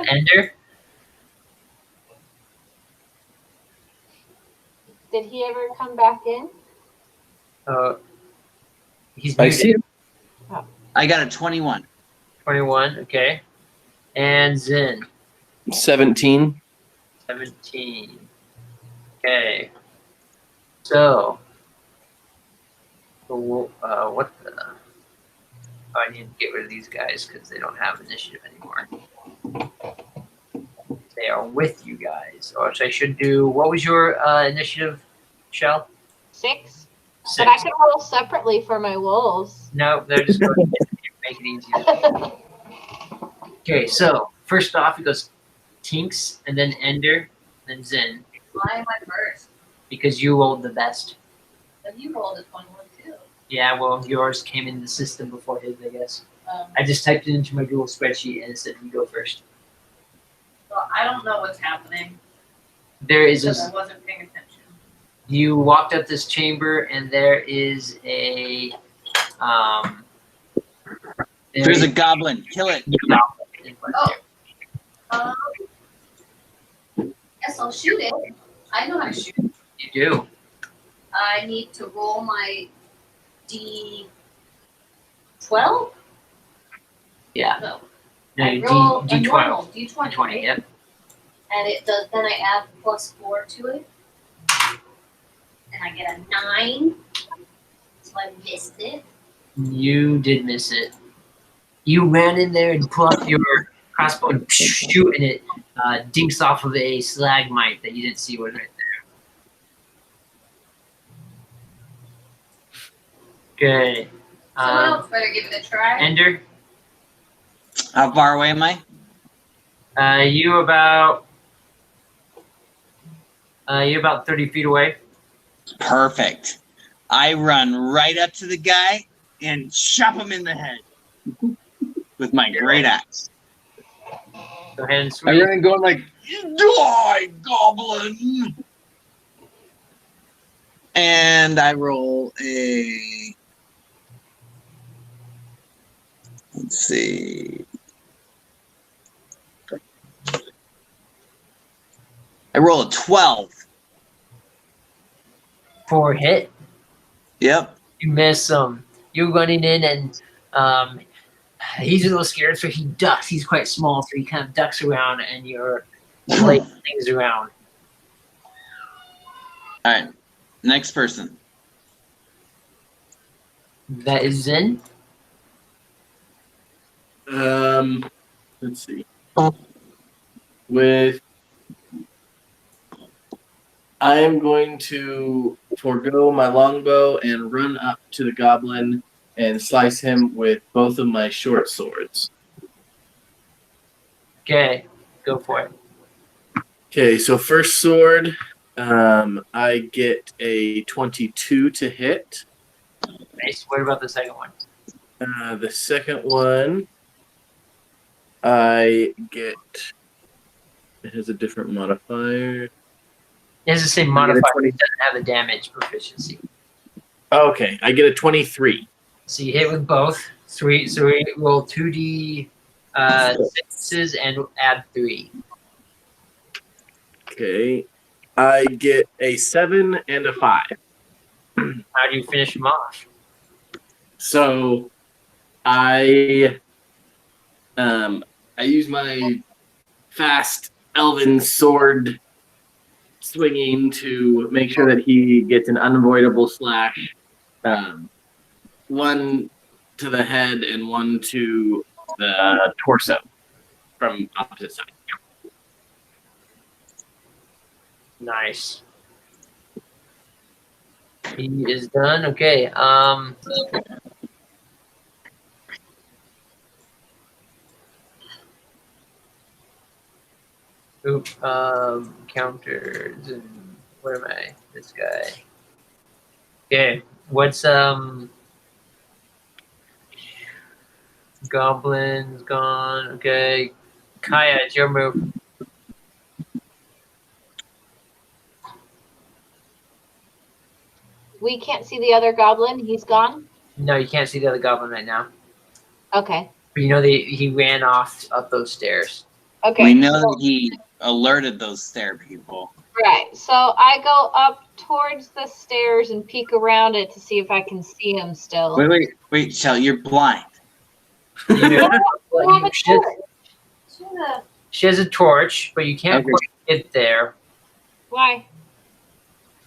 Ender? Did he ever come back in? He's I muted. see him. I got a 21. 21, okay. And Zin? 17. 17. Okay. So, what the? Oh, I need to get rid of these guys because they don't have initiative anymore. They are with you guys. Or I should do. What was your initiative, Shell? 6. 6. But I can roll separately for my wolves. No, they're just going to make it easier. Okay, so first off, it goes Tinks, and then Ender, then Zin, Why am I first? because you rolled the best. But you rolled a 21 too. Yeah, well, yours came in the system before his, I guess. I just typed it into my Google spreadsheet and it said you go first. Well, I don't know what's happening. there is Because I a. wasn't paying attention. You walked up this chamber, and there is a. There's a goblin. Kill it. Oh. Guess I'll shoot it. I know how to shoot. You do. I need to roll my D12? Yeah. No. No, I roll a D12. normal D20. D20. right? Yep. And it does. Then I add +4 to it, and I get a 9. So I missed it. You did miss it. You ran in there and pulled up your crossbow and shoot, and it dinks off of a stalagmite that you didn't see was right there. Okay. Someone else better give it a try. Ender, How far away am I? you're about 30 feet away. Perfect. I run right up to the guy and chop him in the head with my great axe. Go ahead and I swing. run and going like, die, goblin! And I roll a. Let's see. I roll a 12. For a hit. Yep. You miss him. You're running in, and he's a little scared, so he ducks. He's quite small, so he kind of ducks around, and you're laying things around. All right. Next person. That is Zen. Let's see. I am going to forego my longbow and run up to the goblin and slice him with both of my short swords. Okay, go for it. Okay, so first sword, I get a 22 to hit. Nice. What about the second one? The second one, I get. It has a different modifier. It has the same I get a modifier. 20. It doesn't have the damage proficiency. Okay, I get a 23. So you hit with both. So we roll 2d 6s and add 3. Okay, I get a 7 and a 5. How do you finish them off? So, I use my fast elven sword swinging to make sure that he gets an unavoidable slash, one to the head and one to the torso from opposite side. Nice. He is done. Okay. Counters and where am I? This guy. Okay. What's Goblin's gone. Okay. Kaya, it's your move. We can't see the other goblin. He's gone. No, you can't see the other goblin right now. Okay. But you know he ran off up those stairs. Okay. We know that he alerted those stair people. Right. So I go up towards the stairs and peek around it to see if I can see him still. Wait, Shell, you're blind. Yeah. I have a torch. Should've- She has a torch, but you can't Okay. quite get there Why?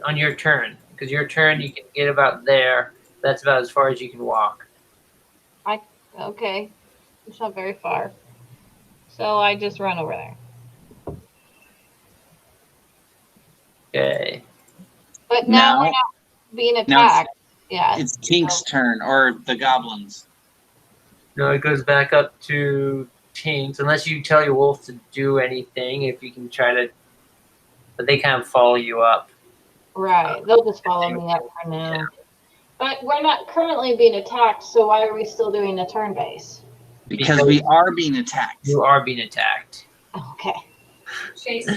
on your turn. Because your turn, you can get about there. That's about as far as you can walk. Okay. It's not very far. So I just run over there. Okay. But now Now- we're not being now attacked. Yeah. It's Tinks' turn, or the goblins. No, it goes back up to Tinks, unless you tell your wolf to do anything. If you can try to, but they kind of follow you up. Right. They'll just follow me up for now. But we're not currently being attacked, so why are we still doing a turn base? Because we are being attacked. You are being attacked. Okay. Chase.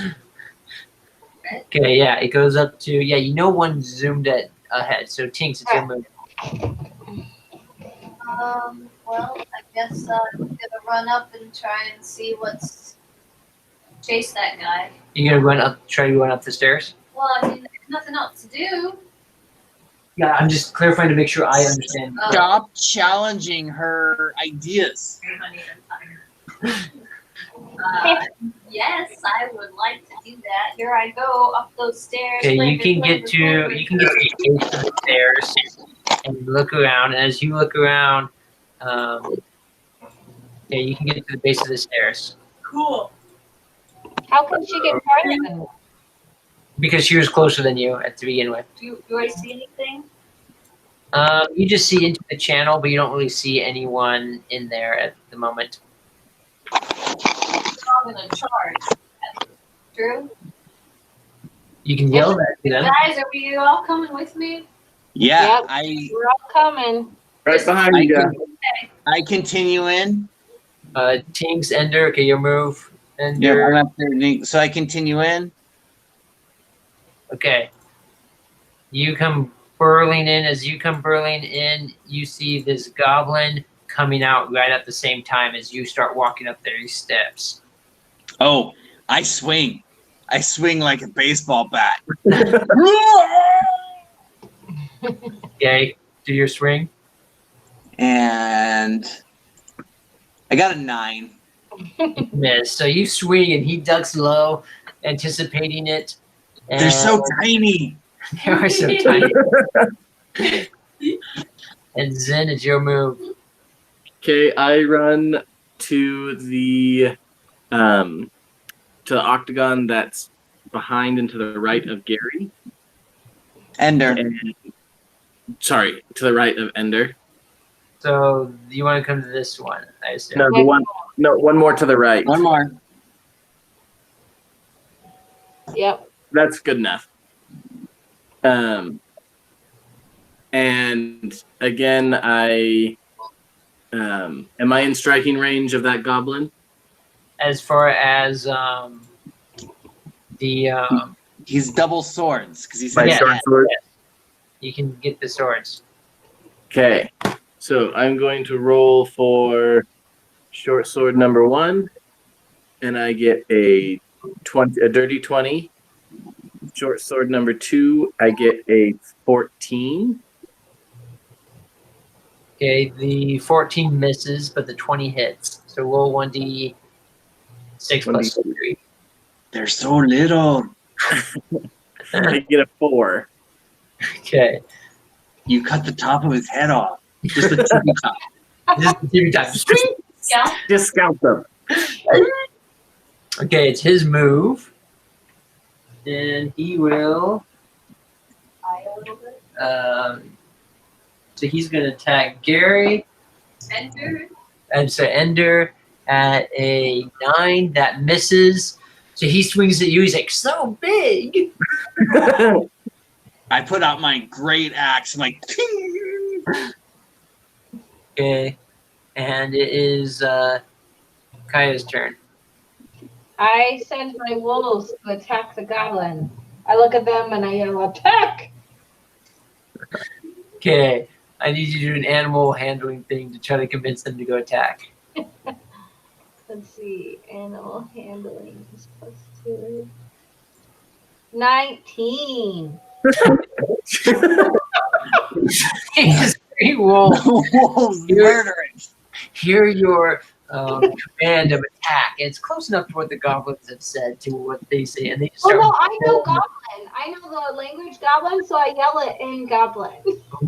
Okay, yeah, it goes up to one zoomed ahead. So Tinks, it's your move. Well, I guess I'm gonna run up and try and see what's chase that guy. You're gonna try to run up the stairs. Well, I mean, there's nothing else to do. Yeah, I'm just clarifying to make sure I understand. Stop challenging her ideas. Yes, I would like to do that. Here I go up those stairs. Okay, you can get to the base of the stairs and look around. And as you look around, you can get to the base of the stairs. Cool. How can she get farther than that? Because she was closer than you to begin with. Do I see anything? You just see into the channel, but you don't really see anyone in there at the moment. I'm gonna charge. Drew? You can yell that to them. Guys, are you all coming with me? Yeah, Yep. We're all coming. Right behind you guys. I continue in. Tinks, Ender, okay, your move. Yeah, Ender. I'm up there. So I continue in. Okay. You come burling in. As you come burling in, you see this goblin coming out right at the same time as you start walking up these steps. Oh, I swing. I swing like a baseball bat. Okay, do your swing. And I got a 9. Miss. So you swing and he ducks low, anticipating it. And They're so tiny. They are so tiny. And Zen, it's your move. Okay, I run to the octagon that's behind and to the right of Gary. Ender. Sorry, to the right of Ender. So you want to come to this one, I assume. No, one more to the right. One more. Yep. That's good enough. And again, I am I in striking range of that goblin? As far as he's double swords because he's My short sword. you can get the swords. Okay, so I'm going to roll for short sword number 1, and I get a dirty 20. Short sword number 2, I get a 14. Okay, the 14 misses, but the 20 hits. So roll 1d6 plus 3. They're so little. I get a 4. Okay. You cut the top of his head off. Just the tippy top. Just the tippy top. Just scalp them. Okay, it's his move. And he will. So he's going to attack Gary. Ender. And so Ender at a 9 that misses. So he swings at you. He's like, so big. I put out my great axe. I'm like, Okay. And it is Kaya's turn. I send my wolves to attack the goblin. I look at them and I yell, attack! Okay. I need you to do an animal handling thing to try to convince them to go attack. Let's see. Animal handling is +2. 19. These 3 wolves murdering. hear your command of attack. It's close enough to what the goblins have said to what they say, and they just Oh start. no, I know goblin. I know the language goblin, so I yell it in goblin.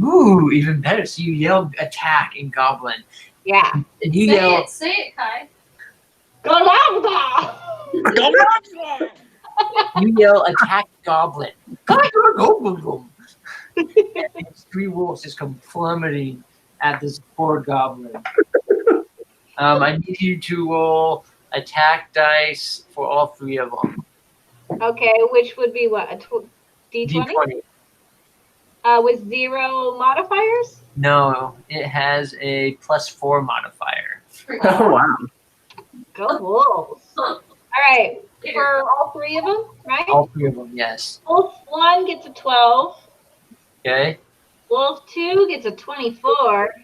Ooh, even better. So you yell attack in goblin. Yeah. And you yell. Say it, Kai. Galabda! You yell attack goblin. And these 3 wolves just come plummeting at this poor goblin. I need you to roll attack dice for all 3 of them. Okay, which would be what? A D20? D20. With 0 modifiers? No, it has a +4 modifier. Oh, wow. Go wolves. All right. for all three of them, right? All three of them, yes. Wolf 1 gets a 12. Okay. Wolf 2 gets a 24.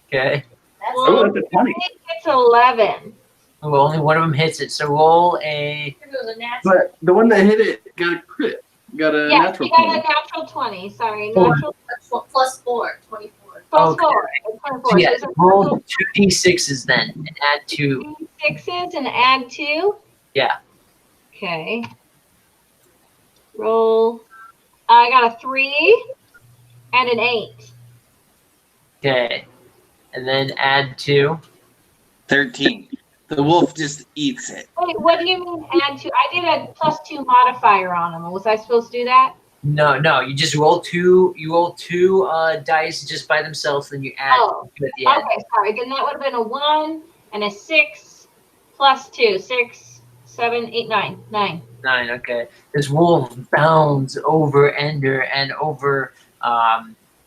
Okay. That's Oh, Wolf that's a 20. 3 gets 11. Well, only one of them hits it. So roll a. if it was a natural. But the one that hit it got a crit. Got a Yeah, natural you got 20. a natural 20. Sorry, Oh. natural Plus 4, 24. plus Okay. 4. It's 24. So yeah, So it's a roll total 2d6s then, and add 2. of 6s and add 2. Yeah. Okay. Roll. I got a 3 and an 8. Okay. And then add 2. 13. The wolf just eats it. Wait, what do you mean add 2? I did a plus 2 modifier on them. Was I supposed to do that? No. You just roll 2. You roll 2 dice just by themselves, then you add Oh, 2 at the end. okay, sorry. Then that would have been a 1 and a 6 plus 2. 6, 7, 8, 9. 9. 9. Okay. This wolf bounds over Ender and over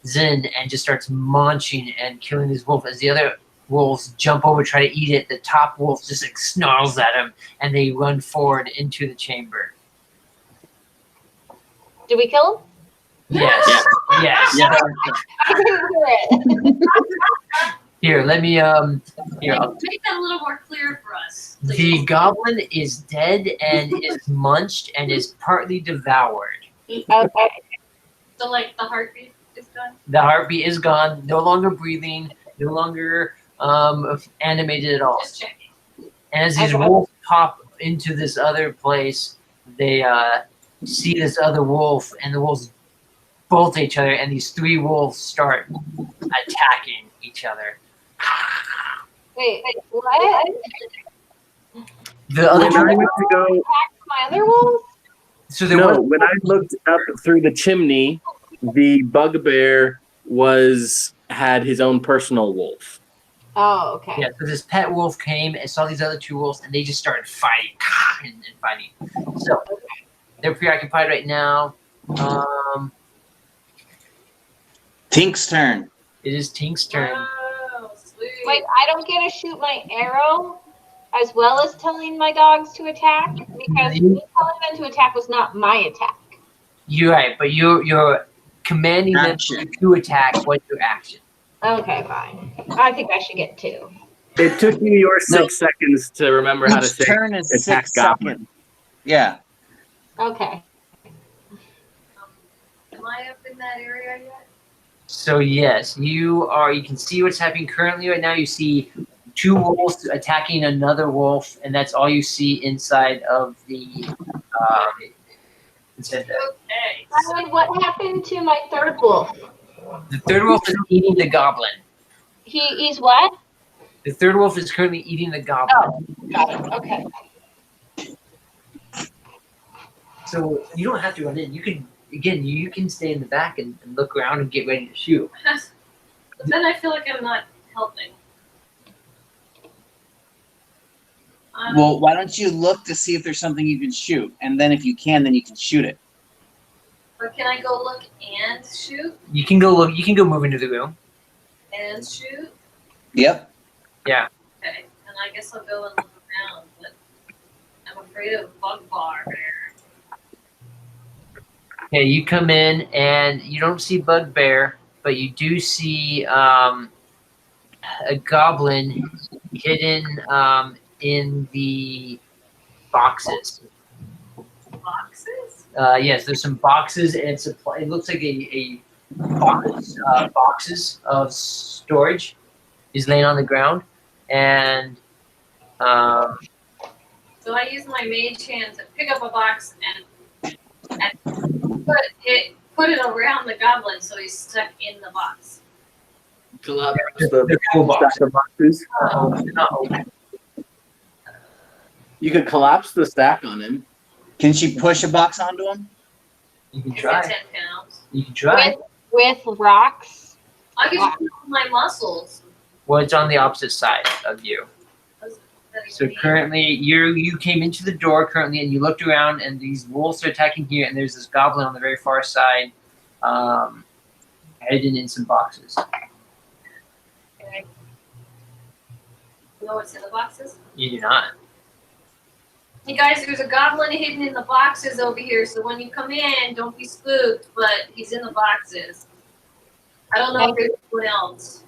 Zin and just starts munching and killing this wolf as the other wolves jump over, try to eat it. The top wolf just like snarls at him, and they run forward into the chamber. Did we kill him? Yes. Yes. Yeah. I didn't hear it. Here, let me here. Make that a little more clear for us. The please. goblin is dead and is munched and is partly devoured. Okay. So, like, the heartbeat is done? The heartbeat is gone, no longer breathing, no longer animated at all. Just checking. And as these Okay. wolves pop into this other place, they see this other wolf, and the wolves bolt each other, and these 3 wolves start attacking each other. Wait, what? The other When I two, went to go, My other wolves? so there no, was when I looked up through the chimney, the bugbear had his own personal wolf. Oh, okay. yeah. So this pet wolf came and saw these other 2 wolves, and they just started fighting and fighting. So they're preoccupied right now. Tink's turn. It is Tink's turn. Oh, sweet. Wait, I don't get to shoot my arrow as well as telling my dogs to attack? Because me telling them to attack was not my attack. You're right, but you're commanding them Action. to attack. What's your action? Okay, fine. I think I should get 2. It took you your 6 seconds to remember how to Each say turn is attack 6 goblin. seconds. Yeah. Okay. Am I up in that area yet? So yes, you can see what's happening currently right now. You see 2 wolves attacking another wolf, and that's all you see inside of the inside Okay. Simon, what happened to my third wolf? the 3rd wolf is eating the goblin. He's what? The 3rd wolf is currently eating the goblin. Oh, got it. Okay. So you don't have to run in. You can stay in the back and look around and get ready to shoot. But then I feel like I'm not helping. Well, why don't you look to see if there's something you can shoot, and then if you can, then you can shoot it. But can I go look and shoot You can go look. You can go move into the room. and shoot? Yep. Yeah. Okay, and I guess I'll go and look around, but I'm afraid of bugbear. Okay, you come in and you don't see Bugbear, but you do see a goblin hidden in the boxes. Boxes? Yes, there's some boxes and it looks like a box, boxes of storage is laying on the ground, and So I use my mage hand to pick up a box and put it around the goblin so he's stuck in the box. Collapse they're full boxes. stack of boxes. They're not open. You could collapse the stack on him. Can she push a box onto him? You can It's try. 10 pounds. You can try. With rocks. I can use my muscles. Well, it's on the opposite side of you. That So currently, you came into the door currently, and you looked around, and these wolves are attacking here, and there's this goblin on the very far side, hidden in some boxes. Okay. You know what's in the boxes? You do not. Hey guys, there's a goblin hidden in the boxes over here, so when you come in, don't be spooked, but he's in the boxes. I don't know if there's anyone else.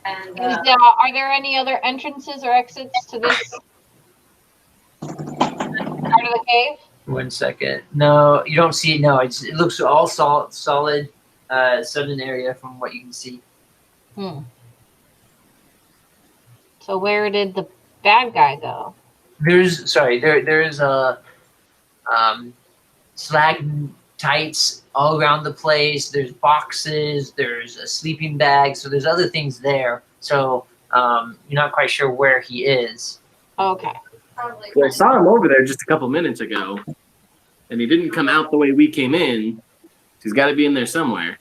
And Are there any other entrances or exits to this part of the cave? 1 second. No, you don't see it. No, it looks all solid southern area from what you can see. So where did the bad guy go? There's a stalactites all around the place. There's boxes. There's a sleeping bag. So there's other things there. So you're not quite sure where he is. Okay. probably Well, I saw him over there just a couple minutes ago, and he didn't come out the way we came in. He's got to be in there somewhere.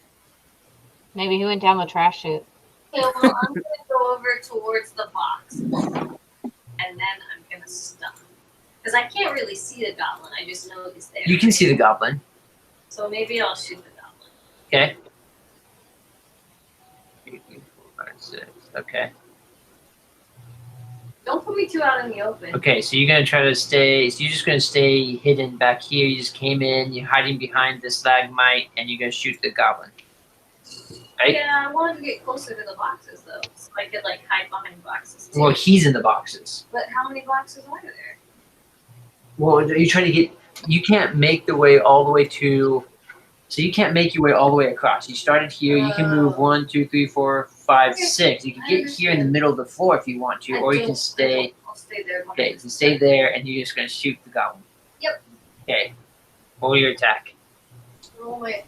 Maybe he went down the trash chute. Okay, well, I'm gonna go over towards the box, and then I'm gonna stop because I can't really see the goblin. I just know he's there. You can see the goblin. So maybe I'll shoot the goblin. Okay. 3, 4, 5, 6. Okay. Don't put me too out in the open. Okay, so you're gonna try to stay. So you're just gonna stay hidden back here. You just came in. You're hiding behind the stalagmite, and you're gonna shoot the goblin. Right? Yeah, I wanted to get closer to the boxes though, so I could like hide behind boxes too. Well, he's in the boxes. But how many boxes are there? Well, are you trying to get? You can't make the way all the way to. So you can't make your way all the way across. You started here. You can move 1, 2, 3, 4, 5, 6. You can get here in the middle of the floor if you want to, or you can stay. I'll stay there. Okay, so stay there, and you're just gonna shoot the goblin. Yep. Okay. Roll your attack. Roll my attack.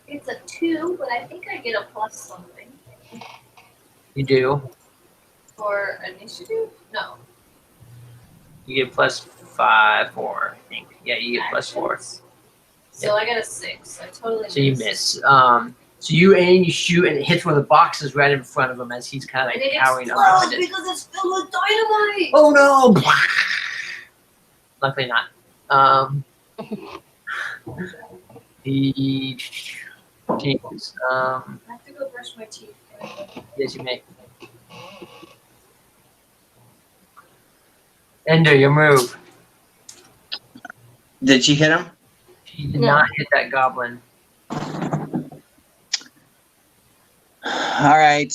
It's a 2, but I think I get a plus something You do. for initiative. No. You get +5, 4. I think. Yeah, you get +4. Actions. So I got a 6. I totally So you miss. So you aim, you shoot, and it hits one of the boxes right in front of him as he's kind of And like it cowering up explodes behind it. because it's filled with dynamite. Oh no! Luckily not. The Tinks. I have to go brush my teeth. Yes, you may. Ender, your move. Did she hit him? She did No. not hit that goblin. All right.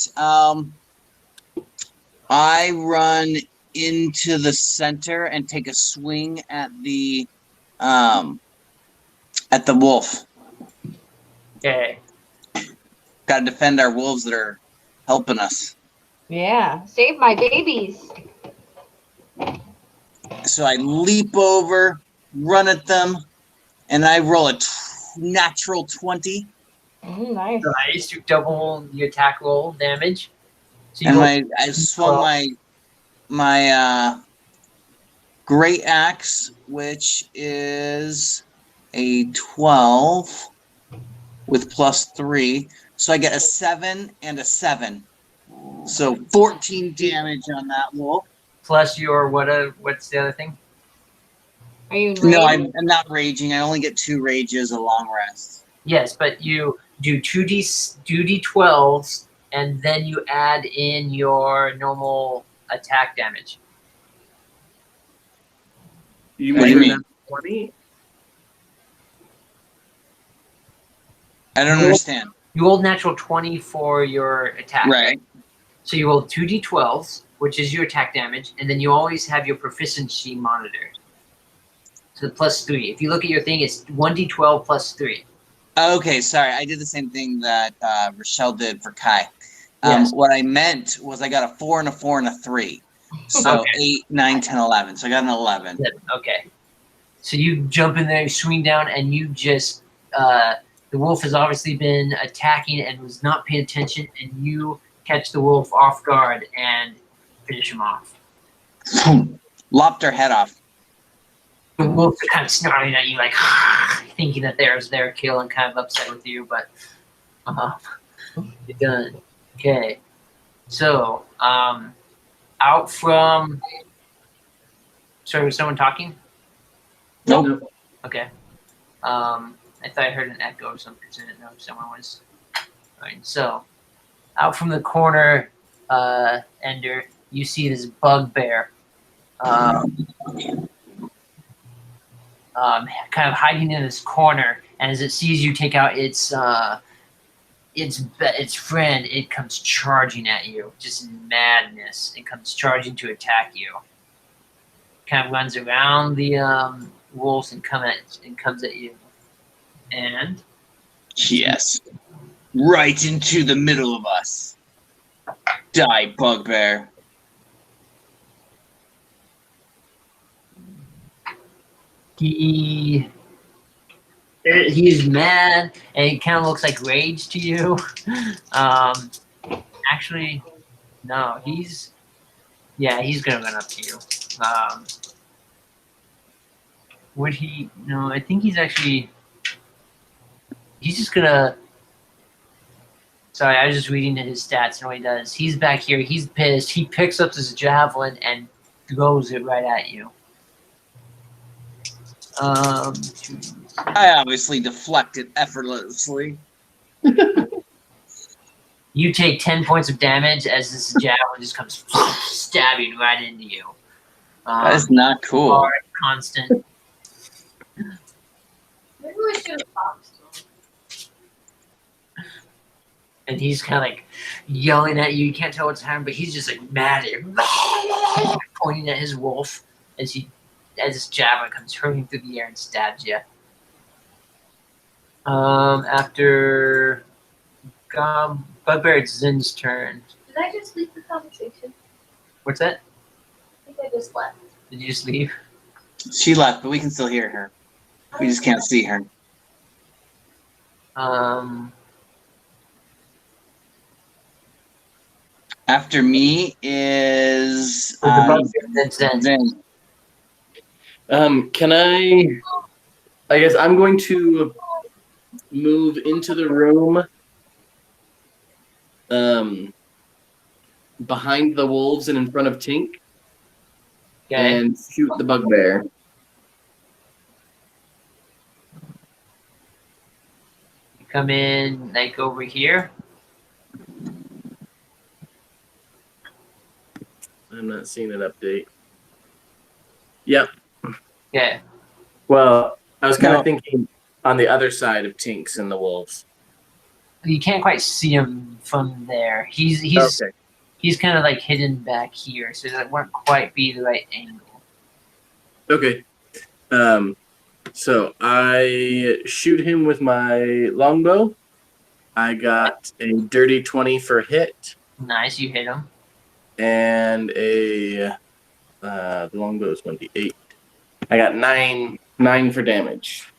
I run into the center and take a swing at the wolf. Okay. Got to defend our wolves that are helping us. Yeah. Save my babies. So I leap over, run at them, and I roll a natural 20. Nice. Nice. You double the attack roll damage. So you And roll I swung my great axe, which is a 12 with +3. So I get a 7 and a 7. So 14 damage on that wolf. plus your what's the other thing? Are you? No, raging? I'm not raging. I only get 2 rages, a long rest. Yes, but you do 2d12s, and then you add in your normal attack damage. You What do you measure mean? that 20? I don't understand. You rolled natural 20 for your attack. Right. So you roll 2d12s, which is your attack damage, and then you always have your proficiency monitored. So +3. If you look at your thing, it's 1d12 +3. Okay, sorry. I did the same thing that Rachelle did for Kai. Yes. What I meant was I got a 4 and a 4 and a 3. So Okay. 8, 9, 10, 11. So I got an 11. Okay. So you jump in there, you swing down, and you just the wolf has obviously been attacking and was not paying attention, and you catch the wolf off guard and finish him off. Lopped her head off. The wolves are kind of snarling at you, like thinking that there's their kill and kind of upset with you, but you're done. Okay. So, out from. Sorry, was someone talking? Nope. Okay. I thought I heard an echo or something, so I didn't know if someone was. All right. So, out from the corner Ender, you see this bugbear kind of hiding in this corner, and as it sees you take out its friend, it comes charging at you, just in madness. It comes charging to attack you. Kind of runs around the wolves and comes at you. And Yes. Right into the middle of us. Die, bugbear. he is mad, and it kind of looks like rage to you. Actually, no, he's gonna run up to you. Would he? No, I think he's just gonna. Sorry, I was just reading his stats and what he does. He's back here. He's pissed. He picks up this javelin and throws it right at you. I obviously deflected effortlessly. You take 10 points of damage as this javelin just comes stabbing right into you. That is not cool. Hard, constant. Maybe we should have talked to him. And he's kind of like yelling at you. You can't tell what's happening, but he's just like mad at you, pointing at his wolf as this javelin comes hurling through the air and stabs you. After Bugbear, it's Zin's turn. Did I just leave the conversation? What's that? I think I just left. Did you just leave? She left, but we can still hear her. We just can't see her. After me is That's Zen. Zen. Can I guess I'm going to move into the room behind the wolves and in front of Tink and shoot the bugbear. You come in like over here. I'm not seeing an update. Yep. Okay. Well, I was kind of thinking on the other side of Tinks and the wolves. You can't quite see him from there. He's Okay. he's kind of like hidden back here, so that won't quite be the right angle. Okay. So I shoot him with my longbow. I got a dirty 20 for hit. Nice, you hit him. And the longbow is 1d8. I got 9 for damage.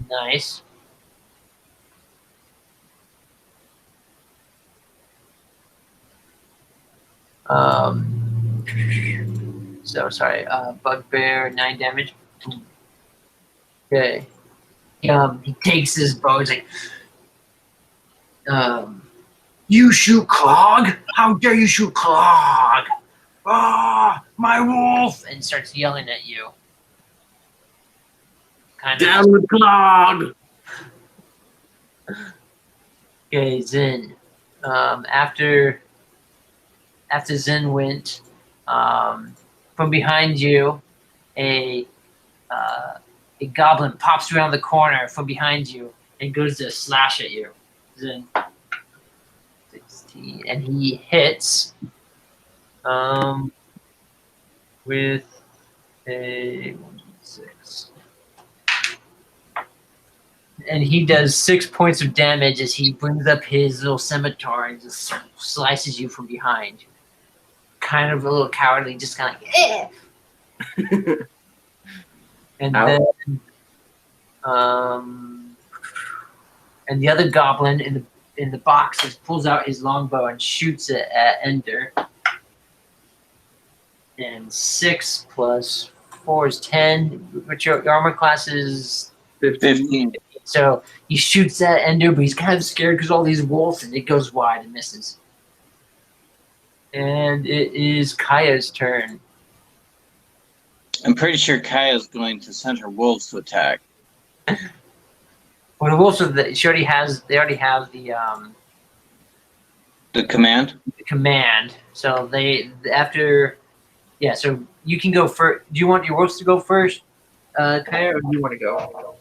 Nice. So sorry. Bugbear, 9 damage. Okay. He takes his bow. He's like, "You shoot Clog? How dare you shoot Clog? Ah, my wolf!" And starts yelling at you. Kind of. Down with Clog! Okay, Zin. After Zin went, from behind you, a goblin pops around the corner from behind you and goes to slash at you. Zin. 16, and he hits with a 1d6. And he does 6 points of damage as he brings up his little scimitar and just slices you from behind. Kind of a little cowardly, just kind of like, eh. And then, and the other goblin in the box just pulls out his longbow and shoots it at Ender. And 6 plus 4 is 10. Which your armor class is 15. So he shoots at Ender, but he's kind of scared because all these wolves, and it goes wide and misses. And it is Kaya's turn. I'm pretty sure Kaya's going to send her wolves to attack. Well, the wolves are they already have the The command. command. So they after, yeah. So you can go first. Do you want your wolves to go first, Kaya, or do you want to go?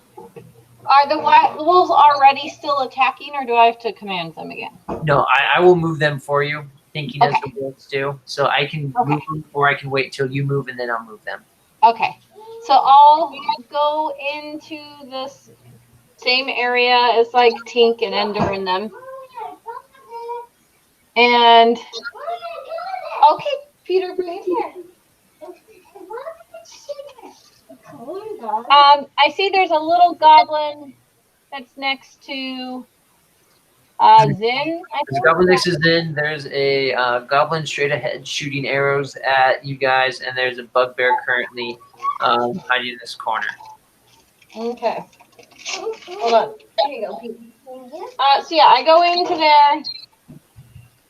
Are the wolves already still attacking, or do I have to command them again? No, I will move them for you, thinking as Okay. the wolves do. So I can move them, or I can wait till you move and then I'll move them. Okay. So I'll go into this same area as like Tink and Ender and them. And okay, Peter, bring it here. I see there's a little goblin that's next to Zin. I There's a think. goblin next to Zin. There's a goblin straight ahead shooting arrows at you guys, and there's a bugbear currently hiding in this corner. Okay. Hold on. Here you go, Pete. So yeah, I go into there,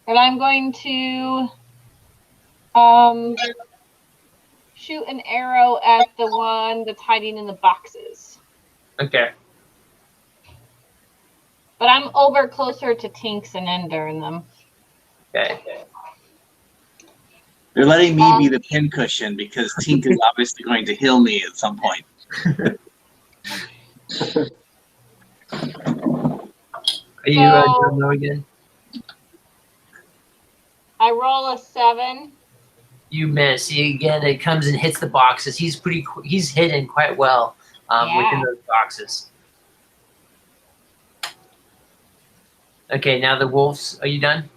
and I'm going to shoot an arrow at the one that's hiding in the boxes. Okay. But I'm over closer to Tinks and Ender and them. Okay. They're letting me be the pincushion because Tink is obviously going to heal me at some point. Are you doing no again? I roll a 7. You miss. See, again, it comes and hits the boxes. He's he's hidden quite well within those boxes. Okay, now the wolves. Are you done?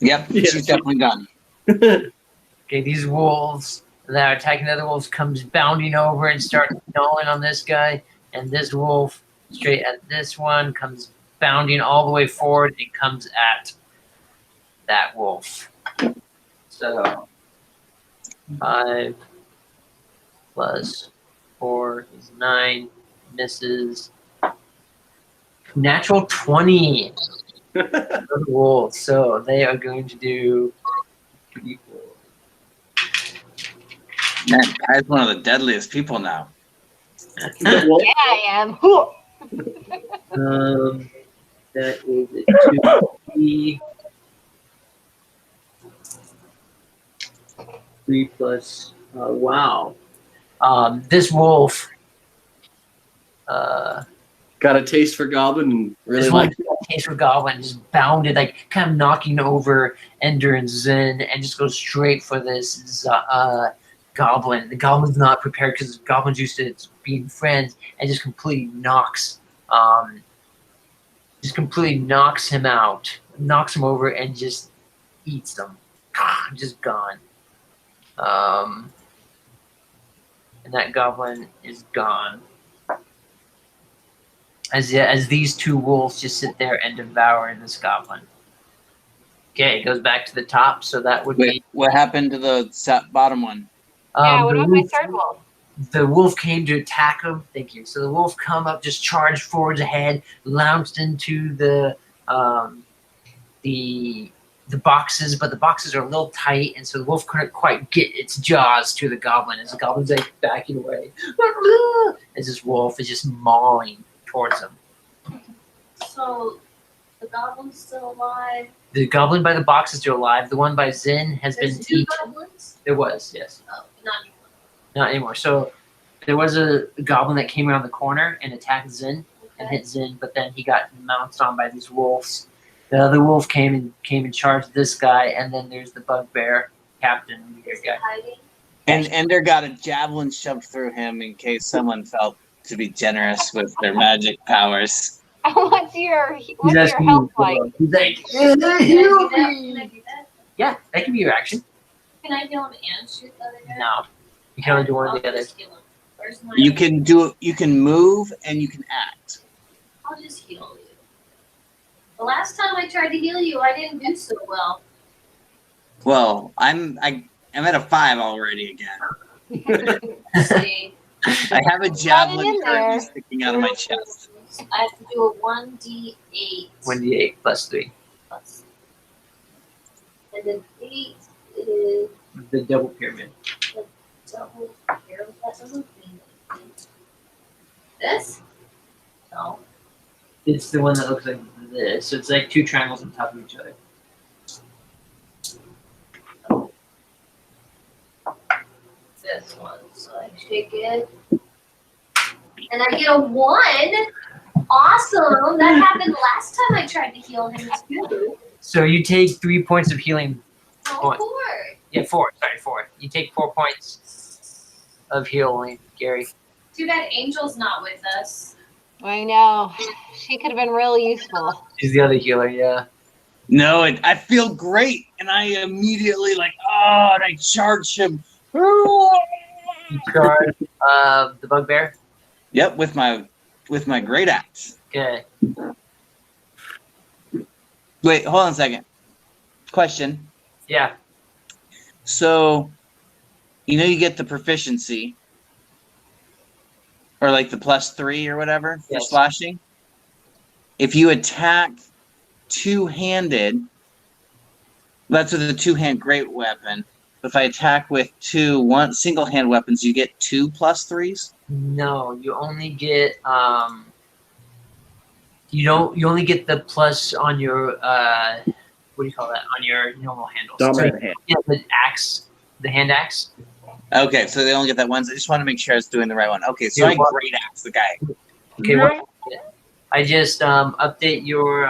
Yep, she's definitely done. Okay, these wolves that are attacking the other wolves comes bounding over and starts gnawing on this guy, and this wolf straight at this one comes bounding all the way forward and comes at that wolf. So 5 plus 4 is 9, misses. Natural 20. The wolves. So they are going to do. Man, Kai's one of the deadliest people now. Yeah, I am. That is a 2d. 3 plus. Wow. This wolf. Got a taste for goblin and really This one like taste for goblin just bounded, like kind of knocking over Ender and Zin, and just goes straight for this goblin. The goblin's not prepared because the goblin's used to being friends, and just completely knocks him out, knocks him over, and just eats him. Just gone. And that goblin is gone. As these two wolves just sit there and devour this goblin. Okay, it goes back to the top, so that would Wait, what happened to the bottom one? Yeah, what the about my wolf- third wolf? The wolf came to attack him. Thank you. So the wolf come up, just charged forwards ahead, lounced into the boxes, but the boxes are a little tight, and so the wolf couldn't quite get its jaws to the goblin. As the goblin's like backing away, as this wolf is just mauling towards him. So the goblin's still alive. The goblin by the box is still alive. The one by Zin has There's been 2 eaten. goblins? There was, yes. Oh, not anymore. Not anymore. So there was a goblin that came around the corner and attacked Zin and hit Zin, but then he got mounted on by these wolves. The other wolf came and charged this guy, and then there's the bugbear captain here guy. Hiding. And Ender got a javelin shoved through him in case someone felt to be generous with their magic powers. What's your He's health asking like? you, he's like, Can I do that? Can I do that? yeah, that can be your action. Can I heal him and shoot the other guy? No, you can only do one or the I'll other. just heal him. Where's my? You can move and you can act. I'll just heal you. The last time I tried to heal you, I didn't do so well. Well, I'm at a 5 already again. See, I have a javelin in there. currently sticking out of my chest. I have to do a 1d8. 1d8 plus 3. Plus. And then 8 is The double pyramid. double here. That doesn't mean anything. This? No. It's the one that looks like this. So it's like two triangles on top of each other. This one. So I take it. And I get a 1. Awesome. That happened last time I tried to heal him too. So you take 3 points of healing. Oh, 4. Yeah, 4. Sorry, 4. You take 4 points of healing, Gary. Too bad Angel's not with us. I know. She could have been really useful. She's the other healer, yeah. No, I feel great, and I immediately and I charge him. You charge the bugbear. Yep, with my great axe. Okay. Wait, hold on a second. Question. Yeah. So, you get the proficiency, or like the +3 or whatever for Yes. slashing. If you attack two-handed, that's with a two-hand great weapon. If I attack with one single-hand weapons, you get 2 +3s. No, you only get you only get the plus on your what do you call that? On your normal handles. Dominant hand. Yeah, the axe, the hand axe. Okay, so they only get that once. I just want to make sure I was doing the right one. Okay, so Yeah, I well- great axe the guy. Okay, well, I just update your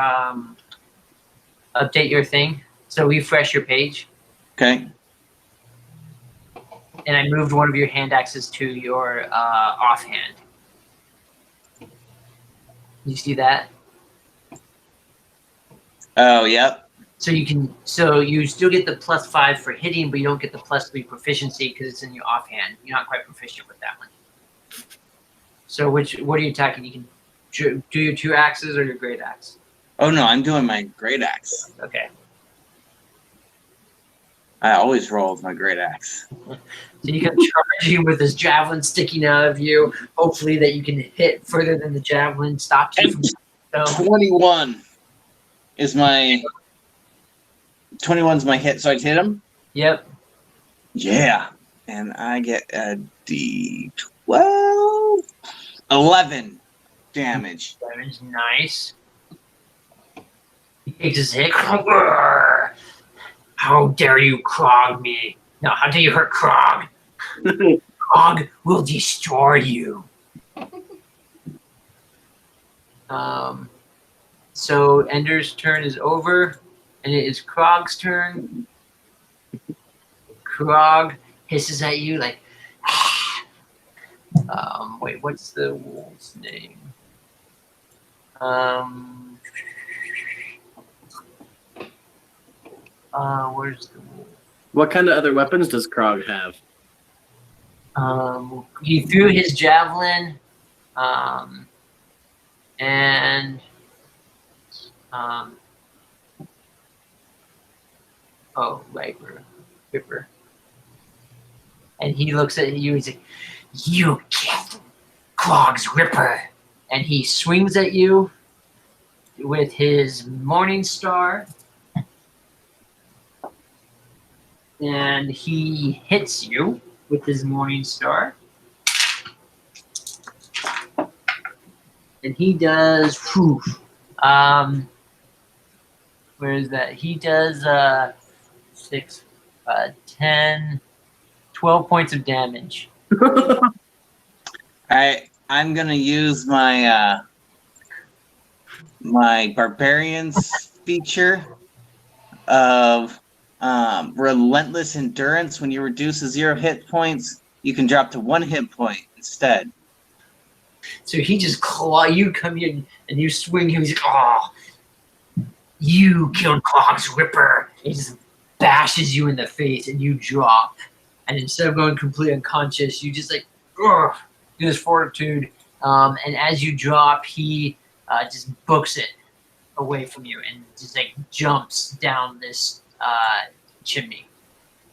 thing. So refresh your page, Okay. and I moved one of your hand axes to your offhand. You see that? Oh, yep. So you still get the +5 for hitting, but you don't get the +3 proficiency because it's in your offhand. You're not quite proficient with that one. So what are you attacking? You can do your 2 axes or your great axe. Oh no, I'm doing my great axe. Okay. I always roll with my great axe. So you come charging with this javelin sticking out of you. Hopefully that you can hit further than the javelin stops you from. So 21 is my 21's my hit, so I hit him. yep. Yeah, and I get a D12, 11 damage. Damage, nice. He takes his hit. How dare you clog me? No, how dare you hurt Krog? Krog will destroy you. So Ender's turn is over, and it is Krog's turn. Krog hisses at you like, wait, what's the wolf's name? Where's the wolf? What kind of other weapons does Krog have? He threw his javelin, and Ripper. And he looks at you. He's like, "You get Clog's Ripper," and he swings at you with his Morning Star, and he hits you with his Morning Star. And he does, where is that? He does 6, 10, 12 points of damage. I'm gonna use my my barbarian's feature of relentless endurance. When you reduce to 0 hit points, you can drop to 1 hit point instead. So he just you come in and you swing him. He's like, "Oh, you killed Clog's Ripper." He just bashes you in the face, and you drop. And instead of going completely unconscious, you just like, do this fortitude. And as you drop, he just books it away from you and just like jumps down this chimney.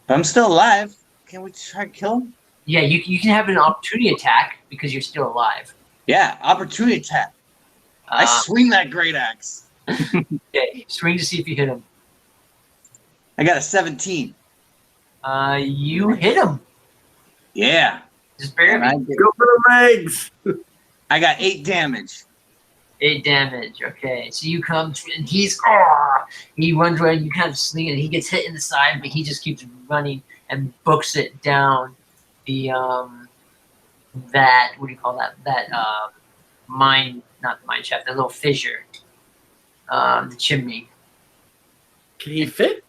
But I'm still alive. Can we try to kill him? Yeah, you can have an opportunity attack because you're still alive. Yeah, opportunity attack. I swing that great axe. Okay, swing to see if you hit him. I got a 17. You hit him. Yeah. Just barely. And Go for the legs! I got 8 damage. 8 damage. Okay, so you come and he runs right, and you kind of sling it, and he gets hit in the side, but he just keeps running and books it down the that, what do you call that? That mine, not the mine shaft, that little fissure, the chimney. Can he fit?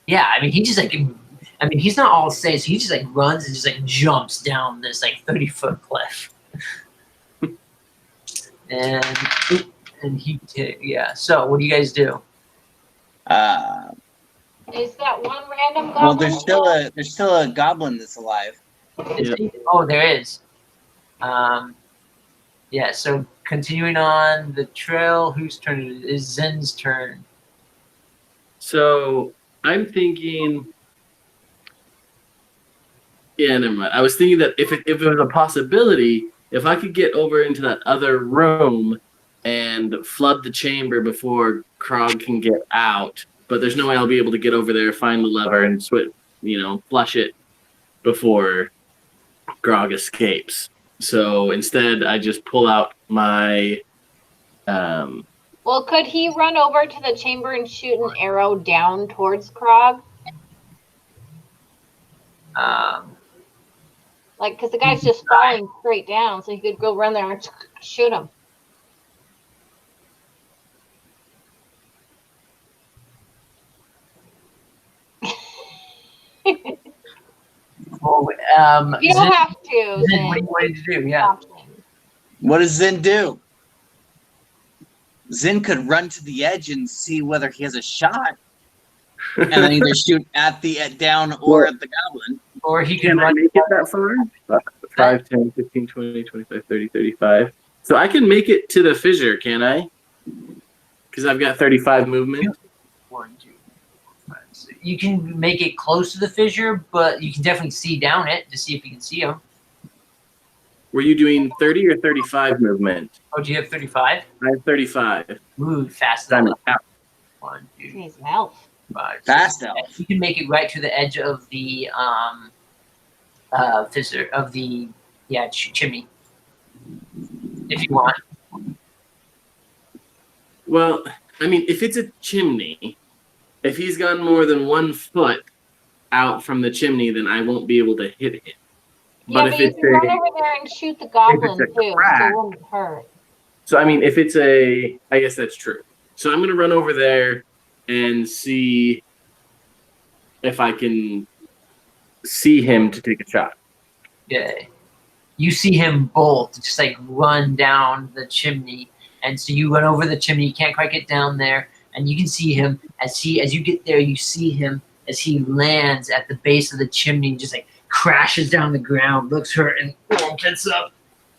Yeah, I mean, he just like, I mean, he's not all safe, so he just like runs and just like jumps down this like 30-foot cliff. And he, yeah. So what do you guys do? Is that one random Well, goblin? there's still a goblin that's alive. Oh, there is. Yeah. So continuing on the trail, whose turn it is? Zen's turn. So I'm thinking. Yeah, never mind. I was thinking that if it was a possibility, if I could get over into that other room and flood the chamber before Krog can get out, but there's no way I'll be able to get over there, find the lever, and flush it before Grog escapes. So instead, I just pull out my. Well, could he run over to the chamber and shoot an arrow down towards Krog? Like, because the guy's just falling straight down, so he could go run there and shoot him. You don't have to. Zen, what do you want to do? Yeah. What does Zen do? Zen could run to the edge and see whether he has a shot, and then either shoot at the down or at the goblin. Or he can Can I run. make it that far? 5, 10, 15, 20, 25, 30, 35. So I can make it to the fissure, can I? Because I've got 35 movement. 1, 2, 5, 6. You can make it close to the fissure, but you can definitely see down it to see if you can see him. Were you doing 30 or 35 movement? Oh, do you have 35? I have 35. Move fast I'm enough. out. 1, 2, He's an elf. 5, Fast 6. elf. You can make it right to the edge of the fissure of the chimney if you want. Well, I mean, if it's a chimney, if he's gone more than 1 foot out from the chimney, then I won't be able to hit him. Yeah, but you can run over there and shoot the goblin too, so it won't hurt. So, I mean, if it's I guess that's true. So I'm going to run over there and see if I can see him to take a shot. Yeah. You see him bolt, just like run down the chimney. And so you run over the chimney, you can't quite get down there, and you can see him as you get there, you see him as he lands at the base of the chimney, just like crashes down the ground, looks hurt, and gets up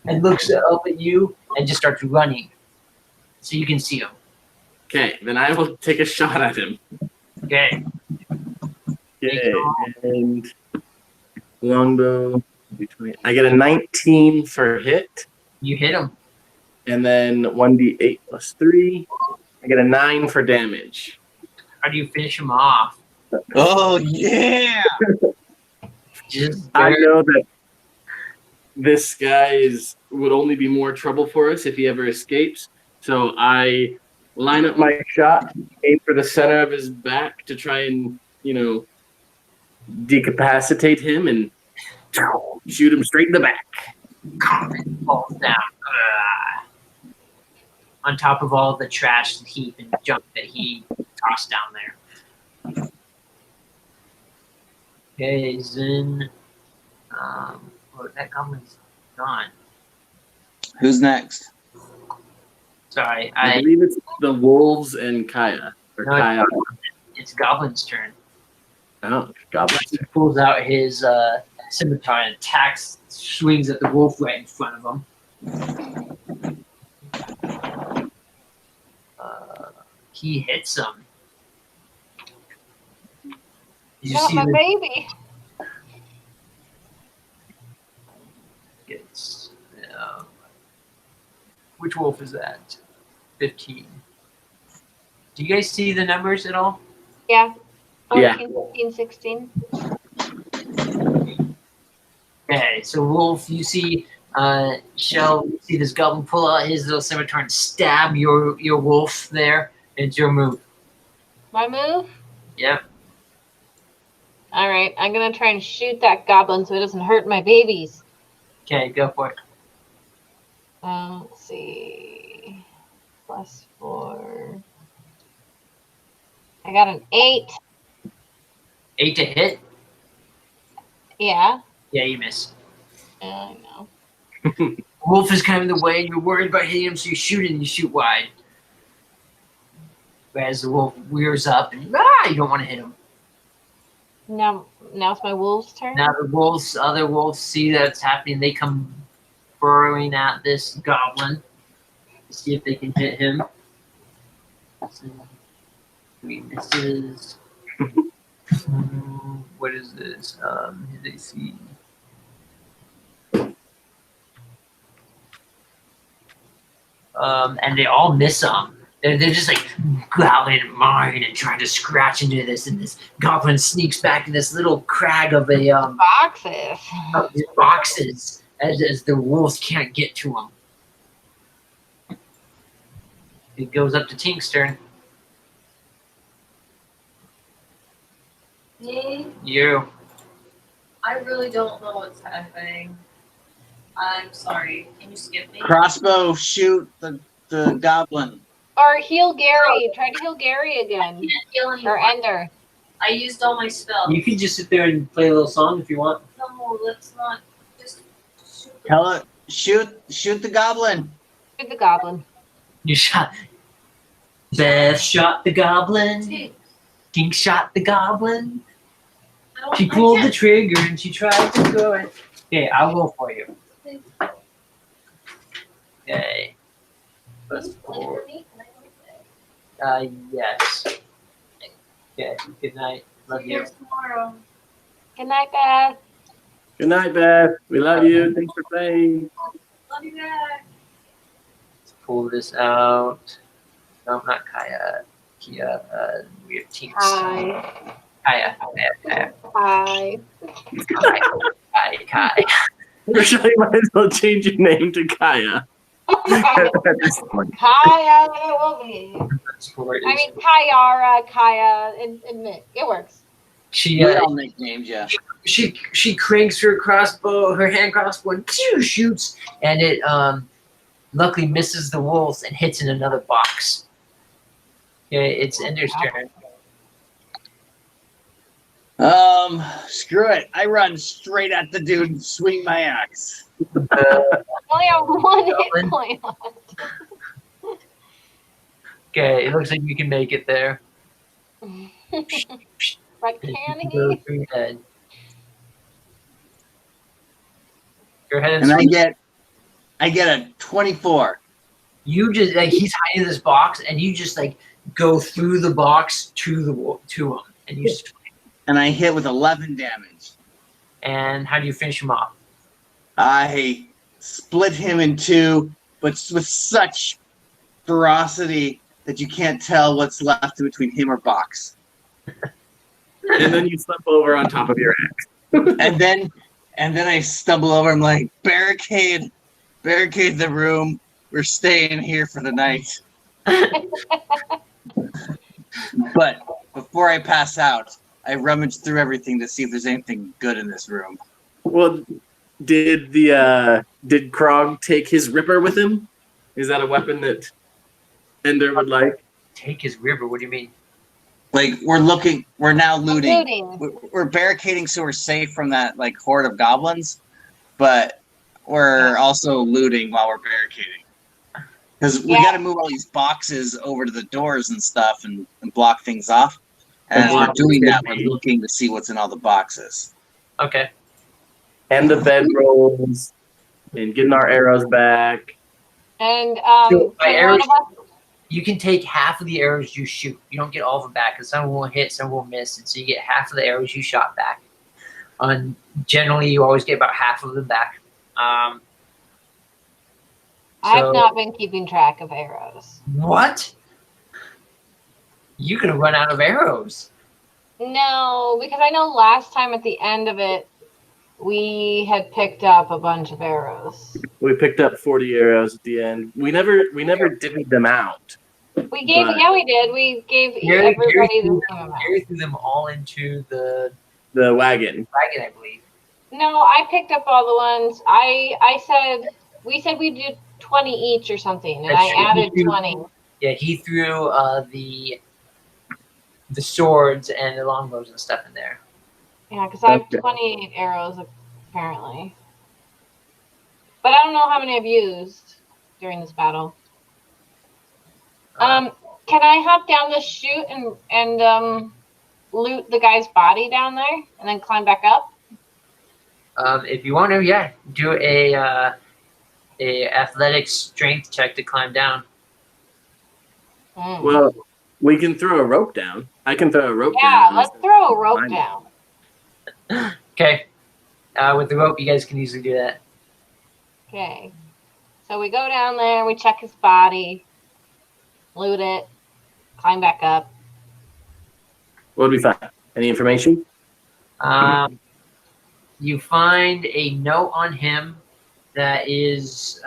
and looks up at you and just starts running. So you can see him. Okay, then I will take a shot at him. Okay. Okay, and longbow. I get a 19 for hit. You hit him. And then 1d8 plus 3. I get a 9 for damage. How do you finish him off? Oh yeah! I know that this guy would only be more trouble for us if he ever escapes. So I line up my shot, aim for the center of his back to try and, decapacitate him and shoot him straight in the back. Falls down. On top of all the trash and heap and junk that he tossed down there. Okay, Zen. That goblin's gone. Who's next? Sorry, I believe it's the wolves and Kaya. Or No, Kaya. It's Goblin's turn. Oh, Goblin. He pulls out his scimitar and attacks, swings at the wolf right in front of him. He hits him. Did you Not see my the- baby. It's, which wolf is that? 15. Do you guys see the numbers at all? Yeah. Yeah. 14, 15, 16. Okay, so wolf, you see Shell, you see this goblin pull out his little scimitar and stab your wolf there. It's your move. My move? Yep. All right, I'm going to try and shoot that goblin so it doesn't hurt my babies. Okay, go for it. Let's see. +4. I got an 8. 8 to hit? Yeah. Yeah, you miss. I know. Wolf is kind of in the way, and you're worried about hitting him, so you shoot and you shoot wide. But as the wolf rears up, and you don't want to hit him. Now it's my wolf's turn. Now the other wolves see that it's happening. They come burrowing at this goblin to see if they can hit him. So, he misses. What is this? They see. And they all miss him. They're just like goblin mine and trying to scratch into this, and this goblin sneaks back in this little crag of a Boxes. of these boxes as the wolves can't get to him. It goes up to Tink's turn. Me? You. I really don't know what's happening. I'm sorry. Can you skip me? Crossbow, shoot the goblin. Or heal Gary. Try to heal Gary again. I can't heal Or anymore. Ender. I used all my spells. You can just sit there and play a little song if you want. No, let's not. Just shoot. Tell it. Shoot the goblin. Shoot the goblin. You shot. Beth shot the goblin. Tinks. Tink shot the goblin. I She pulled the trigger and she tried to go it. Okay, I'll go for you. Okay. +4. Yes. Okay. Good night. Love you. Tomorrow. Good night, Beth. Good night, Beth. We love you. Thanks for playing. Love you guys. Let's pull this out. No, not Kaya. Kia. We have Tinks. Hi. Kaya. Hi. Kaya. Rachelle, you might as well change your name to Kaya. At this point. Kaya, it will be. Sport I is- mean, Kayara, Kaya, and Mick. It works. She We all nicknames, yeah. she cranks her crossbow, her hand crossbow, and shoots, and it luckily misses the wolves and hits in another box. Okay, it's Ender's turn. Screw it. I run straight at the dude and swing my axe. I only have 1 hit point left. Okay, it looks like you can make it there. But can Go he? through your head. Go ahead and And swing. I get a 24. You just like he's hiding in this box, and you just like go through the box to him, and you. And I hit with 11 damage. And how do you finish him off? I split him in two, but with such ferocity that you can't tell what's left in between him or box. And then you slip over on top of your axe. and then I stumble over. I'm like, barricade the room. We're staying here for the night. But before I pass out, I rummage through everything to see if there's anything good in this room. Well, did Krog take his Ripper with him? Is that a weapon that Ender would like? Take his river. What do you mean? Like we're now looting. Looting. We're barricading so we're safe from that like horde of goblins, but we're also looting while we're barricading. Because we got to move all these boxes over to the doors and stuff and block things off. And as we're doing that, we're looking to see what's in all the boxes. Okay. And the bedrolls, and getting our arrows back. And So, by can arrows- one of us- You can take half of the arrows you shoot. You don't get all of them back because some will hit, some will miss, and so you get half of the arrows you shot back. Generally, you always get about half of them back. I've not been keeping track of arrows. What? You're gonna run out of arrows. No, because I know last time at the end of it, we had picked up a bunch of arrows. We picked up 40 arrows at the end. We never divvied them out. We gave, But- yeah, we did. We gave Gary everybody the threw- same amount. Gary threw them all into the The wagon. wagon, I believe. No, I picked up all the ones. We said we'd do 20 each or something, and That's I true. added You- 20. Yeah, he threw the swords and the longbows and stuff in there. Yeah, because I have Okay. 28 arrows apparently. But I don't know how many I've used during this battle. Can I hop down the chute and loot the guy's body down there and then climb back up? If you want to, yeah, do a athletic strength check to climb down. Hmm. Well, we can throw a rope down. I can throw a rope Yeah, down. let's throw a rope Fine. down. Okay. With the rope, you guys can easily do that. Okay. So we go down there, we check his body, loot it, climb back up. What would we find? Any information? You find a note on him that is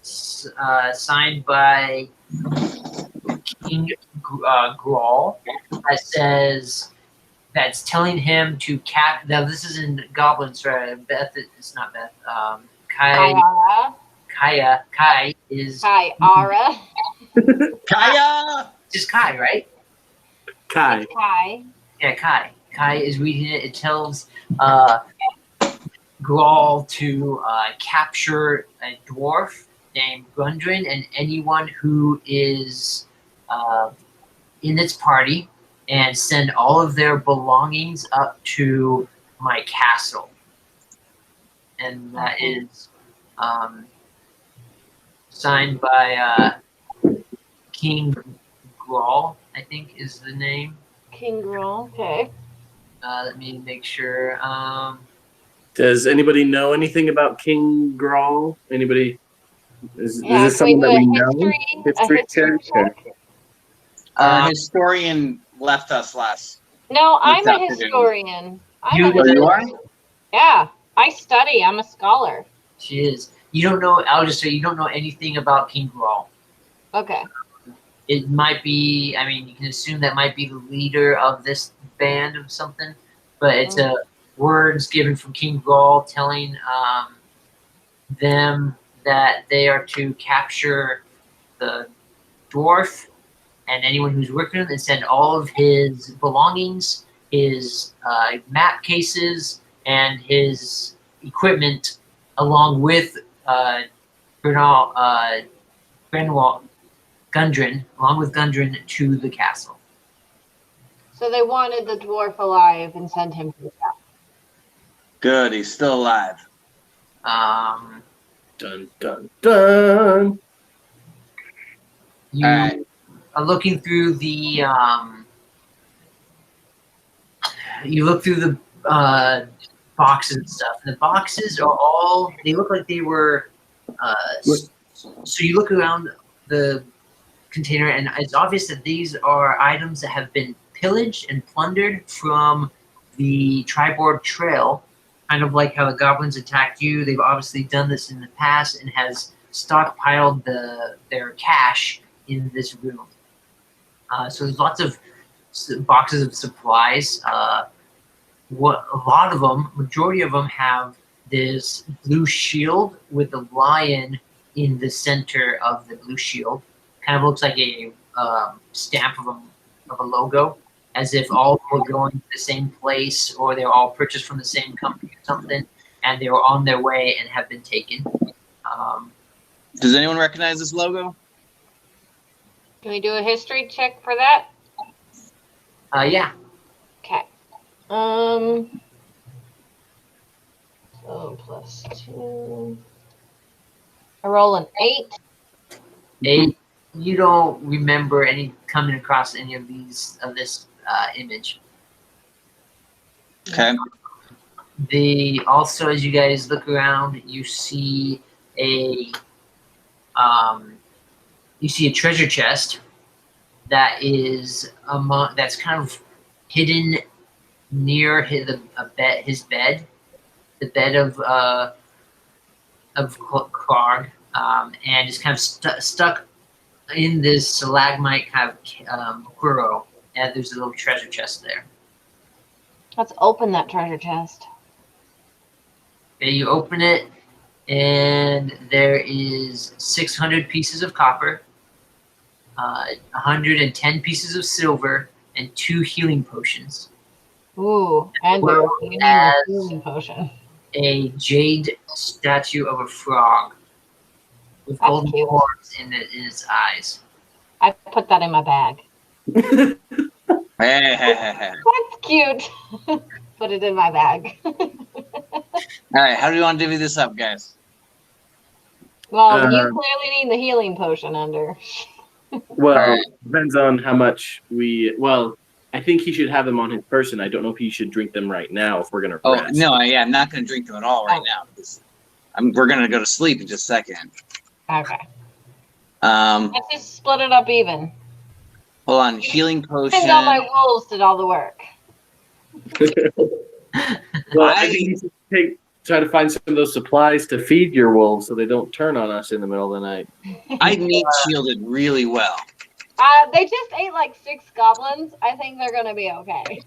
signed by King Grawl that says that's telling him to cap. Now this is in Goblins, right? Beth, it's not Beth. Kayara. Kai is Kayara. Kaya! just Kai, right? Kai. It's Kai. Yeah, Kai. Kai is reading it. It tells Grawl to capture a dwarf named Gundren and anyone who is in its party and send all of their belongings up to my castle. And that is signed by King Grawl, I think is the name. King Girl. Okay. Let me make sure. Does anybody know anything about King Grawl? Anybody? Is Yeah, this can we someone do that a we know? history check? check? Our historian left us last. No, I'm This a afternoon. historian. You- I'm a Oh, you are? historian. Yeah, I study. I'm a scholar. She is. You don't know. I'll just say you don't know anything about King Grawl. Okay. It might be. I mean, you can assume that might be the leader of this band of something, but it's words given from King Grawl telling them that they are to capture the dwarf and anyone who's working with him and send all of his belongings, his map cases, and his equipment along with Gundren, along with Gundren to the castle. So they wanted the dwarf alive and sent him to the castle. Good, he's still alive. Dun dun dun. You Alright. are looking through the you look through the boxes and stuff. And the boxes are all, they look like they were so you look around the container and it's obvious that these are items that have been pillaged and plundered from the Triboard Trail, kind of like how the goblins attacked you. They've obviously done this in the past and has stockpiled their cash in this room. So there's lots of boxes of supplies. Majority of them have this blue shield with a lion in the center of the blue shield. Kind of looks like a stamp of a logo, as if all were going to the same place or they were all purchased from the same company or something, and they were on their way and have been taken. Does anyone recognize this logo? Can we do a history check for that? Yeah. Okay. So +2. I roll an 8. You don't remember coming across any of this image. Okay. Also, as you guys look around, you see a treasure chest that is that's kind of hidden near his bed. the bed of Krog, and just kind of stuck in this stalagmite kind of burrow. And there's a little treasure chest there. Let's open that treasure chest. Okay, you open it, and there is 600 pieces of copper, 110 pieces of silver, and 2 healing potions. Ooh, Andrew, you need a healing potion. A jade statue of a frog with That's golden cute. orbs in its eyes. I put that in my bag. That's cute. Put it in my bag. All right, how do you want to divvy this up, guys? Well, you clearly need the healing potion, Under. Well, depends on how much we. Well, I think he should have them on his person. I don't know if he should drink them right now if we're gonna. Oh rest. no, I'm not going to drink them at all right now. We're going to go to sleep in just a second. Okay. Hold Let's just split it up even. on, healing potion. And all my wolves did all the work. Well, I think you should try to find some of those supplies to feed your wolves so they don't turn on us in the middle of the night. I meat shielded really well. They just ate like 6 goblins. I think they're gonna be okay.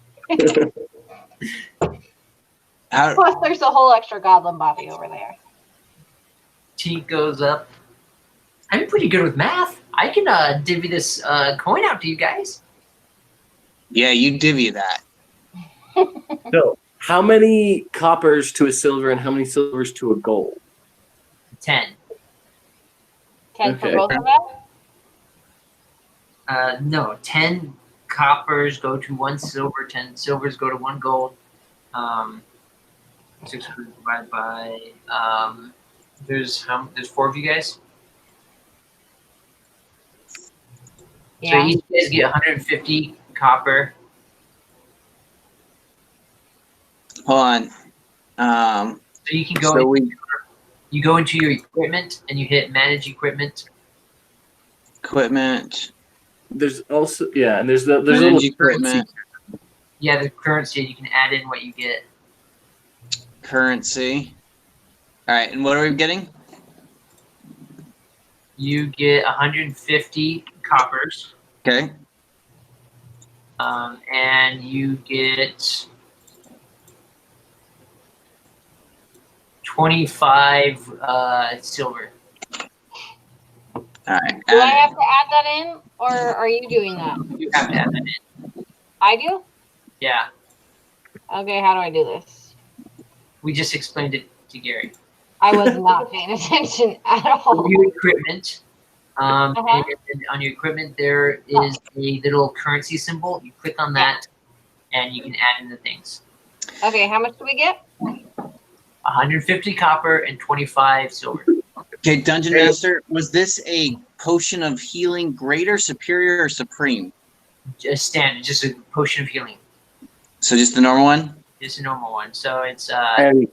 Plus, there's a whole extra goblin body over there. Tink goes up. I'm pretty good with math. I can divvy this coin out to you guys. Yeah, you divvy that. So, how many coppers to a silver and how many silvers to a gold? 10. 10 for Okay. both of them? No, 10 coppers go to 1 silver, 10 silvers go to 1 gold. 600 divided by there's 4 of you guys. Yeah. So each guys get 150 copper. Hold on. So you can go. You go into your equipment and you hit manage equipment. Equipment. There's also and there's a Manage little equipment. Yeah, the currency. You can add in what you get. Currency. All right, and what are we getting? You get 150 coppers. Okay. And you get 25 silver. All right. Do I have to add that in, or are you doing that? You have to add that in. I do? Yeah, Okay, how do I do this? we just explained it to Gary. I was not paying attention at all. Your equipment. Uh-huh. And on your equipment, there is a little currency symbol. You click on that, and you can add in the things. Okay, how much do we get? 150 copper and 25 silver. Okay, Dungeon Master, was this a potion of healing greater, superior, or supreme? Just standard, just a potion of healing. So just the normal one? Just a normal one. So it's and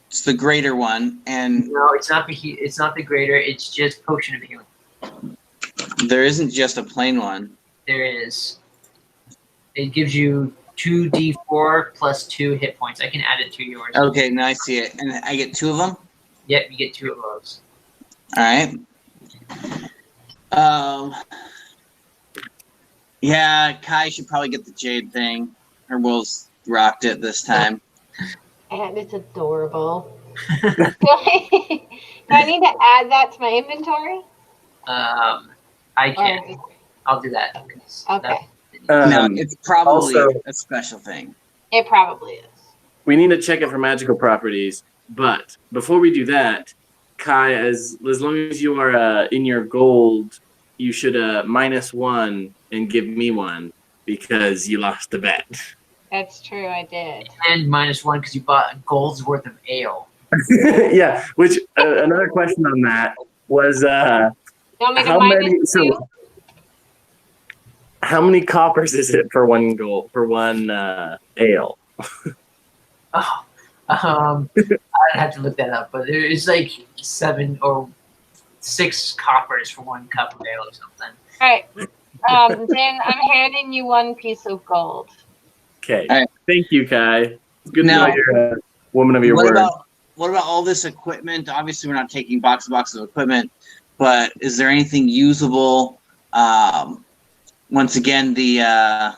It's the greater one, and no, it's not the greater. It's just potion of healing. there isn't just a plain one. There is. It gives you 2d4 plus 2 hit points. I can add it to yours. Okay, now I see it. And I get 2 of them? Yep, you get 2 of those. All right. Yeah, Kai should probably get the jade thing. Her wolves rocked it this time. And it's adorable. Do I need to add that to my inventory? I can. I'll do that. Okay. No, it's probably also- a special thing. It probably is. we need to check it for magical properties. But before we do that, Kai, as long as you are in your gold, you should -1 and give me 1 because you lost the bet. That's true, I did. And -1 because you bought a gold's worth of ale. Yeah, which another question on that was You want me to how many minus 2? how many coppers is it for 1 gold for 1 ale? Oh, I'd have to look that up, but there is like 7 or 6 coppers for 1 cup of ale or something. All right. Then I'm handing you 1 piece of gold. Okay. All right. Thank you, Kai. It's good Now- to know you're woman of your What word. about all this equipment? Obviously, we're not taking boxes of equipment, but is there anything usable? Once again, the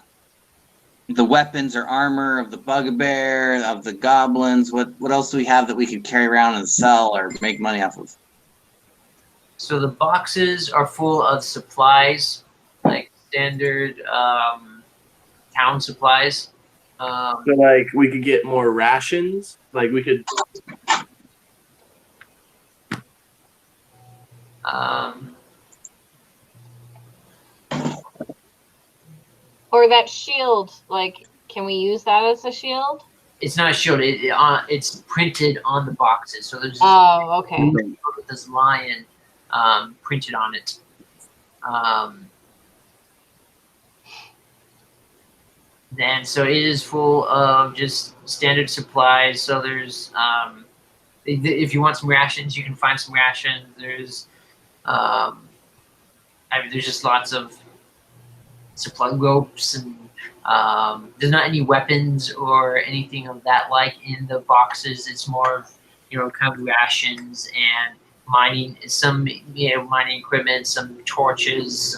weapons or armor of the bugbear, of the goblins. What else do we have that we could carry around and sell or make money off of? So the boxes are full of supplies, like standard town supplies. So like we could get more rations. Like we could. Um, Or that shield, like, can we use that as a shield? it's not a shield. It's printed on the boxes. So there's Oh, okay. this lion printed on it. Then so it is full of just standard supplies. So there's if you want some rations, you can find some rations. There's there's just lots of supply ropes and there's not any weapons or anything of that like in the boxes. It's more of kind of rations and mining mining equipment, some torches.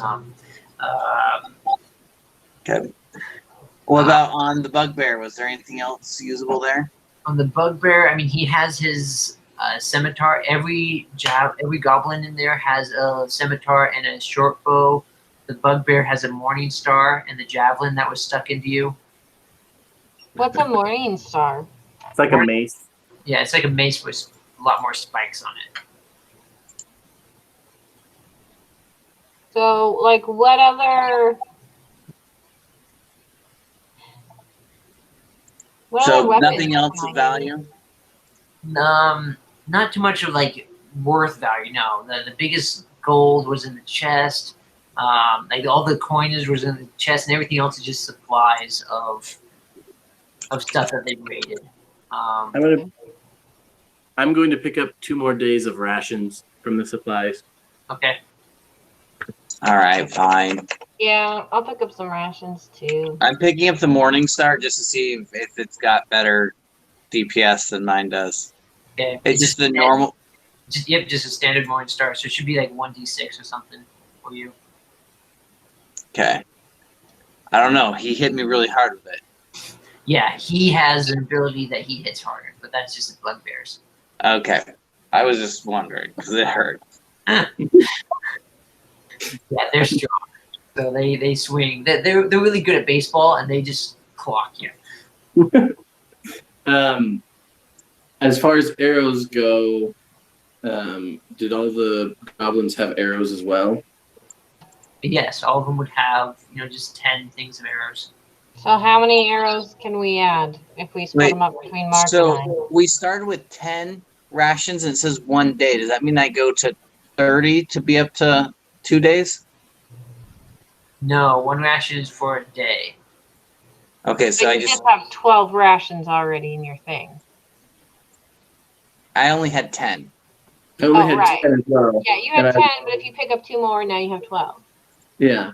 Okay. What about on the bugbear? Was there anything else usable there? On the bugbear, I mean, he has his scimitar. Every goblin in there has a scimitar and a short bow. The bugbear has a morning star and the javelin that was stuck into you. What's a morning star? It's like a mace. Yeah, it's like a mace with a lot more spikes on it. So, like, what other weapons Nothing else can I of value? Not too much of like worth value. No, the biggest gold was in the chest. Like all the coinage was in the chest, and everything else is just supplies of stuff that they raided. I'm going to pick up 2 more days of rations from the supplies. Okay. All right, fine. Yeah, I'll pick up some rations too. I'm picking up the Morning Star just to see if it's got better DPS than mine does. Okay. It's just the normal. Just a standard morning star. So it should be like 1d6 or something for you. Okay. I don't know. He hit me really hard with it. Yeah, he has an ability that he hits harder, but that's just the bugbears. Okay. I was just wondering because it hurt. Yeah, they're strong. So they swing. They're really good at baseball, and they just clock you. As far as arrows go, did all the goblins have arrows as well? Yes, all of them would have just 10 things of arrows. So how many arrows can we add if we split them up between Mark and I? So we started with 10 rations and it says 1 day. Does that mean I go to 30 to be up to 2 days? No, 1 ration is for a day. Okay, so But you just have 12 rations already in your thing. I only had 10. I only had right. 10 as well. Yeah, you had 10, but if you pick up 2 more, now you have 12. Yeah.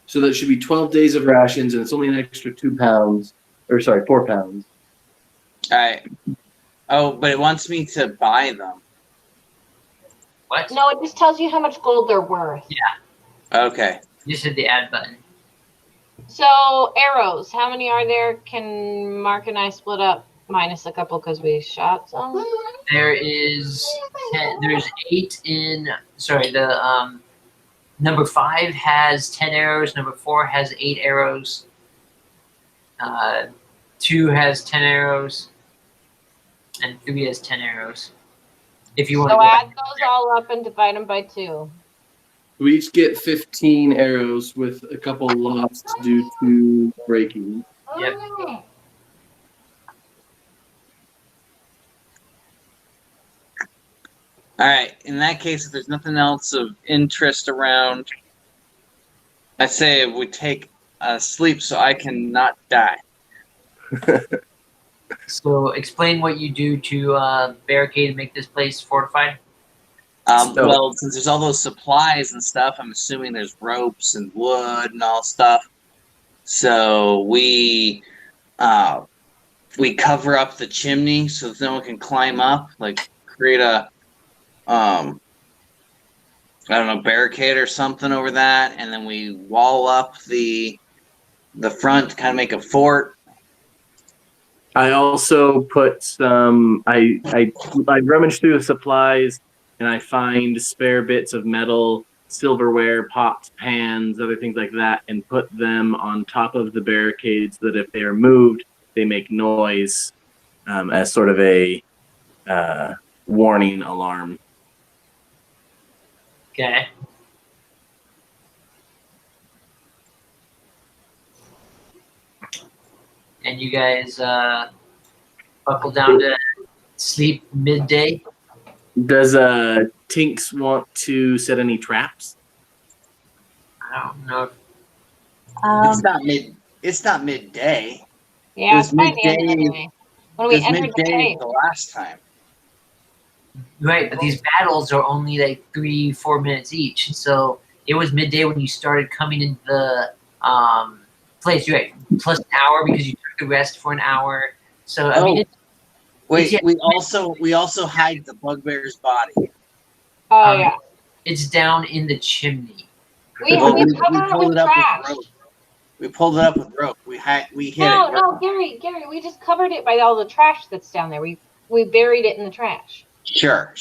So that should be 12 days of rations, and it's only an extra 2 pounds. Or sorry, 4 pounds. All right. Oh, but it wants me to buy them. What? No, it just tells you how much gold they're worth. Yeah. Okay. You just hit the add button. So arrows, how many are there? Can Mark and I split up? Minus a couple because we shot some. There is 10. There's 8 in. Sorry, the number 5 has 10 arrows. Number 4 has 8 arrows. 2 has 10 arrows, and 3 has 10 arrows. If you want So to add those all up and divide them by 2. We each get 15 arrows with a couple lost due to breaking. Yep. All right. In that case, if there's nothing else of interest around, I say we take a sleep so I can not die. So explain what you do to barricade and make this place fortified. Well, since there's all those supplies and stuff, I'm assuming there's ropes and wood and all stuff. So we we cover up the chimney so that no one can climb up, like create a I don't know, barricade or something over that, and then we wall up the front, kind of make a fort. I also put some. I rummage through the supplies and I find spare bits of metal, silverware, pots, pans, other things like that, and put them on top of the barricades. So that if they are moved, they make noise as sort of a warning alarm. Okay. And you guys buckle down to sleep midday. Does Tinks want to set any traps? I don't know. It's not midday. Yeah, It it's was by the end of the midday. day. When It we was entered the midday cave. the last time. Right, but these battles are only like 3-4 minutes each. So it was midday when you started coming into the place. Right, plus an hour because you took the rest for an hour. So I mean, wait, yeah. we also hide the bugbear's body. Oh yeah. It's down in the chimney. We Well, covered we it pulled with it up trash. with rope. We pulled it up with rope. We hid it. No, Gary, we just covered it by all the trash that's down there. We buried it in the trash. Sure.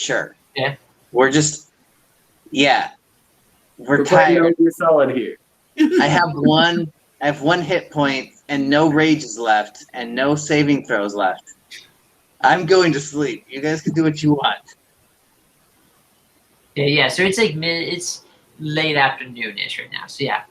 Yeah. We're just, yeah. We're playing tired. Metal Gear Solid here. I have one hit point and no rages left and no saving throws left. I'm going to sleep. You guys can do what you want. Yeah. So it's like it's late afternoon-ish right now. So yeah,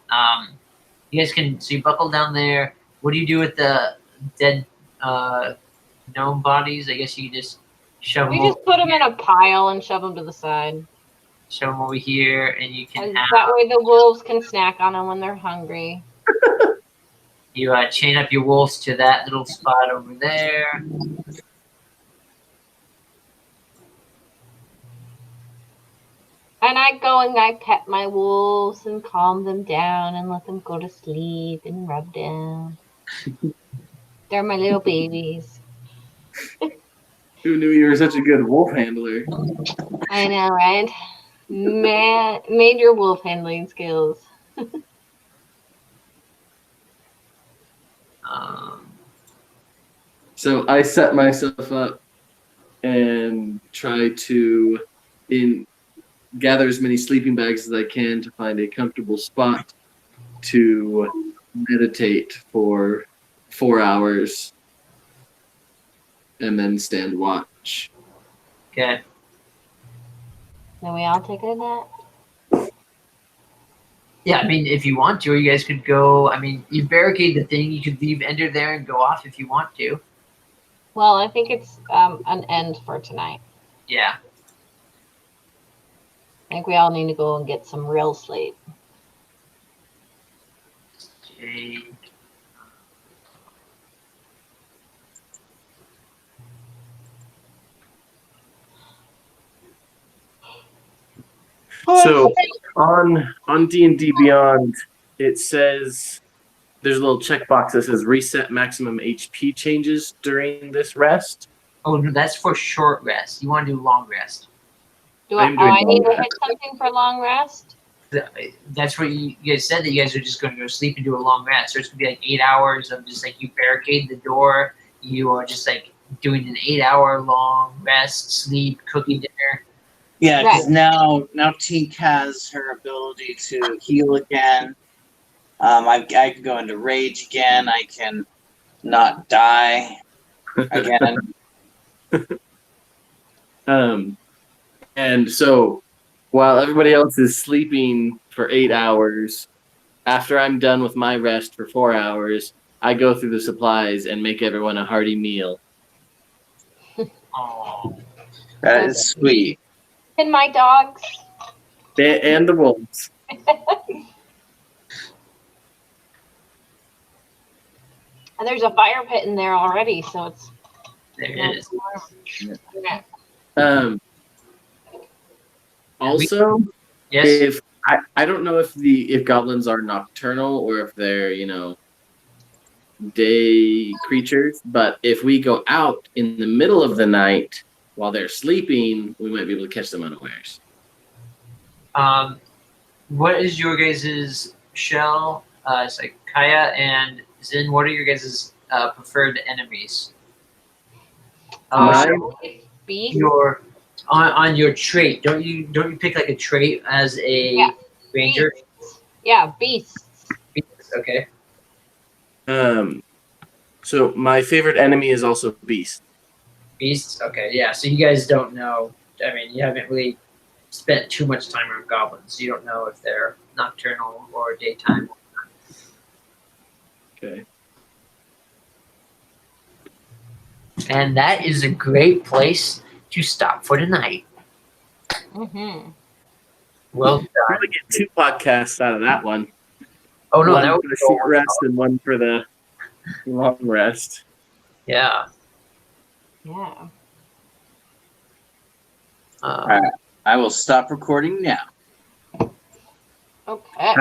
you guys can. So you buckle down there. What do you do with the dead gnome bodies? I guess you can just shove We them. just put them in a pile and shove them to the side. Shove them over here, and you can And have that way the wolves can snack on them when they're hungry. you chain up your wolves to that little spot over there. And I go and I pet my wolves and calm them down and let them go to sleep and rub them. They're my little babies. Who knew you were such a good wolf handler? I know, right? Man, major wolf handling skills. So I set myself up and try to gather as many sleeping bags as I can to find a comfortable spot to meditate for 4 hours and then stand watch. Okay. Then we all take a nap. Yeah, I mean, if you want to, or you guys could go. I mean, you barricade the thing. You could leave Ender there and go off if you want to. Well, I think it's an end for tonight. Yeah. I think we all need to go and get some real sleep. Jade. So on D&D Beyond, it says there's a little checkbox that says reset maximum HP changes during this rest. Oh no, that's for short rest. You want to do long rest. I I'm doing need to long hit something for long rest? That's what you guys said, that you guys are just going to go sleep and do a long rest. So it's going to be like 8 hours of just like you barricade the door. You are just like doing an 8-hour long rest, sleep, cooking dinner. Yeah, because Right. now Tink has her ability to heal again. I can go into rage again. I can not die again. And so while everybody else is sleeping for 8 hours, after I'm done with my rest for 4 hours, I go through the supplies and make everyone a hearty meal. Oh, That is sweet. And my dogs. And the wolves. And there's a fire pit in there already, so it's there it is. yeah. Also, Yes. if I don't know if goblins are nocturnal or if they're day creatures, but if we go out in the middle of the night while they're sleeping, we might be able to catch them unawares. What is your guys' Shell, it's like Kaya and Zin, what are your guys' preferred enemies? Mine? Beast. Your on your trait, don't you pick like a trait as a Yeah. ranger? Yeah, beasts. Okay. So my favorite enemy is also beast. Beasts? Okay, yeah. So you guys don't know. I mean, you haven't really spent too much time around goblins. So you don't know if they're nocturnal or daytime. Okay. And that is a great place to stop for tonight. Mm-hmm. Well We're done. gonna get 2 podcasts out of that one. Oh no, One that for was the short rest and one for the long rest. yeah. Yeah. All right. I will stop recording now. Okay.